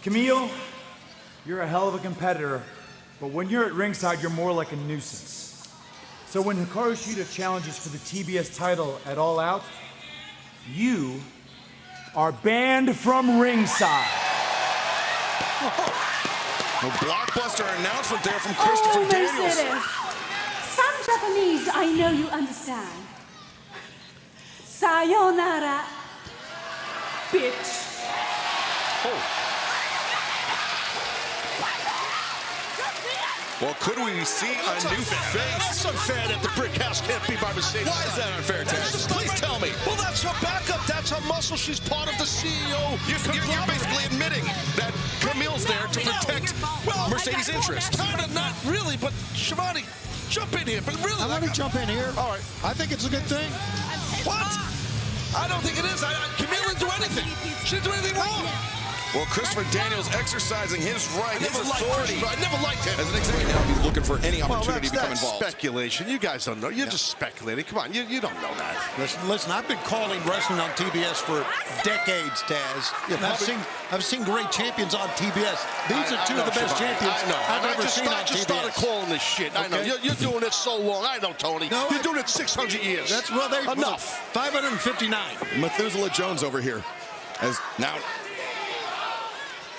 Camille, you're a hell of a competitor, but when you're at ringside, you're more like a nuisance. So when Hikaru Shida challenges for the TBS title at All Out, you are banned from ringside. A blockbuster announcement there from Christopher Daniels. Mercedes. Some Japanese I know you understand. Sayonara, bitch. Oh. Well, could we see a new face? That's unfair that the brick house can't be by Mercedes. Why is that unfair, Taz? Please tell me. Well, that's her backup. That's her muscle. She's part of the CEO. You're basically admitting that Camille's there to protect Mercedes' interests. Kind of, not really, but Shivani, jump in here. But really, Let me jump in here. All right. I think it's a good thing. What? I don't think it is. Camille didn't do anything. She didn't do anything wrong. Well, Christopher Daniels exercising his right, his authority. I never liked him. As an executive, now he's looking for any opportunity to become involved. Speculation. You guys don't know. You're just speculating. Come on, you don't know that. Listen, I've been calling wrestling on TBS for decades, Taz. I've seen great champions on TBS. These are two of the best champions I've ever seen on TBS. I just started calling this shit. I know. You're doing it so long. I know, Tony. No, you're doing it 600 years. That's enough. 559. Methuselah Jones over here. As now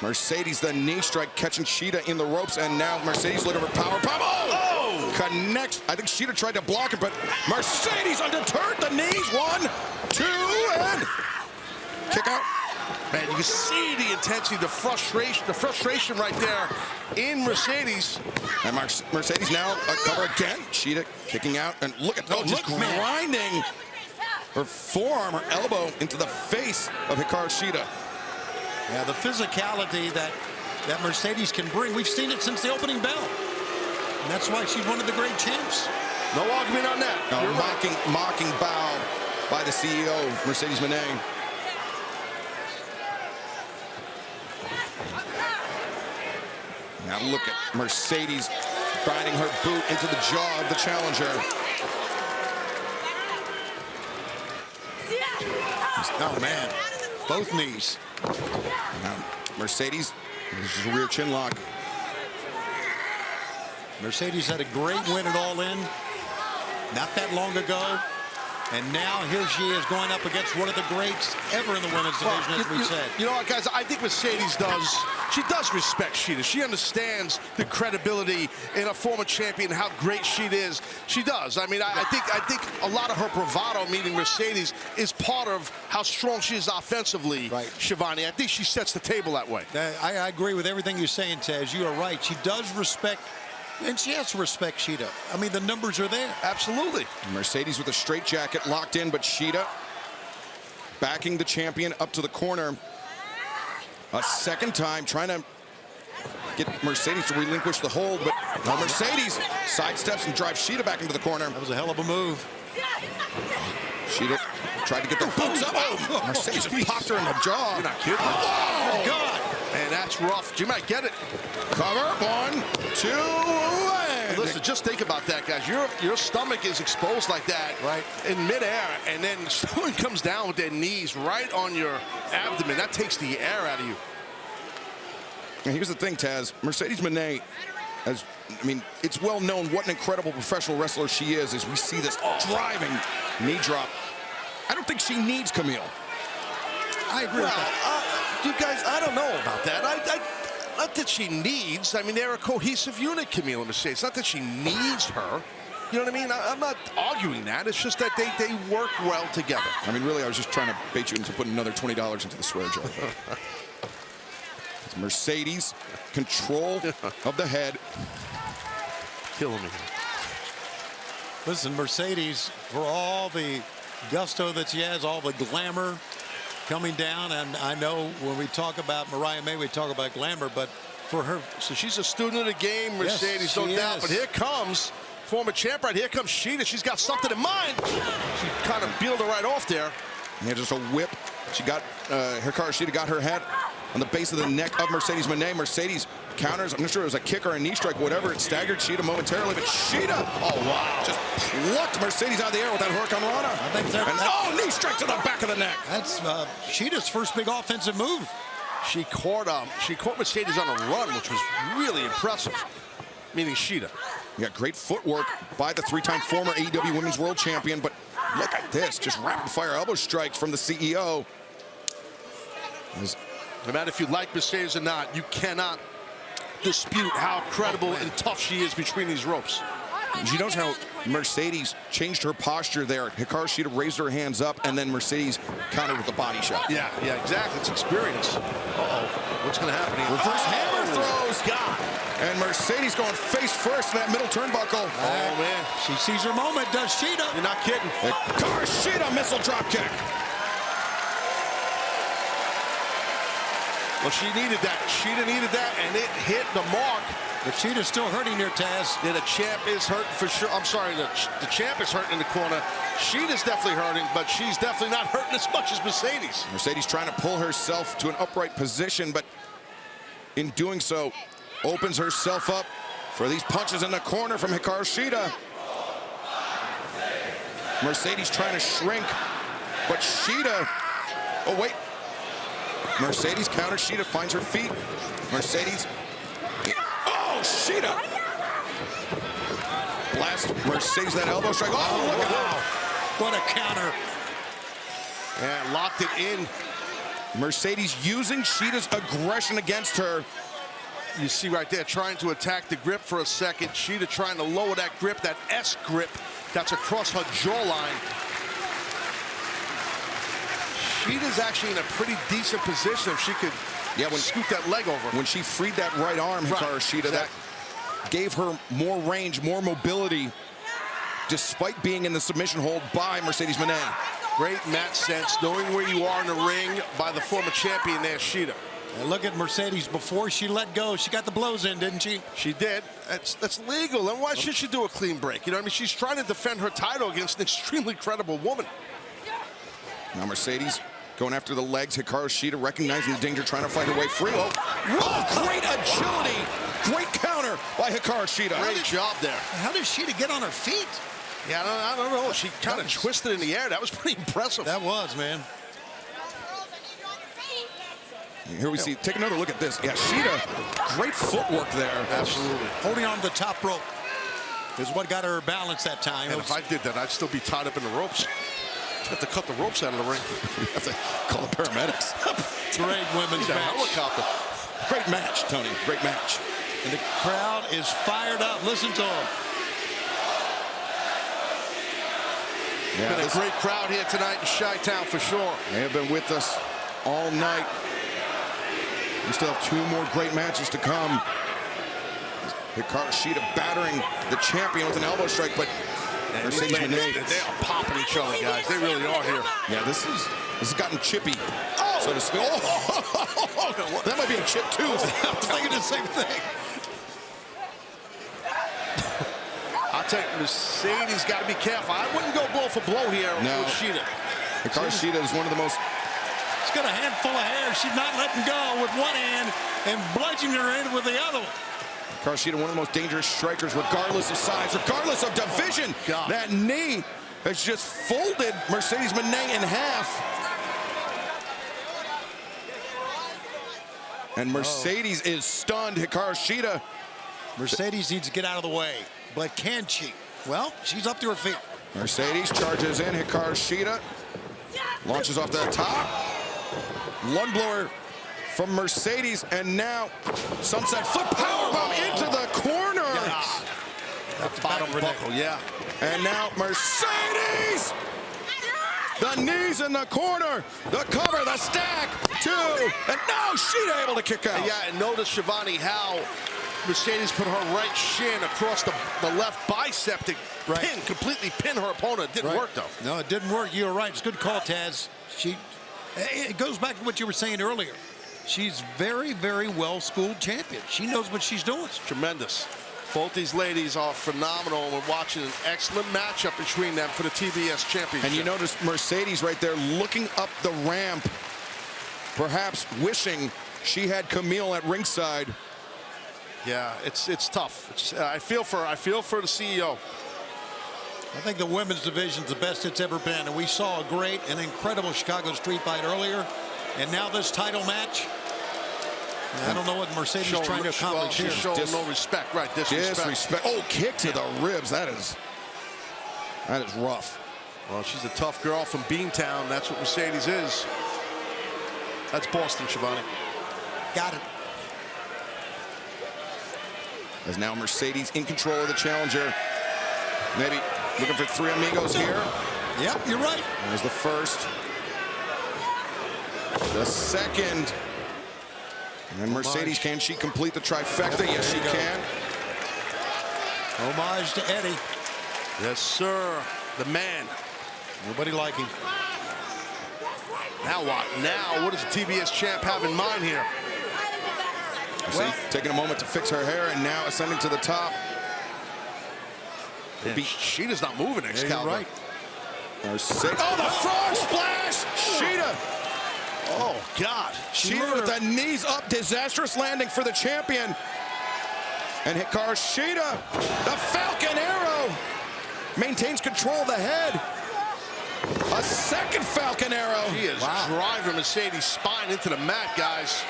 Mercedes, the knee strike, catching Shida in the ropes, and now Mercedes looking for power. Oh! Connects. I think Shida tried to block it, but Mercedes undeterred. The knees. 1, 2, and kick out. Man, you can see the intensity, the frustration right there in Mercedes. And Mercedes now a cover again. Shida kicking out, and look at just grinding her forearm, her elbow into the face of Hikaru Shida. Yeah, the physicality that Mercedes can bring, we've seen it since the opening bell. And that's why she's one of the great champs. No argument on that. No, mocking bow by the CEO, Mercedes Moné. Now look at Mercedes grinding her boot into the jaw of the challenger. Oh, man. Both knees. Now, Mercedes, this is a rear chin lock. Mercedes had a great win at All In not that long ago. And now here she is going up against one of the greats ever in the women's division, as we said. You know what, guys? I think Mercedes does respect Shida. She understands the credibility in a former champion, how great Shida is. She does. I mean, I think a lot of her bravado, meeting Mercedes, is part of how strong she is offensively, right, Shivani. I think she sets the table that way. I agree with everything you're saying, Taz. You are right. She does respect And she has to respect Shida. I mean, the numbers are there. Absolutely. Mercedes with a straight jacket locked in, but Shida backing the champion up to the corner. A second time trying to get Mercedes to relinquish the hold, but now Mercedes sidesteps and drives Shida back into the corner. That was a hell of a move. Shida tried to get the boots up. Oh, Mercedes just popped her in the jaw. You're not kidding. Oh, God. And that's rough. You might get it. Cover. 1, 2, and listen, just think about that, guys. Your stomach is exposed like that, right, in midair, and then someone comes down with their knees right on your abdomen. That takes the air out of you. And here's the thing, Taz. Mercedes Moné, it's well known what an incredible professional wrestler she is as we see this driving knee drop. I don't think she needs Camille. I agree with that. You guys, I don't know about that. Not that she needs. I mean, they're a cohesive unit, Camille and Mercedes. It's not that she needs her. You know what I mean? I'm not arguing that. It's just that they work well together. I mean, really, I was just trying to bait you into putting another $20 into the swear jar. It's Mercedes, control of the head. Killing me. Listen, Mercedes, for all the gusto that she has, all the glamour coming down, and I know when we talk about Mariah May, we talk about glamour, but for her, so she's a student of the game, Mercedes, yes, no doubt. But here comes former champ right here. Comes Shida. She's got something in mind. She kind of peeled her right off there. Yeah, just a whip. She got Hikaru Shida got her head on the base of the neck of Mercedes Moné. Mercedes counters. I'm not sure it was a kick or a knee strike, whatever. It staggered Shida momentarily, but Shida, oh wow, just plucked Mercedes out of the air with that Hurricane Rana. I think knee strike to the back of the neck. That's Shida's first big offensive move. She caught Mercedes on a run, which was really impressive. Meaning Shida. Yeah, great footwork by the three-time former AEW Women's World Champion, but look at this, just rapid-fire elbow strikes from the CEO. No matter if you like Mercedes or not, you cannot dispute how credible and tough she is between these ropes. You notice how Mercedes changed her posture there. Hikaru Shida raised her hands up, and then Mercedes countered with the body shot. Yeah, exactly. It's experience. Uh-oh. What's going to happen here? Reverse hammer throws. God. And Mercedes going face first in that middle turnbuckle. Oh, man. She sees her moment, does Shida. You're not kidding. Hikaru Shida missile drop kick. Well, she needed that. Shida needed that, and it hit the mark. But Shida's still hurting here, Taz. Yeah, the champ is hurting for sure. I'm sorry, the champ is hurting in the corner. Shida's definitely hurting, but she's definitely not hurting as much as Mercedes. Mercedes trying to pull herself to an upright position, but in doing so, opens herself up for these punches in the corner from Hikaru Shida. Mercedes trying to shrink, but Shida, oh wait. Mercedes counters, Shida finds her feet. Mercedes, oh, Shida. Blast Mercedes, that elbow strike. Oh, look at that. What a counter. And locked it in. Mercedes using Shida's aggression against her. You see right there, trying to attack the grip for a second. Shida trying to lower that grip, that S grip that's across her jawline. Shida's actually in a pretty decent position if she could scoot that leg over. When she freed that right arm, Hikaru Shida, that gave her more range, more mobility, despite being in the submission hold by Mercedes Moné. Great match sense, knowing where you are in the ring by the former champion there, Shida. And look at Mercedes before she let go. She got the blows in, didn't she? She did. That's legal. And why should she do a clean break? You know what I mean? She's trying to defend her title against an extremely credible woman. Now Mercedes going after the legs. Hikaru Shida recognizing the danger, trying to fight her way free. Oh, great agility. Great counter by Hikaru Shida. Great job there. How did Shida get on her feet? Yeah, I don't know. She kind of twisted in the air. That was pretty impressive. That was, man. Here we see, take another look at this. Yeah, Shida, great footwork there. Absolutely. Holding on to the top rope is what got her balance that time. And if I did that, I'd still be tied up in the ropes. Have to cut the ropes out of the ring. You have to call the paramedics. Great women's match. Helicopter. Great match, Tony. Great match. And the crowd is fired up. Listen to them. Yeah, been a great crowd here tonight in Chi-Town for sure. They have been with us all night. We still have 2 more great matches to come. Hikaru Shida battering the champion with an elbow strike, but Mercedes Moné. They are popping each other, guys. They really are here. Yeah, this has gotten chippy, so to speak. Oh, that might be a chip tooth. I was thinking the same thing. I'll tell you, Mercedes got to be careful. I wouldn't go blow for blow here with Shida. Hikaru Shida is one of the most... She's got a handful of hair. She's not letting go with one hand and bludgeoning her in with the other one. Hikaru Shida, one of the most dangerous strikers, regardless of size, regardless of division. That knee has just folded Mercedes Moné in half. And Mercedes is stunned. Hikaru Shida. Mercedes needs to get out of the way. But can she? Well, she's up to her feet. Mercedes charges in. Hikaru Shida launches off the top. Lung blower from Mercedes, and now sunset flip powerbomb into the corner. That's bottom buckle, yeah. And now Mercedes. The knees in the corner. The cover, the stack, 2. And now Shida able to kick out. Yeah, and notice, Shivani, how Mercedes put her right shin across the left bicep to completely pin her opponent. It didn't work, though. No, it didn't work. You're right. It's a good call, Taz. It goes back to what you were saying earlier. She's very, very well-schooled champion. She knows what she's doing. It's tremendous. Both these ladies are phenomenal, and we're watching an excellent matchup between them for the TBS Championship. And you notice Mercedes right there looking up the ramp, perhaps wishing she had Camille at ringside. Yeah, it's tough. I feel for the CEO. I think the women's division's the best it's ever been, and we saw a great and incredible Chicago street fight earlier, and now this title match. I don't know what Mercedes is trying to accomplish here. She's showing no respect, right? Disrespect. Oh, kick to the ribs. That is rough. Well, she's a tough girl from Beantown. That's what Mercedes is. That's Boston, Shivani. Got it. As now Mercedes in control of the challenger. Maybe looking for 3 amigos here. Yep, you're right. There's the first. The second. And Mercedes, can she complete the trifecta? Yes, she can. Homage to Eddie. Yes, sir. The man. Nobody like him. Now what? Now, what does the TBS champ have in mind here? Well, taking a moment to fix her hair and now ascending to the top. Yeah, Shida's not moving, Excalibur. Right. Mercedes. Oh, the frog splash! Shida. Oh, God. Shida with the knees up. Disastrous landing for the champion. And Hikaru Shida, the Falcon Arrow, maintains control of the head. A second Falcon Arrow. She is driving Mercedes' spine into the mat, guys.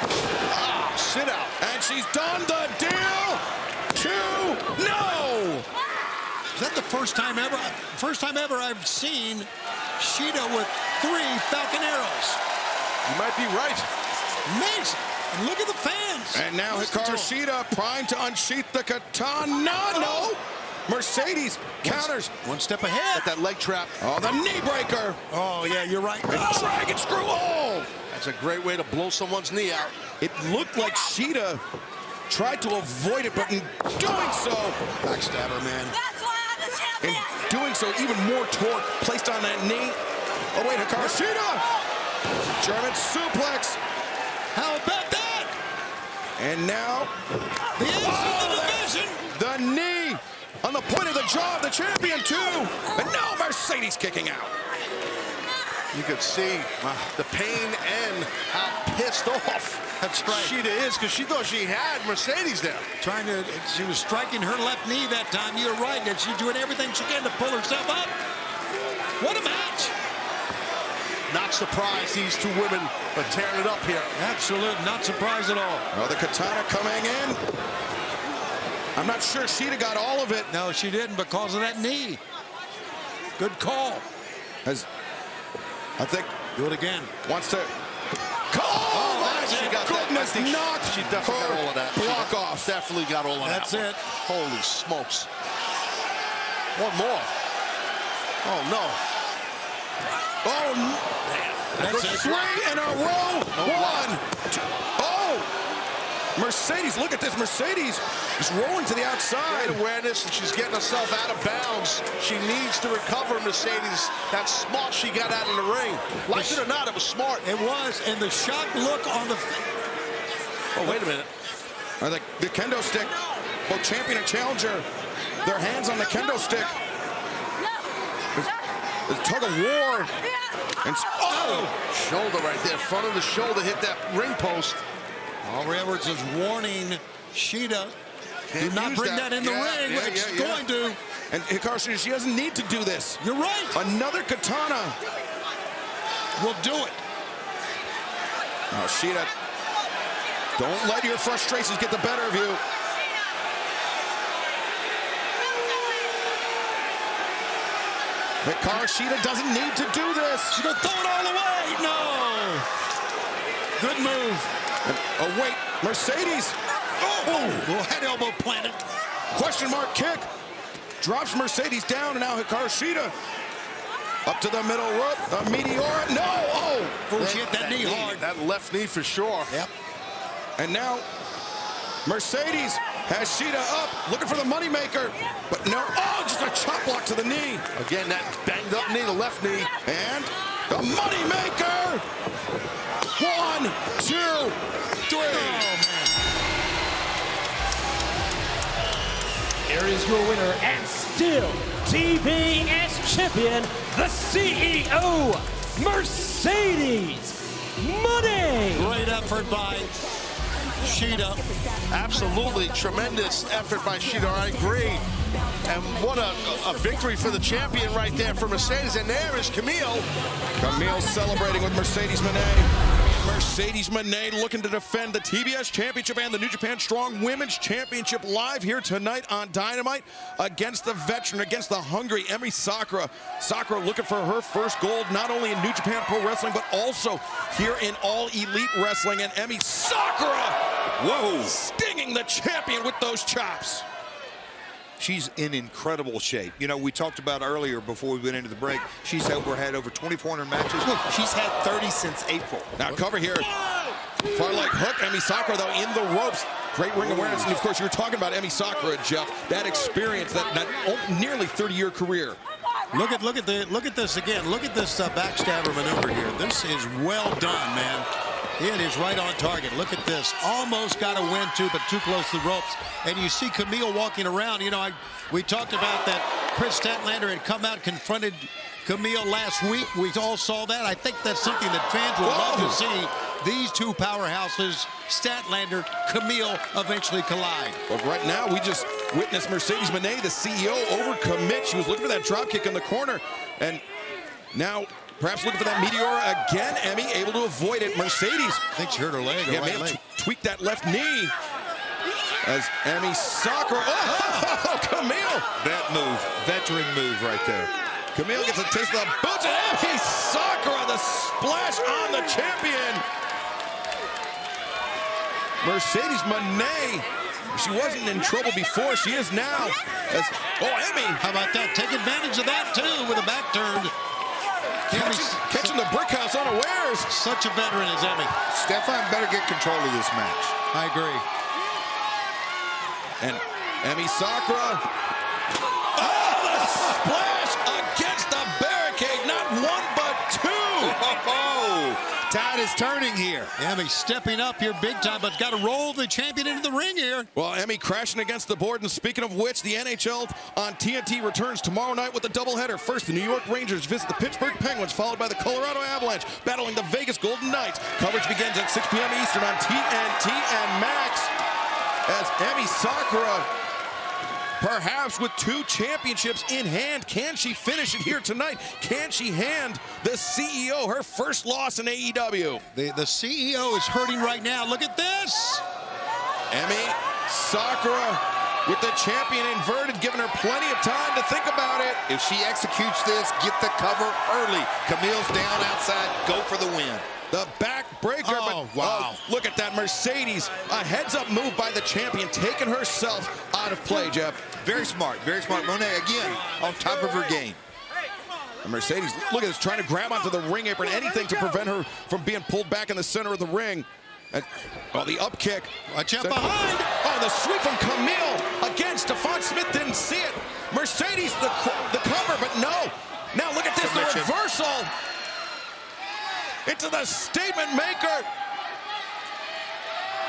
Ah, sit out. And she's done the deal. 2, no. Is that the first time ever? First time ever I've seen Shida with 3 Falcon Arrows. You might be right. Amazing. And look at the fans. And now Hikaru Shida primed to unsheath the katana. No. Mercedes counters. One step ahead. At that leg trap. Oh, the knee breaker. Oh, yeah, you're right. Dragon screw. Oh. That's a great way to blow someone's knee out. It looked like Shida tried to avoid it, but in doing so, backstabber, man. That's why I'm the champion. In doing so, even more torque placed on that knee. Oh wait, Hikaru Shida! German suplex. How about that? And now the ace of the division. The knee on the point of the jaw of the champion too. And now Mercedes kicking out. You could see the pain and how pissed off Shida is, because she thought she had Mercedes there. She was striking her left knee that time. You're right, and she's doing everything she can to pull herself up. What a match. Not surprised these 2 women are tearing it up here. Absolute, not surprised at all. Well, the katana coming in. I'm not sure Shida got all of it. No, she didn't because of that knee. Good call. I think. Do it again. Wants to. She got goodness, that. knocked. She definitely got all of that. Block off. Definitely got all of that. That's it. Holy smokes. One more. Oh, no. Oh, man. That's 3 in a row. 1, 2. Oh. Mercedes, look at this. Mercedes is rolling to the outside. Great awareness, and she's getting herself out of bounds. She needs to recover, Mercedes. That's smart she got out in the ring. Like it or not, it was smart. It was, and the shocked look on the... Oh, wait a minute. The kendo stick, both champion and challenger, their hands on the kendo stick. The tug of war. And shoulder right there, front of the shoulder hit that ring post. Aubrey Edwards is warning Shida, do not bring that in the ring. It's going to. And Hikaru Shida, she doesn't need to do this. You're right. Another katana will do it. Now Shida, don't let your frustrations get the better of you. Hikaru Shida doesn't need to do this. She's gonna throw it all away. No. Good move. Oh, wait, Mercedes. Little head elbow planted. Question mark kick. Drops Mercedes down, and now Hikaru Shida up to the middle rope. A meteor. No. She hit that knee hard. That left knee for sure. Yep. And now Mercedes has Shida up, looking for the moneymaker. But no, just a chop block to the knee. Again, that banged up knee, the left knee. And the moneymaker. 1, 2, 3. Here is your winner and still TBS champion, the CEO, Mercedes Moné. Great effort by Shida. Absolutely tremendous effort by Shida, I agree. And what a victory for the champion right there for Mercedes. And there is Camille. Camille celebrating with Mercedes Moné. Mercedes Moné looking to defend the TBS Championship and the New Japan Strong Women's Championship live here tonight on Dynamite against the veteran, against the hungry Emi Sakura. Sakura looking for her first gold, not only in New Japan Pro Wrestling, but also here in All Elite Wrestling. And Emi Sakura, stinging the champion with those chops. She's in incredible shape. You know, we talked about earlier before we went into the break, she's had over 2,400 matches. She's had 30 since April. Now cover here. Far leg hook, Emi Sakura though in the ropes. Great ring awareness, and of course you were talking about Emi Sakura, Jeff. That experience, that nearly 30-year career. Look at this again. Look at this backstabber maneuver here. This is well done, man. It is right on target. Look at this. Almost got a win too, but too close to the ropes. And you see Camille walking around. You know, we talked about that Chris Statlander had come out and confronted Camille last week. We all saw that. I think that's something that fans would love to see. These two powerhouses, Statlander, Camille, eventually collide. But right now, we just witnessed Mercedes Moné, the CEO, overcommit. She was looking for that drop kick in the corner. And now, perhaps looking for that Meteora again. Emi able to avoid it. Mercedes. I think she hurt her leg. Yeah, may have tweaked that left knee. As Emi Sakura. Oh, Camille. That move, veteran move right there. Camille gets a taste of the boots. And Emi Sakura, the splash on the champion. Mercedes Moné. She wasn't in trouble before. She is now. Emi. How about that? Take advantage of that, too, with a back turn. Catching the brick house unawares. Such a veteran as Emi. Stefan better get control of this match. I agree. And Emi Sakura. Oh, the splash against the barricade. Not one, but two. Tide is turning here. Emi stepping up here big time, but got to roll the champion into the ring here. Well, Emi crashing against the board. And speaking of which, the NHL on TNT returns tomorrow night with a doubleheader. First, the New York Rangers visit the Pittsburgh Penguins, followed by the Colorado Avalanche, battling the Vegas Golden Knights. Coverage begins at 6 p.m. Eastern on TNT and Max. As Emi Sakura, perhaps with 2 championships in hand, can she finish it here tonight? Can she hand the CEO her first loss in AEW? The CEO is hurting right now. Look at this. Emi Sakura with the champion inverted, giving her plenty of time to think about it. If she executes this, get the cover early. Camille's down outside, go for the win. The back breaker. Oh, wow. Look at that Mercedes. A heads-up move by the champion, taking herself out of play, Jeff. Very smart, very smart. Moné, again, on top of her game. And Mercedes, look at this, trying to grab onto the ring apron, anything to prevent her from being pulled back in the center of the ring. Well, the up kick. Watch out behind. Oh, the sweep from Camille. Again, Stephon Smith didn't see it. Mercedes, the cover, but no. Now look at this, the reversal. Into the statement maker.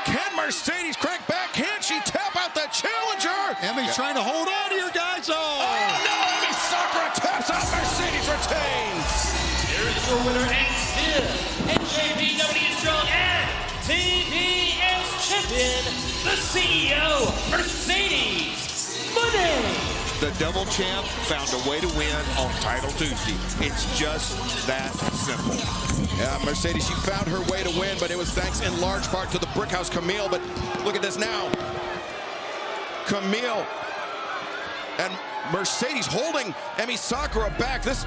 Can Mercedes crank back? Can she tap out the challenger? Emi's trying to hold on here, guys. Oh no, Emi Sakura taps out. Mercedes retains. Here's your winner and still NJPW Strong and TBS Champion, the CEO, Mercedes Moné. The double champ found a way to win on Title Tuesday. It's just that simple. Yeah, Mercedes, she found her way to win, but it was thanks in large part to the Brickhouse Camille. But look at this now. Camille and Mercedes holding Emi Sakura back. Wait.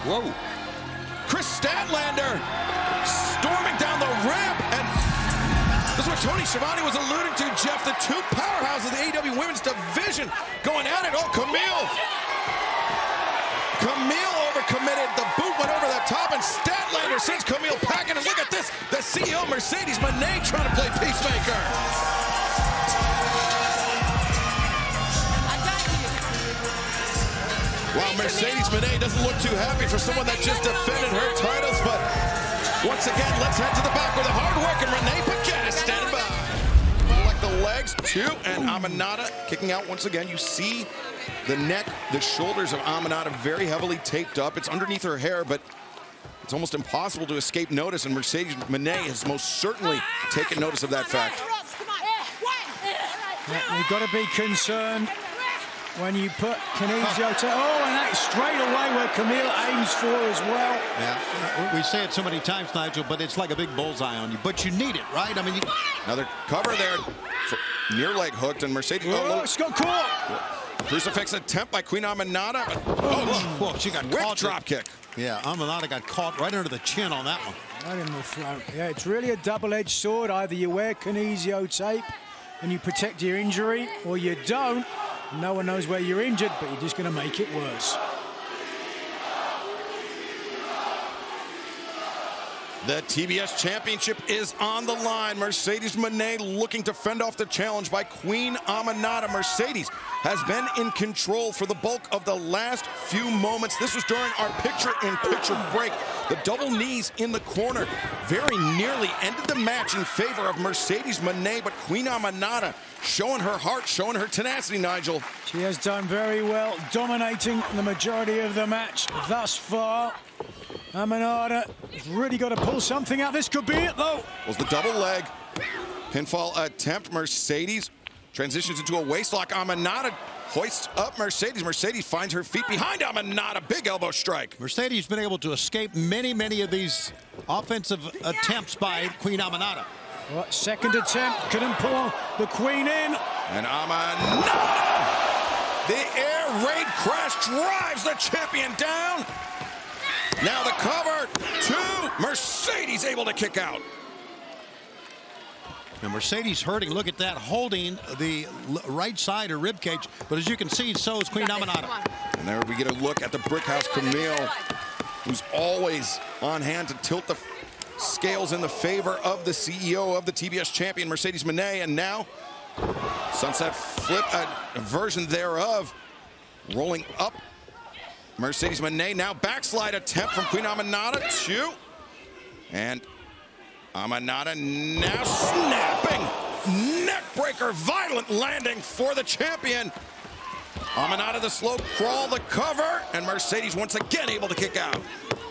Whoa. Chris Statlander storming down the ramp, and this is what Tony Schiavone was alluding to, Jeff. The two powerhouses of the AEW Women's Division going at it. Oh, Camille overcommitted. The boot went over the top, and Statlander sends Camille packing. And look at this, the CEO, Mercedes Moné, trying to play peacemaker. Wow, Mercedes Moné doesn't look too happy for someone that just defended her titles, but once again, let's head to the back where the hard-working Renee Paquette is standing by. Like the legs, too, and Aminata kicking out once again. You see the neck, the shoulders of Aminata very heavily taped up. It's underneath her hair, but it's almost impossible to escape notice, and Mercedes Moné has most certainly taken notice of that fact. Yeah, you've got to be concerned when you put Kinesio to, and that's straight away where Camille aims for as well. Yeah, we say it so many times, Nigel, but it's like a big bullseye on you. But you need it, right? I mean, another cover there, near leg hooked, and Mercedes. It's got caught. Crucifix attempt by Queen Aminata. Whoa, she got quick caught. Drop kick. Yeah, Aminata got caught right under the chin on that one. Right in the throat. Yeah, it's really a double-edged sword. Either you wear Kinesio tape and you protect your injury, or you don't. No one knows where you're injured, but you're just going to make it worse. The TBS Championship is on the line. Mercedes Moné looking to fend off the challenge by Queen Aminata. Mercedes has been in control for the bulk of the last few moments. This was during our picture-in-picture break. The double knees in the corner very nearly ended the match in favor of Mercedes Moné, but Queen Aminata showing her heart, showing her tenacity, Nigel. She has done very well, dominating the majority of the match thus far. Aminata has really got to pull something out. This could be it, though. Was the double leg pinfall attempt. Mercedes transitions into a waistlock. Aminata hoists up Mercedes. Mercedes finds her feet behind Aminata. Big elbow strike. Mercedes has been able to escape many of these offensive attempts by Queen Aminata. Well, second attempt, couldn't pull the Queen in. And Aminata, the air raid crash drives the champion down. Now the cover, Mercedes able to kick out. Now Mercedes hurting, look at that, holding the right side or rib cage, but as you can see, so is Queen Aminata. And there we get a look at the Brickhouse Camille, who's always on hand to tilt the scales in the favor of the CEO of the TBS champion, Mercedes Moné, and now sunset flip, a version thereof, rolling up. Mercedes Moné now backslide attempt from Queen Aminata, and Aminata now snapping, neck breaker, violent landing for the champion. Aminata the slow crawl, the cover, and Mercedes once again able to kick out.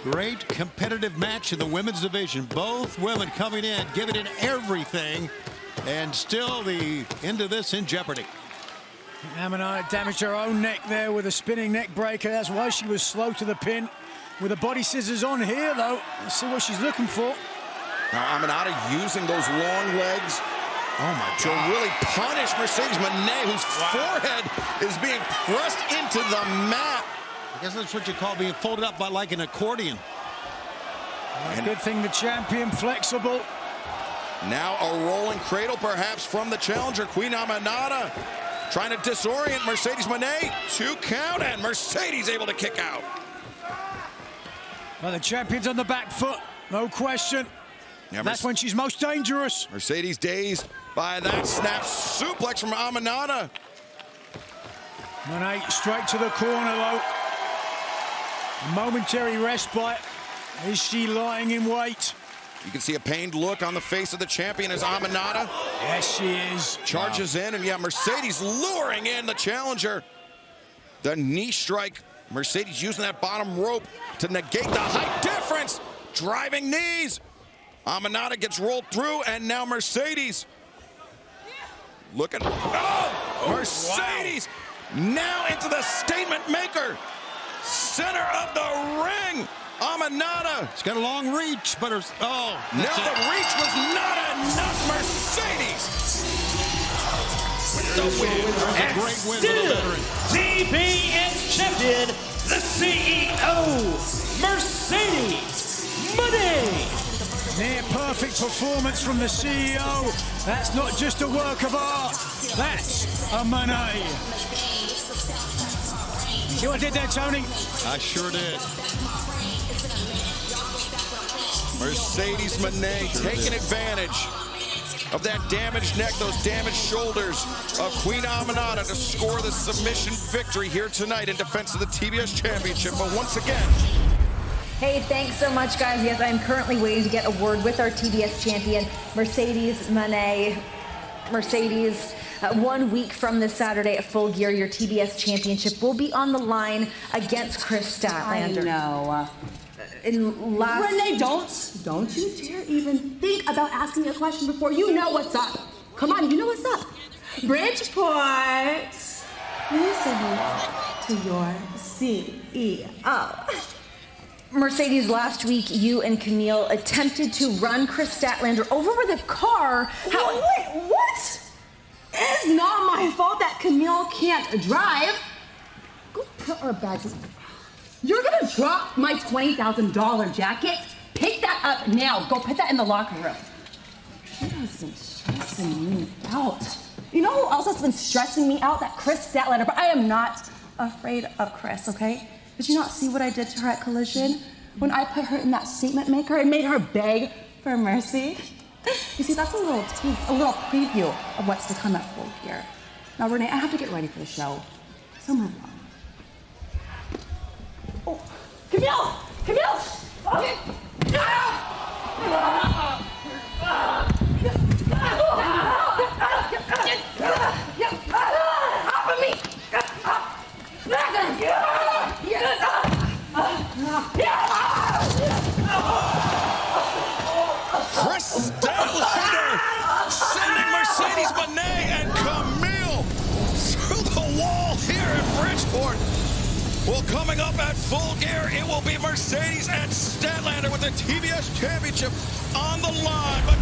Great competitive match in the women's division. Both women coming in, giving it everything, and still the end of this in jeopardy. Aminata damaged her own neck there with a spinning neck breaker. That's why she was slow to the pin. With the body scissors on here, though, let's see what she's looking for. Now Aminata using those long legs to really punish Mercedes Moné, whose forehead is being pressed into the mat. I guess that's what you call being folded up by like an accordion. And good thing the champion flexible. Now a rolling cradle perhaps from the challenger, Queen Aminata, trying to disorient Mercedes Moné. 2 count, and Mercedes able to kick out. Well, the champion's on the back foot. No question. Yeah, That's when she's most dangerous. Mercedes dazed by that snap suplex from Aminata. Moné straight to the corner, though. A momentary respite. Is she lying in wait? You can see a pained look on the face of the champion as Aminata. Yes, she is. Charges in, and yeah, Mercedes luring in the challenger. The knee strike. Mercedes using that bottom rope to negate the height difference. Driving knees. Aminata gets rolled through, and now Mercedes. Looking. Oh! Mercedes! Wow. Now into the statement maker. Center of the ring. Aminata. She's got a long reach, but her, now the reach was not enough. Mercedes with the win. And great win still TBS champion, the CEO, Mercedes Moné. Near perfect performance from the CEO. That's not just a work of art. That's a Moné. See what I did there, Tony? I sure did. Mercedes Moné taking advantage of that damaged neck, those damaged shoulders of Queen Aminata to score the submission victory here tonight in defense of the TBS Championship. But once again, Hey, thanks so much, guys. Yes, I'm currently waiting to get a word with our TBS champion, Mercedes Moné. Mercedes, 1 week from this Saturday at Full Gear, your TBS championship will be on the line against Chris Statlander. I know. Renee, don't you dare even think about asking me a question before you know what's up. Come on, you know what's up. Bridgeport, please say hello to your CEO. Mercedes, last week you and Camille attempted to run Chris Statlander over with a car. Wait, what? It's not my fault that Camille can't drive. Go put her bags. You're gonna drop my $20,000 jacket? Pick that up now. Go put that in the locker room. She has been stressing me out. You know who else has been stressing me out? That Chris Statlander. But I am not afraid of Chris, okay? Did you not see what I did to her at Collision? When I put her in that statement maker and made her beg for mercy? You see, that's a little taste, a little preview of what's to come at Full Gear. Now, Renee, I have to get ready for the show. So move on. Oh, Camille! Camille! Okay. Off of me! Chris Statlander sending Mercedes Moné and Camille through the wall here in Bridgeport. Well, coming up at Full Gear, it will be Mercedes and Statlander with the TBS Championship on the line. But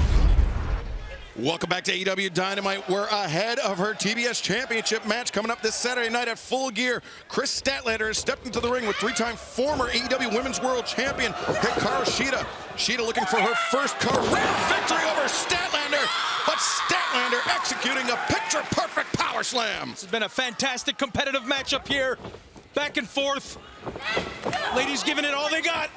welcome back to AEW Dynamite. We're ahead of her TBS Championship match coming up this Saturday night at Full Gear. Chris Statlander has stepped into the ring with three-time former AEW Women's World Champion Hikaru Shida. Shida looking for her first career victory over Statlander, but Statlander executing a picture-perfect power slam. This has been a fantastic competitive matchup here. Back and forth. Ladies giving it all they got.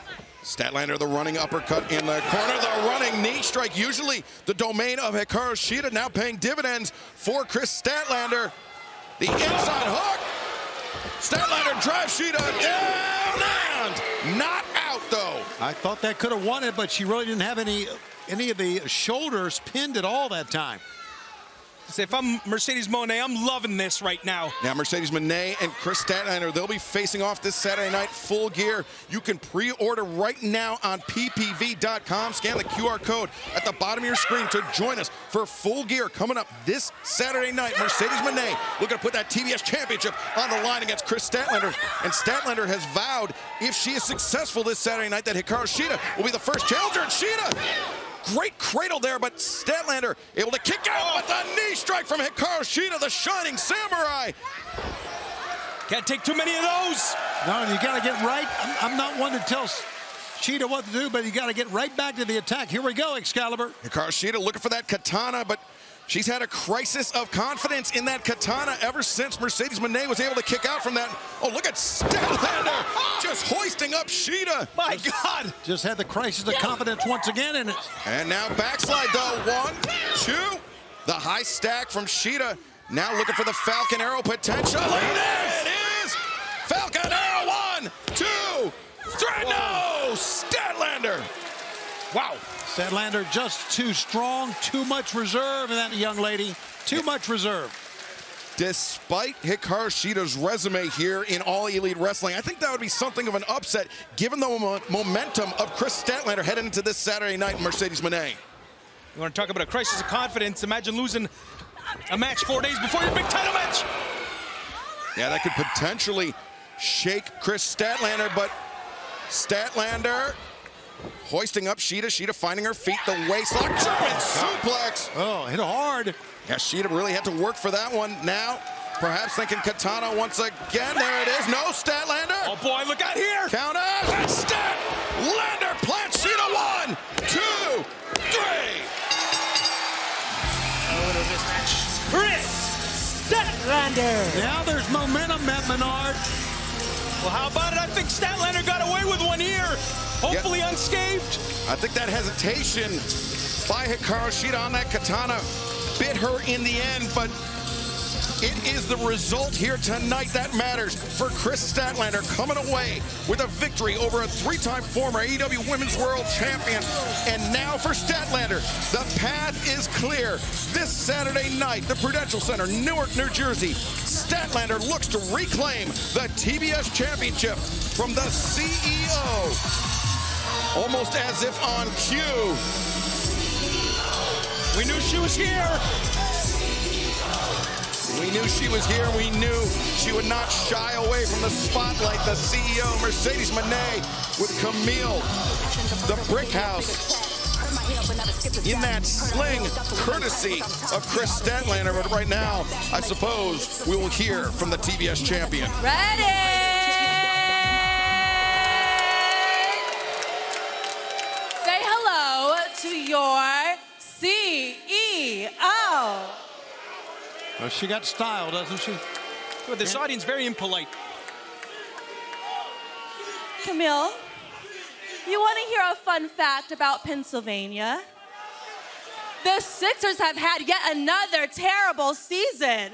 Statlander, the running uppercut in the corner, the running knee strike, usually the domain of Hikaru Shida, now paying dividends for Chris Statlander. The inside hook. Statlander drives Shida down and not out, though. I thought that could have won it, but she really didn't have any of the shoulders pinned at all that time. If I'm Mercedes Moné, I'm loving this right now. Now, Mercedes Moné and Chris Statlander, they'll be facing off this Saturday night, Full Gear. You can pre-order right now on ppv.com. Scan the QR code at the bottom of your screen to join us for Full Gear coming up this Saturday night. Mercedes Moné looking to put that TBS Championship on the line against Chris Statlander. And Statlander has vowed, if she is successful this Saturday night, that Hikaru Shida will be the first challenger. And Shida, great cradle there, but Statlander able to kick out with a knee strike from Hikaru Shida, the Shining Samurai. Can't take too many of those. No, you got to get right. I'm not one to tell Shida what to do, but you got to get right back to the attack. Here we go, Excalibur. Hikaru Shida looking for that katana, but She's had a crisis of confidence in that katana ever since Mercedes Moné was able to kick out from that. Oh, look at Statlander just hoisting up Shida. My God. Just had the crisis of confidence once again. And now backslide though. 1, 2. The high stack from Shida. Now looking for the Falcon Arrow potential. And there it is. Falcon Arrow. 1, 2, 3. No, Statlander. Wow. Statlander just too strong, too much reserve in that young lady. Too much reserve. Despite Hikaru Shida's resume here in All Elite Wrestling, I think that would be something of an upset given the momentum of Kris Statlander heading into this Saturday night in Mercedes Moné. You want to talk about a crisis of confidence? Imagine losing a match 4 days before your big title match. Yeah, that could potentially shake Kris Statlander, but Statlander hoisting up Shida. Shida finding her feet, the waistlock, German suplex. Oh, hit hard. Yeah, Shida really had to work for that one. Now, perhaps thinking katana once again. There it is. No, Statlander. Oh boy, look out here. Count out. And Statlander plants Shida. 1, 2, 3. The winner of this match, Kris Statlander. Now there's momentum, Matt Menard. Well, how about it? I think Statlander got away with one here. Hopefully unscathed. I think that hesitation by Hikaru Shida on that katana bit her in the end, but it is the result here tonight that matters for Kris Statlander, coming away with a victory over a 3-time former AEW Women's World Champion. And now for Statlander, the path is clear. This Saturday night, the Prudential Center, Newark, New Jersey, Statlander looks to reclaim the TBS Championship from the CEO. Almost as if on cue. We knew she was here. We knew she was here. We knew she would not shy away from the spotlight. The CEO, Mercedes Moné, with Camille, the Brick House, in that sling, courtesy of Kris Statlander. But right now, I suppose we will hear from the TBS champion. Ready? Say hello to your CEO. Well, she got style, doesn't she? Well, this audience very impolite. Camille, you want to hear a fun fact about Pennsylvania? The Sixers have had yet another terrible season.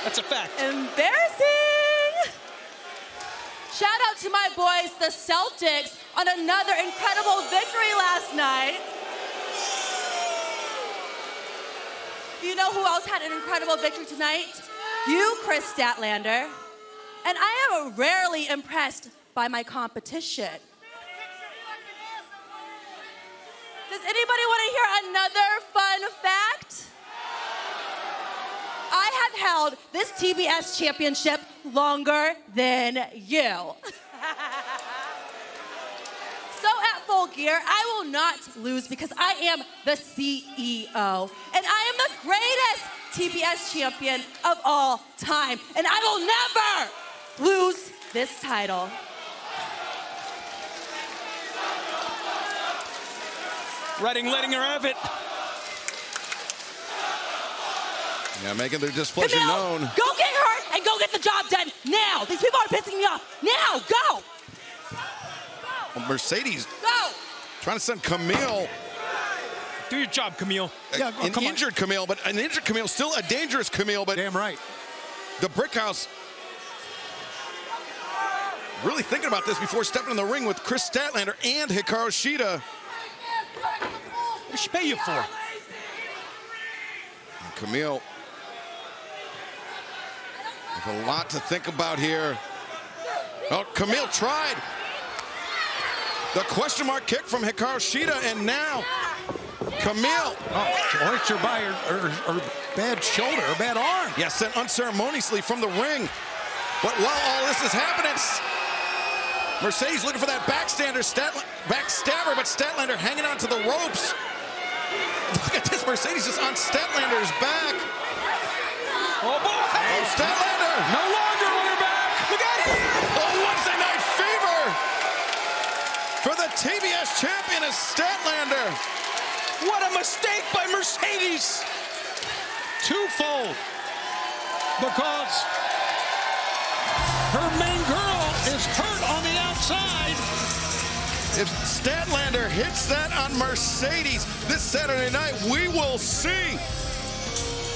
That's a fact. Embarrassing. Shout out to my boys, the Celtics, on another incredible victory last night. You know who else had an incredible victory tonight? You, Kris Statlander. And I am rarely impressed by my competition. Does anybody want to hear another fun fact? I have held this TBS championship longer than you. So at Full Gear, I will not lose because I am the CEO. And I am the greatest TBS champion of all time. And I will never lose this title. Letting her have it. Yeah, making their displeasure Camille, known. Go get hurt and go get the job done now. These people are pissing me off. Now, go. Well, Mercedes Go. trying to send Camille. Do your job, Camille. Yeah, An injured Camille, but an injured Camille, still a dangerous Camille. But damn right. The Brick House really thinking about this before stepping in the ring with Kris Statlander and Hikaru Shida. What does she pay you for? And Camille with a lot to think about here. Oh, Camille tried. The question mark kick from Hikaru Shida, and now Camille. Oh, hoisted her by her bad shoulder, her bad arm. Yeah, sent unceremoniously from the ring. But while all this is happening, Mercedes looking for that backstabber, but Statlander hanging on to the ropes. Look at this, Mercedes just on Statlander's back. Oh boy! Oh, Statlander! No longer on her back! Look out here! Oh, Wednesday Night Fever! For the TBS champion is Statlander. What a mistake by Mercedes! twofold because her main girl is hurt on the outside. If Statlander hits that on Mercedes this Saturday night, we will see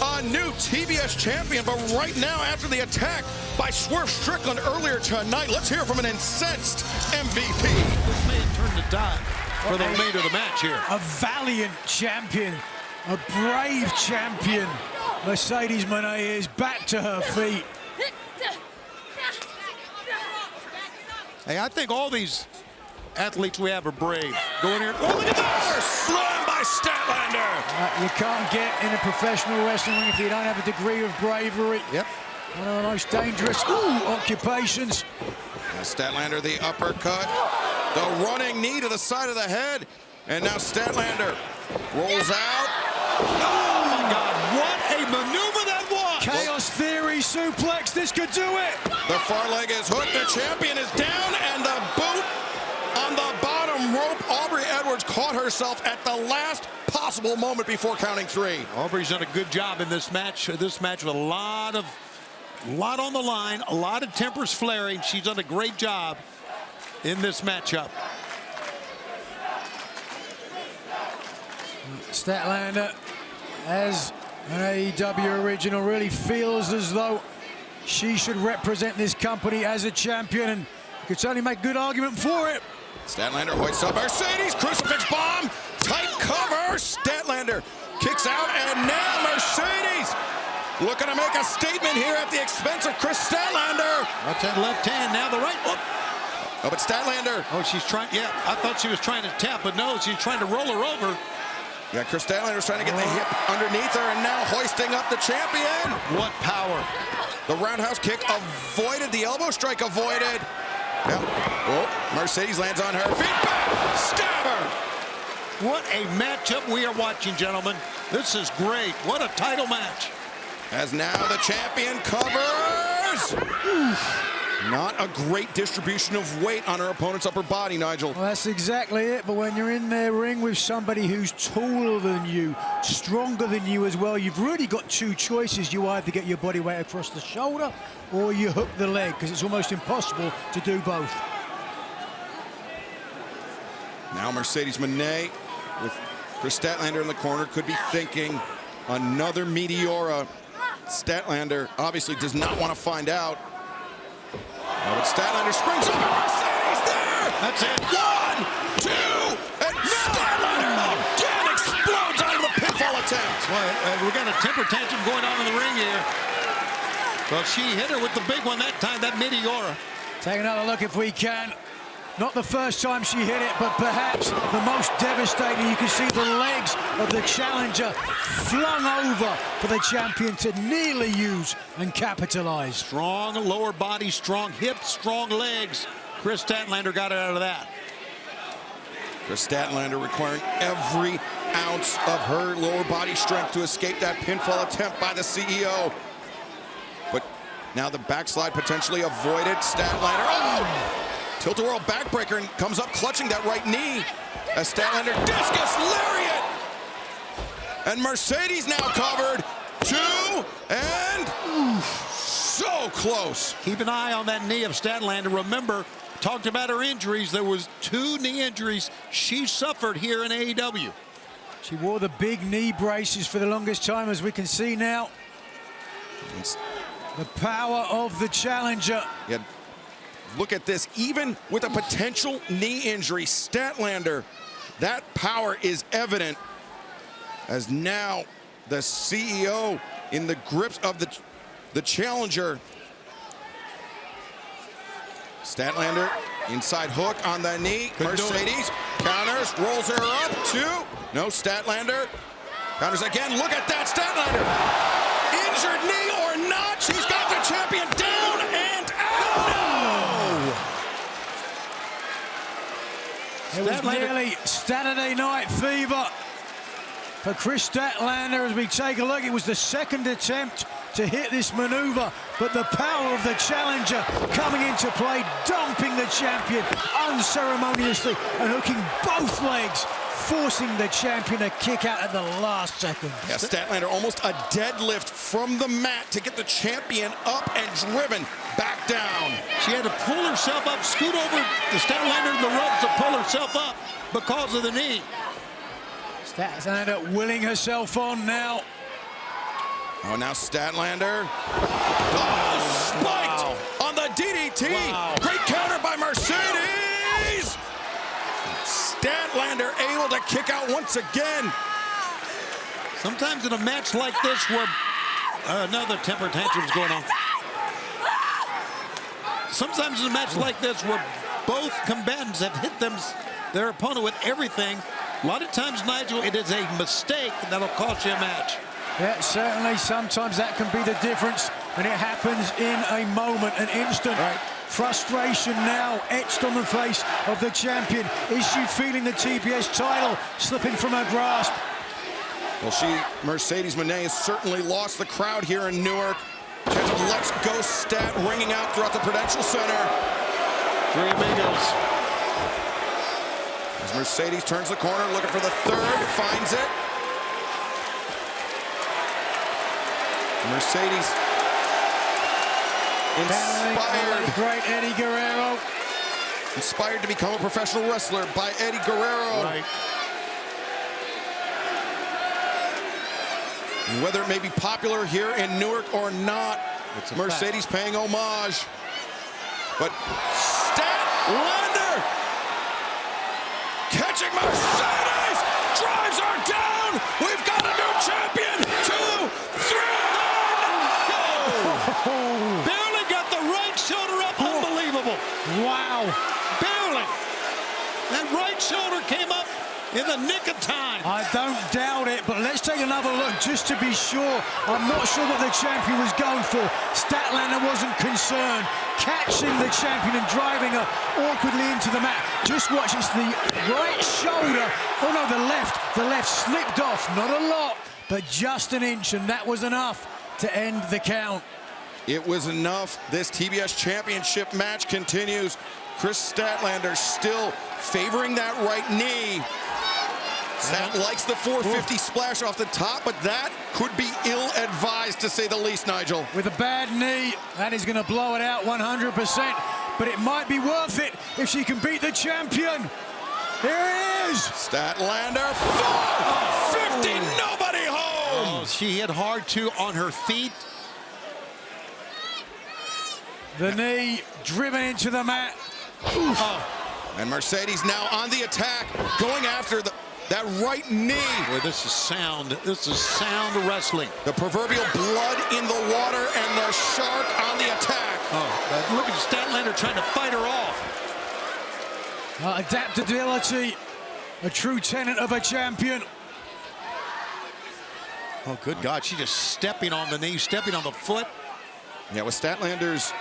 a new TBS champion. But right now, after the attack by Swerve Strickland earlier tonight, let's hear from an incensed MVP. This may turn the tide for the remainder of the match here. A valiant champion, a brave champion. Mercedes Moné is back to her feet. Hey, I think all these athletes we have are brave. Go in here. Oh, look at that! Slam by Statlander. You can't get in a professional wrestling ring if you don't have a degree of bravery. Yep. One of the most dangerous occupations. Now Statlander, the uppercut, the running knee to the side of the head, and now Statlander rolls out. Oh my God! What a maneuver that was! Chaos Theory suplex. This could do it. The far leg is hooked. The champion is down, and the boot on the bottom rope. Aubrey Edwards caught herself at the last possible moment before counting 3. Aubrey's done a good job in this match. This match with a lot on the line, a lot of tempers flaring. She's done a great job in this matchup. Statlander, as an AEW original, really feels as though she should represent this company as a champion, and could certainly make good argument for it. Statlander hoists up Mercedes, crucifix bomb, tight cover. Statlander kicks out, and now Mercedes looking to make a statement here at the expense of Chris Statlander. That's that left hand, now the right. Oh, but Statlander. Oh, she's trying, yeah, I thought she was trying to tap, but no, she's trying to roll her over. Yeah, Chris Statlander's trying to get the hip underneath her, and now hoisting up the champion. What power. The roundhouse kick avoided, the elbow strike avoided. Yep. Oh, Mercedes lands on her feet. Back. Stabber. What a matchup we are watching, gentlemen. This is great. What a title match. As now the champion covers. Not a great distribution of weight on her opponent's upper body, Nigel. Well, that's exactly it. But when you're in their ring with somebody who's taller than you, stronger than you as well, you've really got two choices. You either get your body weight across the shoulder or you hook the leg, because it's almost impossible to do both. Now Mercedes Moné with Chris Statlander in the corner could be thinking another Meteora. Statlander obviously does not want to find out. Oh, but Statlander springs up, and Mercedes there! That's it. 1, 2, and Statlander again explodes out of the pinfall attempt. Well, we got a temper tantrum going on in the ring here. Well, she hit her with the big one that time, that Meteora. Take another look if we can. Not the first time she hit it, but perhaps the most devastating. You can see the legs of the challenger flung over for the champion to nearly use and capitalize. Strong lower body, strong hips, strong legs. Chris Statlander got it out of that. Chris Statlander requiring every ounce of her lower body strength to escape that pinfall attempt by the CEO. But now the backslide potentially avoided. Statlander, oh! Tilt-a-whirl backbreaker, and comes up clutching that right knee as Statlander discus lariat. And Mercedes now covered. 2, and so close. Keep an eye on that knee of Statlander. Remember, talked about her injuries. There was 2 knee injuries she suffered here in AEW. She wore the big knee braces for the longest time, as we can see now. The power of the challenger. Yeah. Look at this, even with a potential knee injury, Statlander, that power is evident, as now the CEO in the grips of the challenger. Statlander, inside hook on the knee. Mercedes counters, rolls her up, 2. No, Statlander counters again. Look at that, Statlander. Injured knee or not, she's got the champion down and out. It was nearly Saturday Night Fever for Chris Statlander. As we take a look, it was the second attempt to hit this maneuver, but the power of the challenger coming into play, dumping the champion unceremoniously and hooking both legs forcing the champion to kick out at the last second. Yeah, Statlander almost a deadlift from the mat to get the champion up and driven back down. She had to pull herself up, scoot over the Statlander to the ropes to pull herself up because of the knee. Statlander willing herself on now. Oh, now Statlander. Oh, spiked on the DDT. Wow. Great counter by Mercedes. Statlander able to kick out once again. Sometimes in a match like this where another temper tantrum's going on. Sometimes in a match like this where both combatants have hit their opponent with everything, a lot of times, Nigel, it is a mistake that'll cost you a match. Yeah, certainly sometimes that can be the difference, and it happens in a moment, an instant. Right. Frustration now etched on the face of the champion. Is she feeling the TBS title slipping from her grasp? Well, Mercedes Moné, has certainly lost the crowd here in Newark. Let's Go Stat ringing out throughout the Prudential Center. Three amigos. As Mercedes turns the corner, looking for the third, finds it. Mercedes inspired. Great Eddie Guerrero. Inspired to become a professional wrestler by Eddie Guerrero. Right. And whether it may be popular here in Newark or not, Mercedes paying homage. But Statlander catching Mercedes, drives her down. We've got a new champion. 2, 3, go. Barely got the right shoulder up. Unbelievable. Wow. Barely. That right shoulder came up in the nick of time. I don't doubt it, but let's take another look just to be sure. I'm not sure what the champion was going for. Statlander wasn't concerned. Catching the champion and driving her awkwardly into the mat. Just watch, it's the right shoulder. Oh no, the left. The left slipped off. Not a lot, but just an inch, and that was enough to end the count. It was enough. This TBS Championship match continues. Chris Statlander still favoring that right knee. Stat likes the 450 splash off the top, but that could be ill-advised, to say the least, Nigel. With a bad knee, that is going to blow it out 100%, but it might be worth it if she can beat the champion. Here it is. Statlander, 450, nobody home. Oh, she hit hard, too, on her feet. The knee driven into the mat. And Mercedes now on the attack, going after that right knee. Boy, this is sound. This is sound wrestling. The proverbial blood in the water and the shark on the attack. Oh, look at Statlander trying to fight her off. Adaptability, a true tenet of a champion. Oh, good God. She's just stepping on the knee, stepping on the foot. Yeah, with Statlander's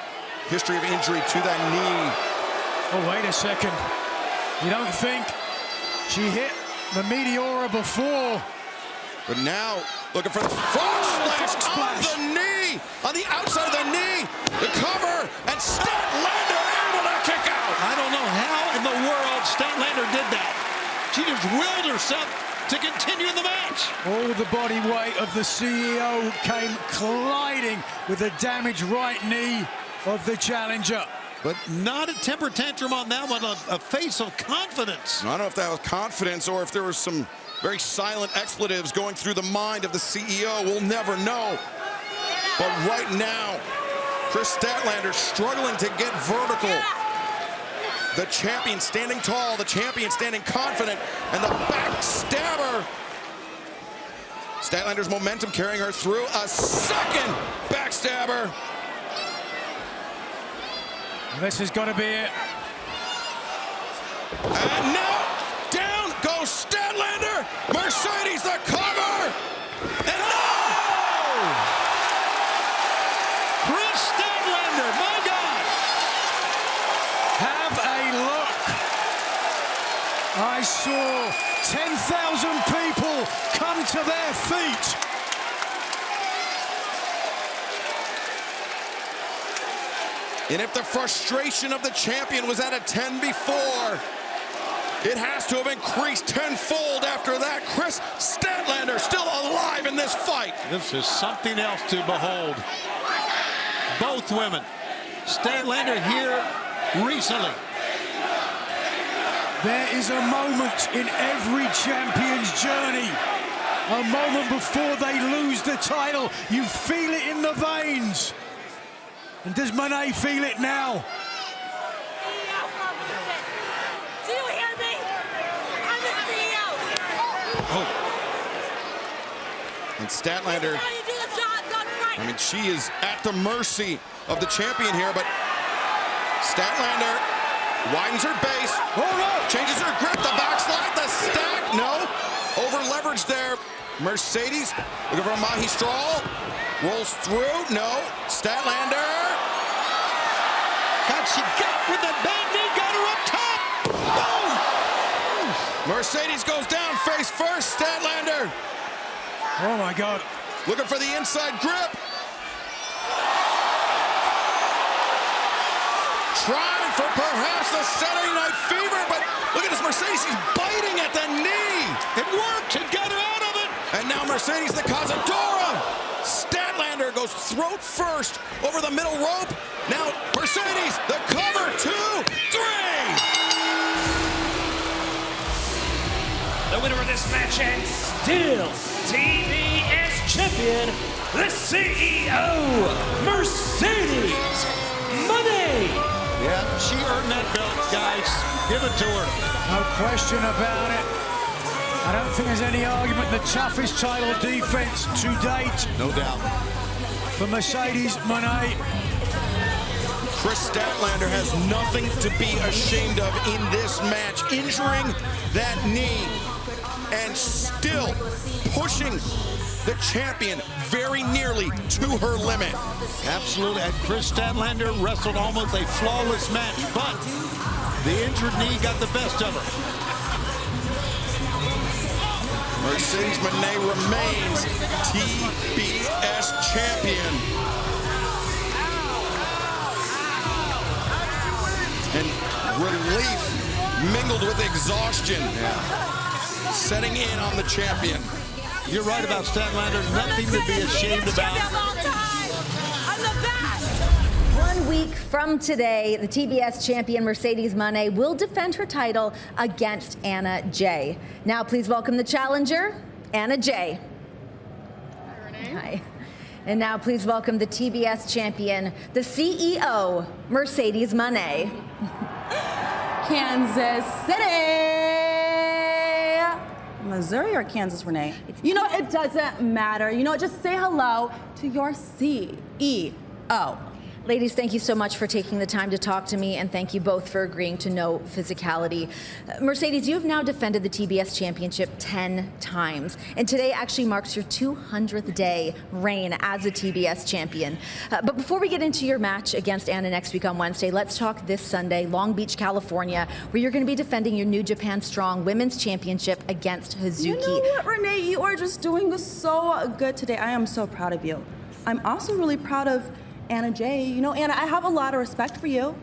history of injury to that knee. Oh, wait a second. You don't think she hit the Meteora before? But now, looking for the frog splash on the knee, on the outside of the knee, the cover, and Statlander able to kick out. I don't know how in the world Statlander did that. She just willed herself to continue the match. All the body weight of the CEO came colliding with the damaged right knee of the challenger. But not a temper tantrum on that one, a face of confidence. I don't know if that was confidence or if there was some very silent expletives going through the mind of the CEO. We'll never know. But right now, Chris Statlander struggling to get vertical. The champion standing tall, the champion standing confident, and the backstabber. Statlander's momentum carrying her through. A second backstabber. This has got to be it. And now, down goes Statlander. Mercedes, the cover. And no! Chris Statlander, my God. Have a look. I saw 10,000 people come to their feet. And if the frustration of the champion was at a 10 before, It has to have increased tenfold after that. Chris Statlander still alive in this fight. This is something else to behold. Both women. Statlander here recently. There is a moment in every champion's journey. A moment before they lose the title. You feel it in the veins. And does Moné feel it now? Do you hear me? I'm the CEO. Oh. And Statlander, I mean, she is at the mercy of the champion here, but Statlander widens her base. Oh no! Changes her grip, the backslide, the stack, no. Over leverage there. Mercedes looking for a Magistral. Rolls through, no. Statlander. God, she got with the bad knee, got her up top. Boom! Mercedes goes down face first. Statlander. Oh my God. Looking for the inside grip. Trying for perhaps a Saturday Night Fever, but look at this Mercedes, she's biting at the knee. It worked, it got her out of it. And now Mercedes the Cazadora. Statlander goes throat first over the middle rope. Now Mercedes, the cover, 2, 3. The winner of this match and still TBS champion, the CEO, Mercedes Moné. Yeah, she earned that belt, guys. Give it to her. No question about it. I don't think there's any argument. The toughest title defense to date. No doubt. For Mercedes Moné. Chris Statlander has nothing to be ashamed of in this match. Injuring that knee and still pushing the champion very nearly to her limit. Absolutely, and Chris Statlander wrestled almost a flawless match, but the injured knee got the best of her. Mercedes Moné remains TBS champion. And relief mingled with exhaustion. Setting in on the champion. You're right about Statlander. Nothing to be ashamed about. I'm the best. 1 week from today, the TBS champion Mercedes Moné will defend her title against Anna Jay. Now, please welcome the challenger, Anna Jay. Hi, Renee. Hi. And now, please welcome the TBS champion, the CEO, Mercedes Moné. Kansas City. Missouri or Kansas, Renee? You know, it doesn't matter. You know, just say hello to your CEO. Ladies, thank you so much for taking the time to talk to me, and thank you both for agreeing to no physicality. Mercedes, you have now defended the TBS championship 10 times, and today actually marks your 200th day reign as a TBS champion. But before we get into your match against Anna next week on Wednesday, let's talk this Sunday, Long Beach, California, where you're going to be defending your New Japan Strong Women's Championship against Hazuki. You know what, Renee? You are just doing so good today. I am so proud of you. I'm also really proud of Anna Jay. You know, Anna, I have a lot of respect for you.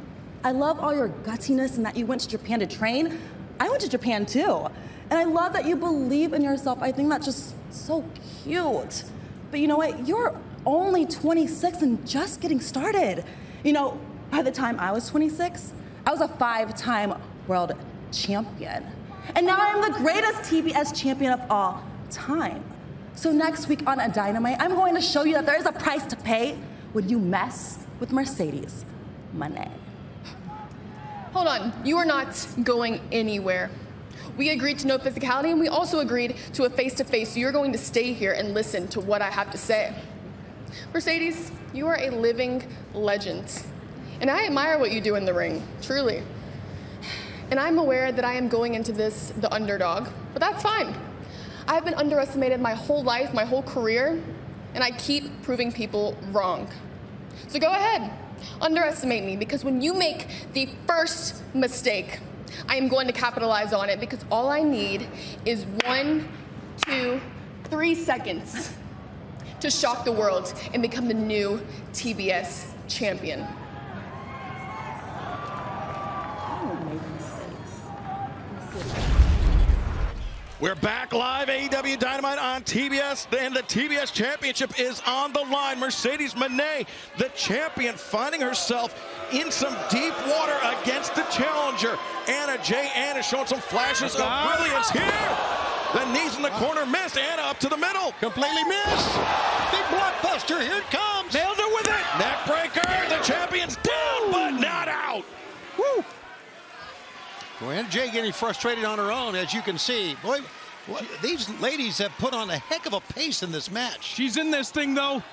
I love all your gutsiness and that you went to Japan to train. I went to Japan too. And I love that you believe in yourself. I think that's just so cute. But you know what? You're only 26 and just getting started. You know, by the time I was 26, I was a 5-time world champion. And now I'm the greatest TBS champion of all time. So next week on a Dynamite, I'm going to show you that there is a price to pay when you mess with Mercedes Moné. Hold on, you are not going anywhere. We agreed to no physicality, and we also agreed to a face-to-face, so you're going to stay here and listen to what I have to say. Mercedes, you are a living legend, and I admire what you do in the ring, truly. And I'm aware that I am going into this the underdog, but that's fine. I've been underestimated my whole life, my whole career, and I keep proving people wrong. So go ahead, underestimate me, because when you make the first mistake, I am going to capitalize on it, because all I need is 1, 2, 3 seconds to shock the world and become the new TBS champion. We're back live, AEW Dynamite on TBS, and the TBS Championship is on the line. Mercedes Moné, the champion, finding herself in some deep water against the challenger. Anna showing some flashes of brilliance here. The knees in the corner missed. Anna up to the middle. Completely missed. Big blockbuster. Here it comes. Nailed her with it. Neck breaker. The champion's down, but not out. Woo. Well, Anna Jay getting frustrated on her own, as you can see. Boy, these ladies have put on a heck of a pace in this match. She's in this thing, though.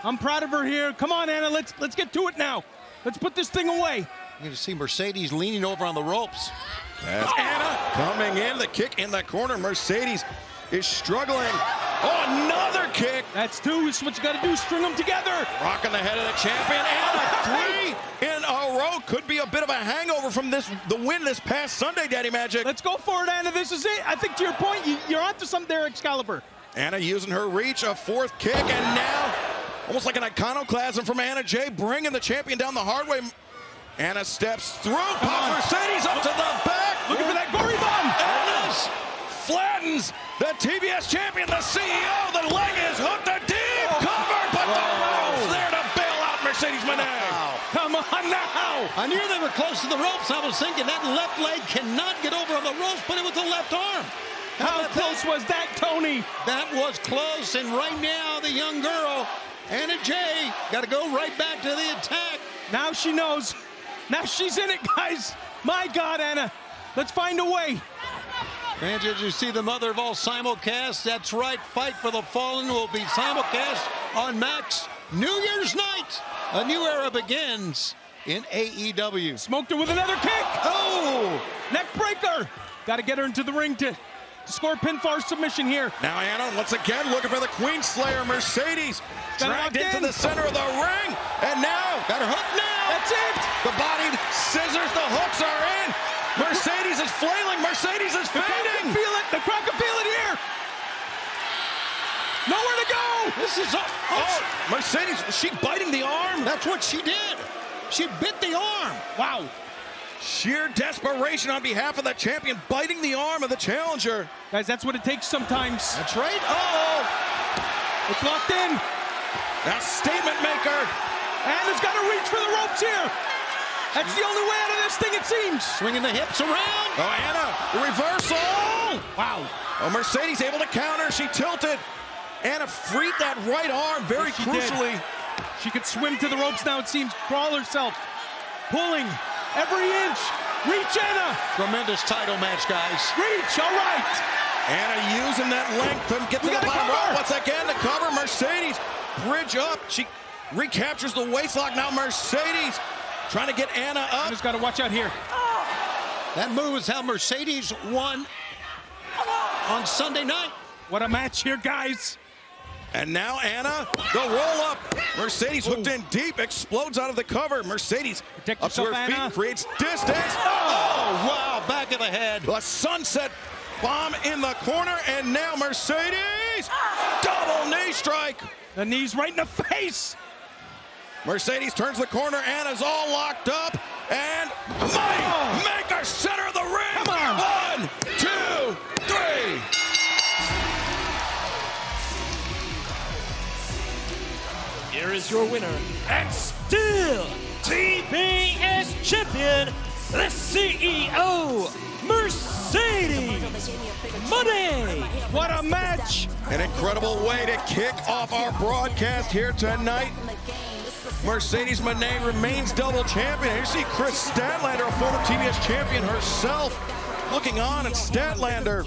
I'm proud of her here. Come on, Anna, let's get to it now. Let's put this thing away. You're going to see Mercedes leaning over on the ropes. That's Anna coming in. The kick in the corner. Mercedes is struggling. Oh, another kick. That's two. It's what you got to do. String them together. Rocking the head of the champion. Anna, 3 in a row. Could be a bit of a hangover from the win this past Sunday, Daddy Magic. Let's go for it, Anna. This is it. I think to your point, you're onto something there, Excalibur. Anna using her reach. A fourth kick. And now, almost like an iconoclasm from Anna Jay, bringing the champion down the hard way. Anna steps through. Pops Mercedes up to the back. Looking for that gory bomb. Anna flattens the TBS champion, the CEO. The leg is hooked. The deep cover, but the ropes there to bail out Mercedes Moné. Come on now. I knew they were close to the ropes. I was thinking that left leg cannot get over on the ropes, but it was the left arm. How close was that, Tony? That was close, and right now the young girl, Anna Jay, got to go right back to the attack. Now she knows. Now she's in it, guys. My God, Anna. Let's find a way. And did you see the mother of all simulcasts? That's right. Fight for the Fallen will be simulcast on Max New Year's night. A new era begins in AEW. Smoked her with another kick. Oh! Neck breaker. Got to get her into the ring to score pinfall submission here. Now Anna once again looking for the Queen Slayer. Mercedes dragged into the center of the ring. And now got her hook now. That's it. The bodied scissors. The hooks are in. Mercedes is flailing. Mercedes is fading. The crowd can feel it here. Nowhere to go. This is Mercedes. Is she biting the arm? That's what she did. She bit the arm. Wow. Sheer desperation on behalf of the champion, biting the arm of the challenger. Guys, that's what it takes sometimes. That's right. It's locked in. That statement maker. Anna's got to reach for the ropes here. That's the only way out of this thing, it seems. Swinging the hips around. Oh, Anna, reversal. Wow. Oh, Mercedes able to counter. She tilted. Anna freed that right arm very crucially. She could swim to the ropes now, it seems. Crawl herself. Pulling every inch. Reach, Anna. Tremendous title match, guys. Reach, all right. Anna using that length to get to the bottom rope once again to cover. Mercedes, bridge up. She recaptures the waistlock. Now Mercedes trying to get Anna up. Anna's got to watch out here. That move is how Mercedes won on Sunday night. What a match here, guys. And now Anna, the roll-up. Mercedes hooked in deep, explodes out of the cover. Mercedes up to her feet, creates distance. Oh, wow, back of the head. The sunset bomb in the corner, and now Mercedes, double knee strike. The knees right in the face. Mercedes turns the corner, Anna's all locked up, and mighty maker, center of the ring. Come on. 1, 2, 3. Here is your winner, and still TBS champion, the CEO, Mercedes Moné. What a match! An incredible way to kick off our broadcast here tonight. Mercedes Moné remains double champion. Here you see Chris Statlander, a former TBS champion herself, looking on at Statlander,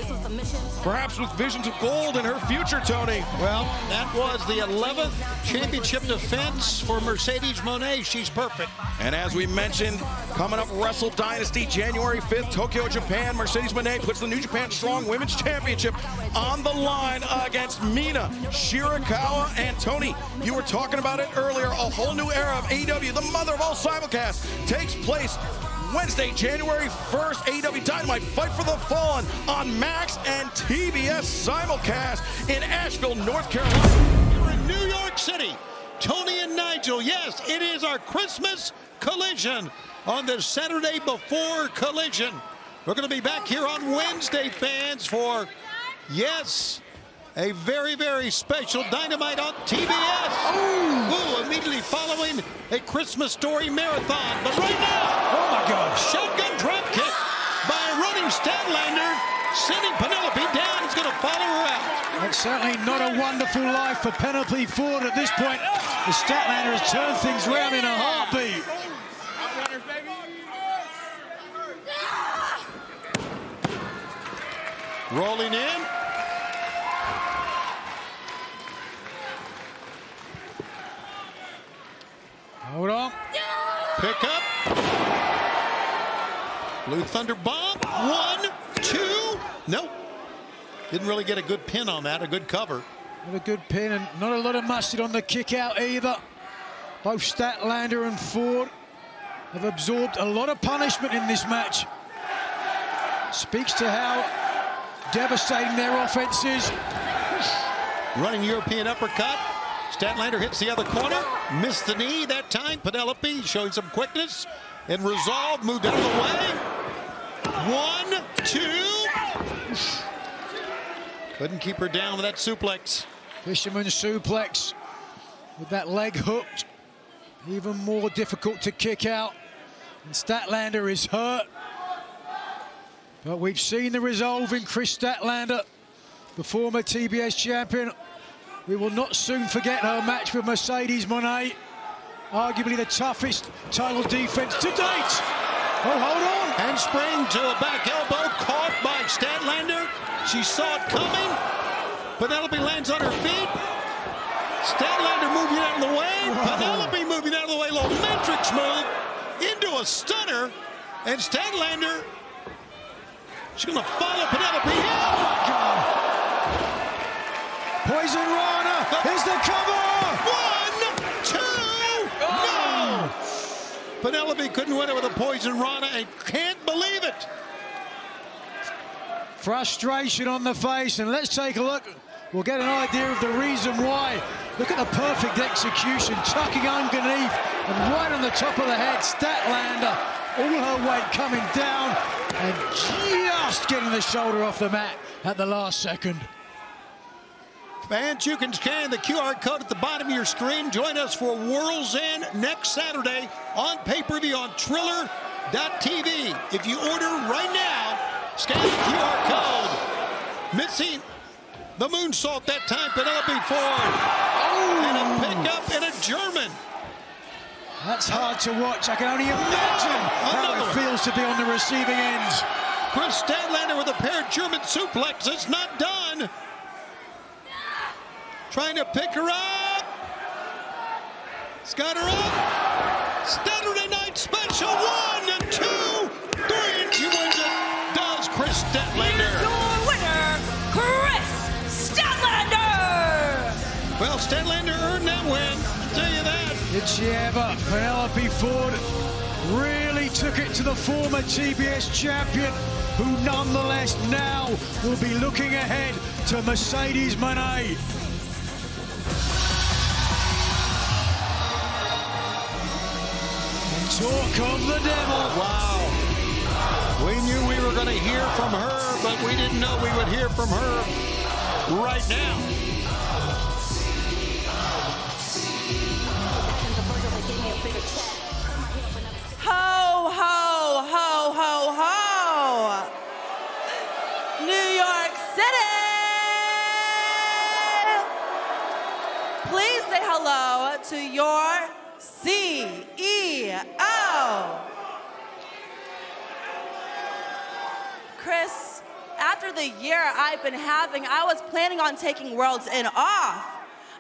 perhaps with visions of gold in her future, Tony. Well, that was the 11th championship defense for Mercedes Moné. She's perfect. And as we mentioned, coming up Wrestle Dynasty, January 5th, Tokyo, Japan. Mercedes Moné puts the New Japan Strong Women's Championship on the line against Mina, Shirakawa, and Tony. You were talking about it earlier. A whole new era of AEW, the mother of all simulcasts, takes place Wednesday, January 1st, AEW Dynamite, Fight for the Fallen on Max and TBS Simulcast in Asheville, North Carolina. We're in New York City. Tony and Nigel, yes, it is our Christmas Collision on the Saturday before Collision. We're going to be back here on Wednesday, fans, for, yes, a very, very special Dynamite on TBS. Ooh, immediately following a Christmas Story marathon. But right now, oh my God, shotgun drop kick by a running Statlander, sending Penelope down. He's going to follow her out. That's certainly not a wonderful life for Penelope Ford at this point. The Statlander has turned things around in a heartbeat. Rolling in. Hold on. Pick up. Blue Thunder bomb. 1, 2. Nope. Didn't really get a good pin on that, a good cover. Not a good pin and not a lot of mustard on the kick out either. Both Statlander and Ford have absorbed a lot of punishment in this match. Speaks to how devastating their offense is. Running European uppercut. Statlander hits the other corner. Missed the knee that time. Penelope showing some quickness and resolve. Moved out of the way. 1, 2. Couldn't keep her down with that suplex. Fisherman suplex with that leg hooked. Even more difficult to kick out. And Statlander is hurt. But we've seen the resolve in Chris Statlander, the former TBS champion. We will not soon forget her match with Mercedes Moné. Arguably the toughest title defense to date. Oh, hold on. Handspring to a back elbow, caught by Statlander. She saw it coming. Penelope lands on her feet. Statlander moving out of the way. Penelope moving out of the way. Little matrix move into a stunner. And Statlander, she's going to follow Penelope. Oh, God. Poison Rana is the cover. 1, 2. No. Penelope couldn't win it with a Poison Rana and can't believe it. Frustration on the face, and let's take a look. We'll get an idea of the reason why. Look at the perfect execution, tucking underneath and right on the top of the head. Statlander, all her weight coming down and just getting the shoulder off the mat at the last second. Fans, you can scan the QR code at the bottom of your screen. Join us for World's End next Saturday on pay-per-view on Triller.tv. If you order right now, scan the QR code. Missing the moonsault that time, Penelope Ford. And a pickup and a German. That's hard to watch. I can only imagine how it feels to be on the receiving end. Chris Statlander with a pair of German suplexes. Not done. Trying to pick her up. It's got her up. Saturday Night Special. 1, 2, 3. And she wins it. Does Chris Statlander. Here's your winner, Chris Statlander. Well, Statlander earned that win. I'll tell you that. Did she ever? Penelope Ford really took it to the former TBS champion, who nonetheless now will be looking ahead to Mercedes Moné. Talk of the devil. Wow. We knew we were going to hear from her, but we didn't know we would hear from her right now. Ho, ho, ho, ho, ho. New York City. Please say hello to your CEO. Chris, after the year I've been having, I was planning on taking World's End off.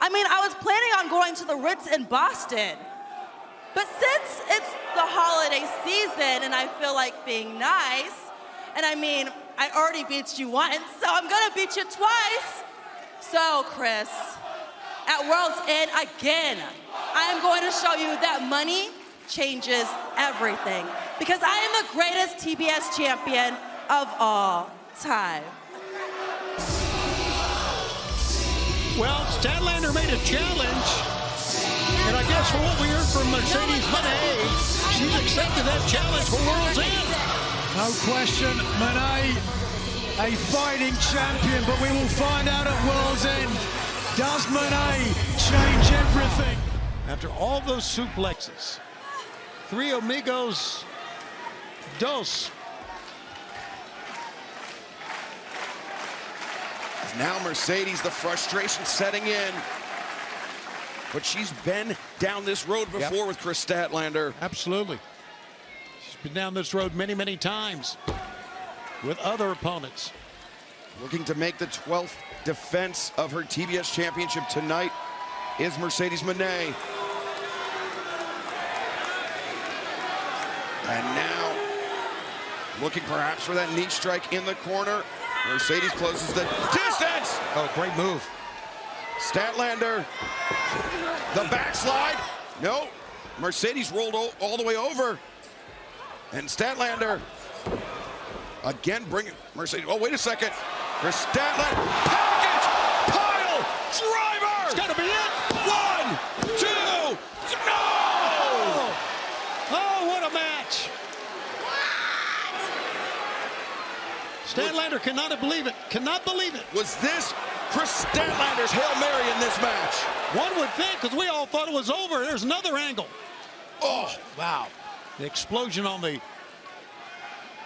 I mean, I was planning on going to the Ritz in Boston. But since it's the holiday season and I feel like being nice, and I mean, I already beat you once, so I'm gonna beat you twice. So, Chris, at World's End again, I am going to show you that money changes everything. Because I am the greatest TBS champion of all time. Well, Statlander made a challenge. And I guess from what we heard from Mercedes Moné, she's accepted that challenge for World's End. No question, Moné, a fighting champion, but we will find out at World's End. Does Moné change everything? After all those suplexes, 3 amigos, dos. Now Mercedes, the frustration setting in. But she's been down this road before with Chris Statlander. Absolutely. She's been down this road many, many times with other opponents. Looking to make the 12th defense of her TBS championship tonight is Mercedes Moné. And now, looking perhaps for that knee strike in the corner. Mercedes closes the distance. Oh, great move. Statlander, the backslide. No, Mercedes rolled all the way over. And Statlander, again, bring it. Mercedes, oh, wait a second. For Statlander, package, pile, driver. It's got to be it. 1, 2, no! Oh, what a match. Statlander cannot believe it. Cannot believe it. Was this Chris Statlander's Hail Mary in this match? One would think, because we all thought it was over. There's another angle. Oh, wow. The explosion on the...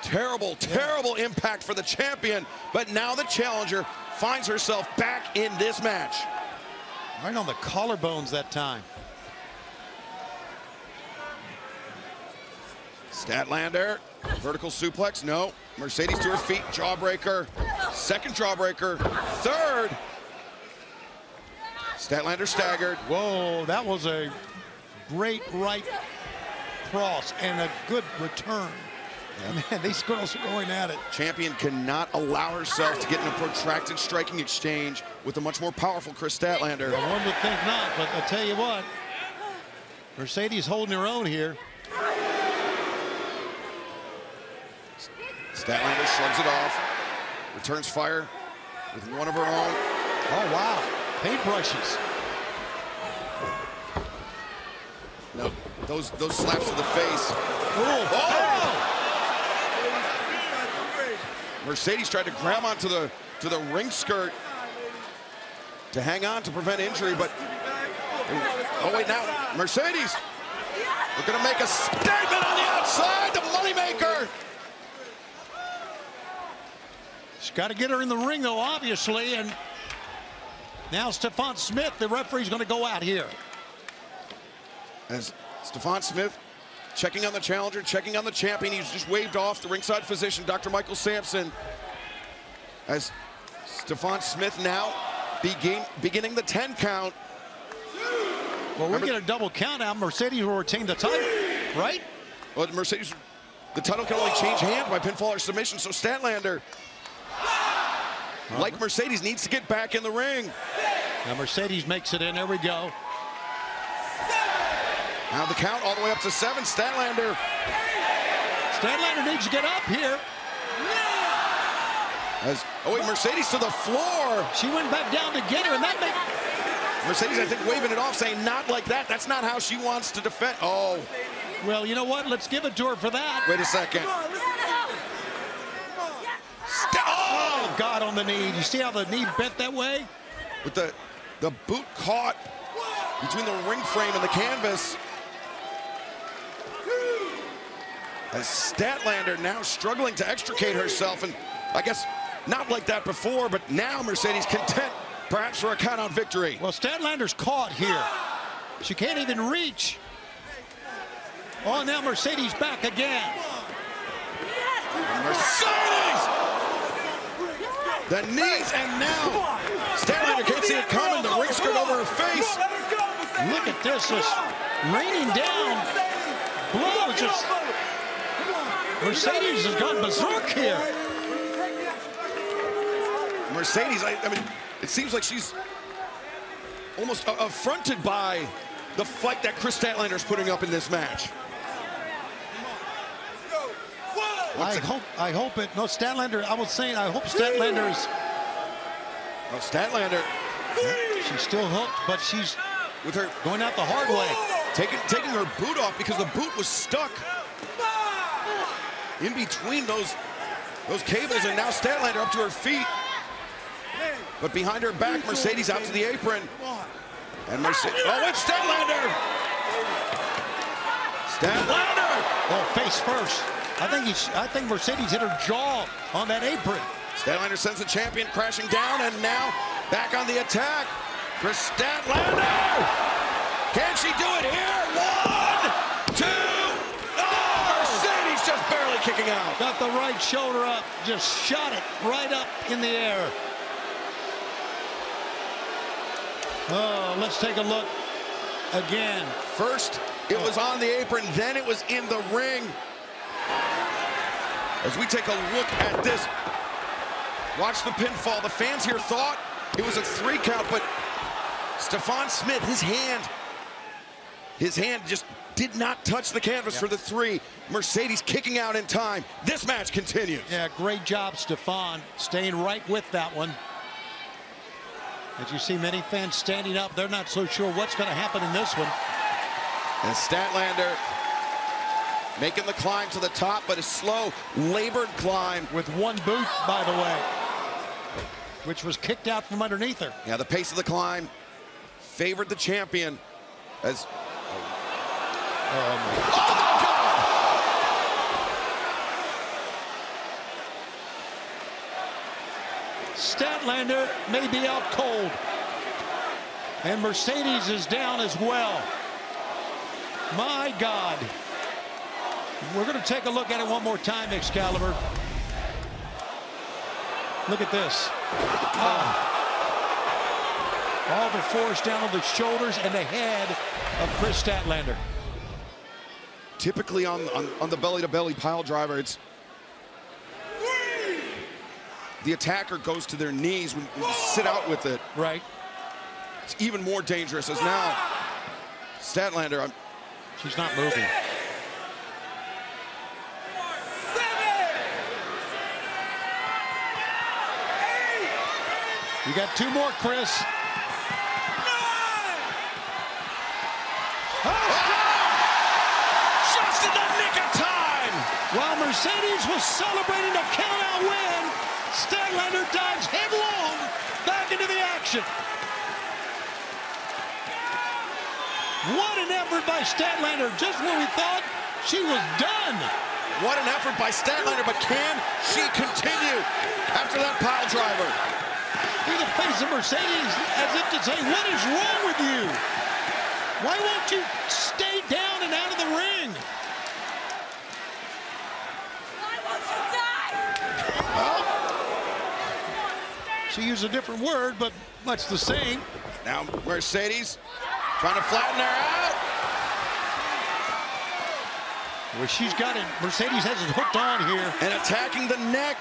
Terrible, terrible impact for the champion. But now the challenger finds herself back in this match. Right on the collarbones that time. Statlander, vertical suplex, no. Mercedes to her feet, jawbreaker. Second jawbreaker, third. Statlander staggered. Whoa, that was a great right cross and a good return. Man, these girls are going at it. Champion cannot allow herself to get in a protracted striking exchange with a much more powerful Chris Statlander. Well, one would think not, but I'll tell you what, Mercedes holding her own here. Statlander shrugs it off, returns fire with one of her own. Oh, wow, paintbrushes. No, those slaps to the face. Oh! Mercedes tried to grab onto the ring skirt to hang on to prevent injury, but oh wait, now Mercedes, we're gonna make a statement on the outside, the moneymaker. She's got to get her in the ring though, obviously, and now Stephon Smith, the referee's going to go out here. As Stephon Smith checking on the challenger, checking on the champion. He's just waved off the ringside physician, Dr. Michael Sampson. As Stephon Smith now beginning the 10 count. Well, we get a double count out. Mercedes will retain the title, right? Well, Mercedes, the title can only change hands by pinfall or submission, so Statlander, like Mercedes, needs to get back in the ring. Now Mercedes makes it in. There we go. Now the count all the way up to 7. Statlander needs to get up here. Oh wait, Mercedes to the floor. She went back down to get her, and that made... Mercedes, I think, waving it off, saying not like that. That's not how she wants to defend. Oh. Well, you know what? Let's give it to her for that. Wait a second. Oh, God, on the knee. You see how the knee bent that way? With the boot caught between the ring frame and the canvas. As Statlander now struggling to extricate herself, and I guess not like that before, but now Mercedes content perhaps for a count-out victory. Well, Statlander's caught here. She can't even reach. Oh, now Mercedes back again. Mercedes! The knees, and now Statlander can't see it coming. The ring skirt over her face. Look at this, just raining down blows. Just Mercedes has gone berserk here. Mercedes, I mean, it seems like she's almost affronted by the fight that Chris Statlander is putting up in this match. I hope it. No, Statlander. I was saying, I hope Statlander is. Oh, Statlander. She's still hooked, but she's with her going out the hard way. Taking her boot off because the boot was stuck. in between those cables, and now Statlander up to her feet. But behind her back, Mercedes out to the apron. And Mercedes, oh, it's Statlander! Statlander! Oh, face first. I think Mercedes hit her jaw on that apron. Statlander sends the champion crashing down, and now back on the attack. For Statlander! Can she do it here? 1, 2, oh! Mercedes just barely kicking out. Got the right shoulder up, just shot it right up in the air. Oh, let's take a look again. First, it was on the apron, then it was in the ring. As we take a look at this, watch the pinfall. The fans here thought it was a 3 count, but Stephon Smith, his hand just did not touch the canvas for the 3. Mercedes kicking out in time. This match continues. Yeah, great job, Stephon, staying right with that one. As you see many fans standing up, they're not so sure what's going to happen in this one. And Statlander making the climb to the top, but a slow, labored climb. With one boot, by the way, which was kicked out from underneath her. Yeah, the pace of the climb favored the champion as... Oh my God! Statlander may be out cold. And Mercedes is down as well. My God. We're going to take a look at it one more time, Excalibur. Look at this. All the force down on the shoulders and the head of Kris Statlander. Typically on the belly-to-belly pile driver, it's the attacker goes to their knees when you sit out with it. Right. It's even more dangerous as now Statlander, she's not moving. You got 2 more, Chris. Just in the nick of time! While Mercedes was celebrating a count-out win, Statlander dives headlong back into the action. What an effort by Statlander, just when we thought she was done. What an effort by Statlander, but can she continue after that pile driver? Through the face of Mercedes, as if to say, what is wrong with you? Why won't you stay down and out of the ring? Why won't you die? Well, she used a different word, but much the same. Now Mercedes trying to flatten her out. Well, she's got it. Mercedes has it hooked on here. And attacking the neck,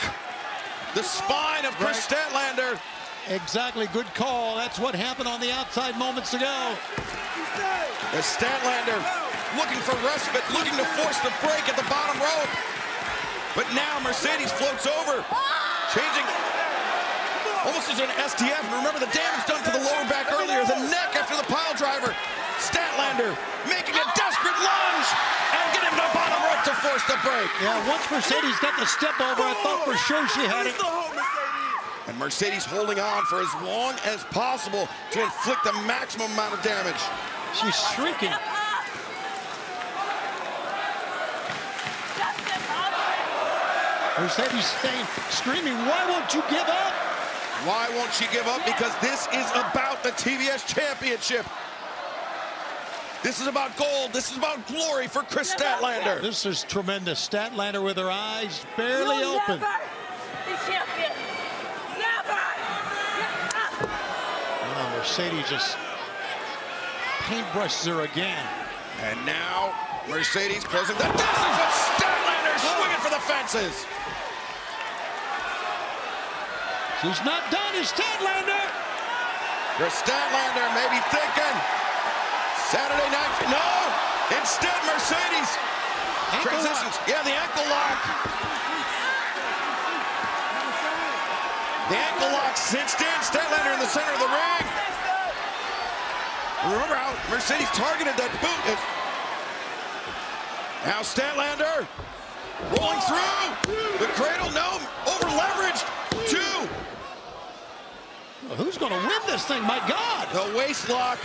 the spine of Kris Statlander. Exactly, good call. That's what happened on the outside moments ago. As Statlander looking for respite, looking to force the break at the bottom rope. But now Mercedes floats over, changing almost as an STF. And remember the damage done to the lower back earlier, the neck after the pile driver. Statlander making a desperate lunge and getting the bottom rope to force the break. Yeah, once Mercedes got the step over, I thought for sure she had it. And Mercedes holding on for as long as possible to inflict the maximum amount of damage. She's shrieking. Mercedes screaming, why won't you give up? Why won't she give up? Because this is about the TBS Championship. This is about gold. This is about glory for Kris Statlander. This is tremendous. Statlander with her eyes barely open. The champion. Never. Oh, Mercedes just paintbrushes her again. And now Mercedes closing the distance with Statlander swinging for the fences. She's not done, is Statlander. Kris Statlander may be thinking Saturday night. No, instead Mercedes transitions. Yeah, the ankle lock. The ankle lock cinched in. Statlander in the center of the ring. Remember how Mercedes targeted that boot. Now Statlander Rolling through. The cradle, no. Over leveraged. 2. Well, who's going to win this thing? My God. The waist lock.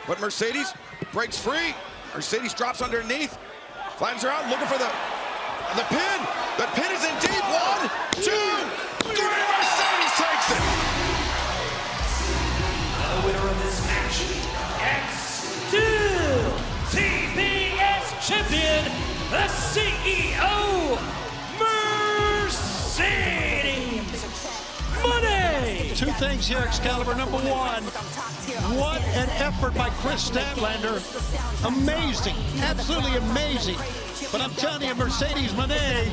But Mercedes breaks free. Mercedes drops underneath. Finds her out, looking for the pin. The pin is in deep. 1, 2, 3. Mercedes takes it. The winner of this match, and still TBS champion, the CEO, Mercedes Moné. Two things here, Excalibur. Number one, what an effort by Chris Statlander. Amazing, absolutely amazing. But I'm telling you, Mercedes Moné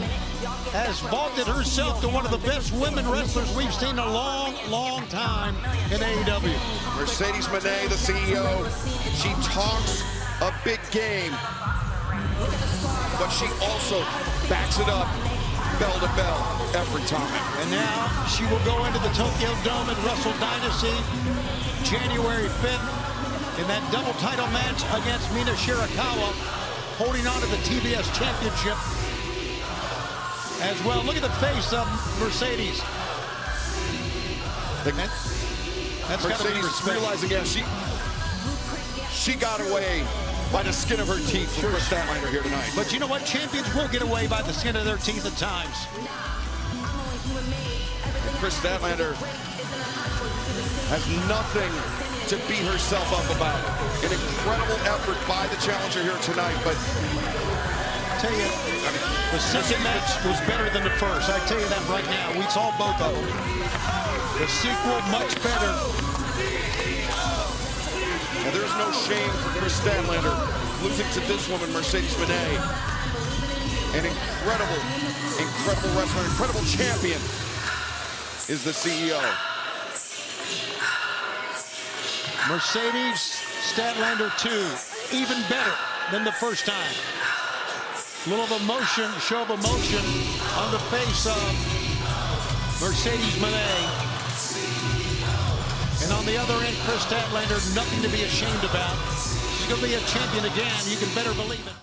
has vaulted herself to one of the best women wrestlers we've seen in a long, long time in AEW. Mercedes Moné, the CEO, she talks a big game, but she also backs it up bell to bell every time. And now she will go into the Tokyo Dome and wrestle Dynasty January 5th in that double title match against Mina Shirakawa, holding on to the TBS Championship as well. Look at the face of Mercedes. That's got to be respect. Realizing, yeah, she got away by the skin of her teeth from Chris Statlander here tonight. But you know what? Champions will get away by the skin of their teeth at times. And Chris Statlander has nothing to beat herself up about. An incredible effort by the challenger here tonight, but I tell you, the second match was better than the first. I tell you that right now. We saw both of them. The sequel, much better. Now, there's no shame for Chris Statlander losing to this woman, Mercedes Moné. An incredible, incredible wrestler, incredible champion is the CEO. Mercedes Statlander 2, even better than the first time. A little of emotion, show of emotion on the face of Mercedes Moné. And on the other end, Chris Statlander, nothing to be ashamed about. She's going to be a champion again. You can better believe it.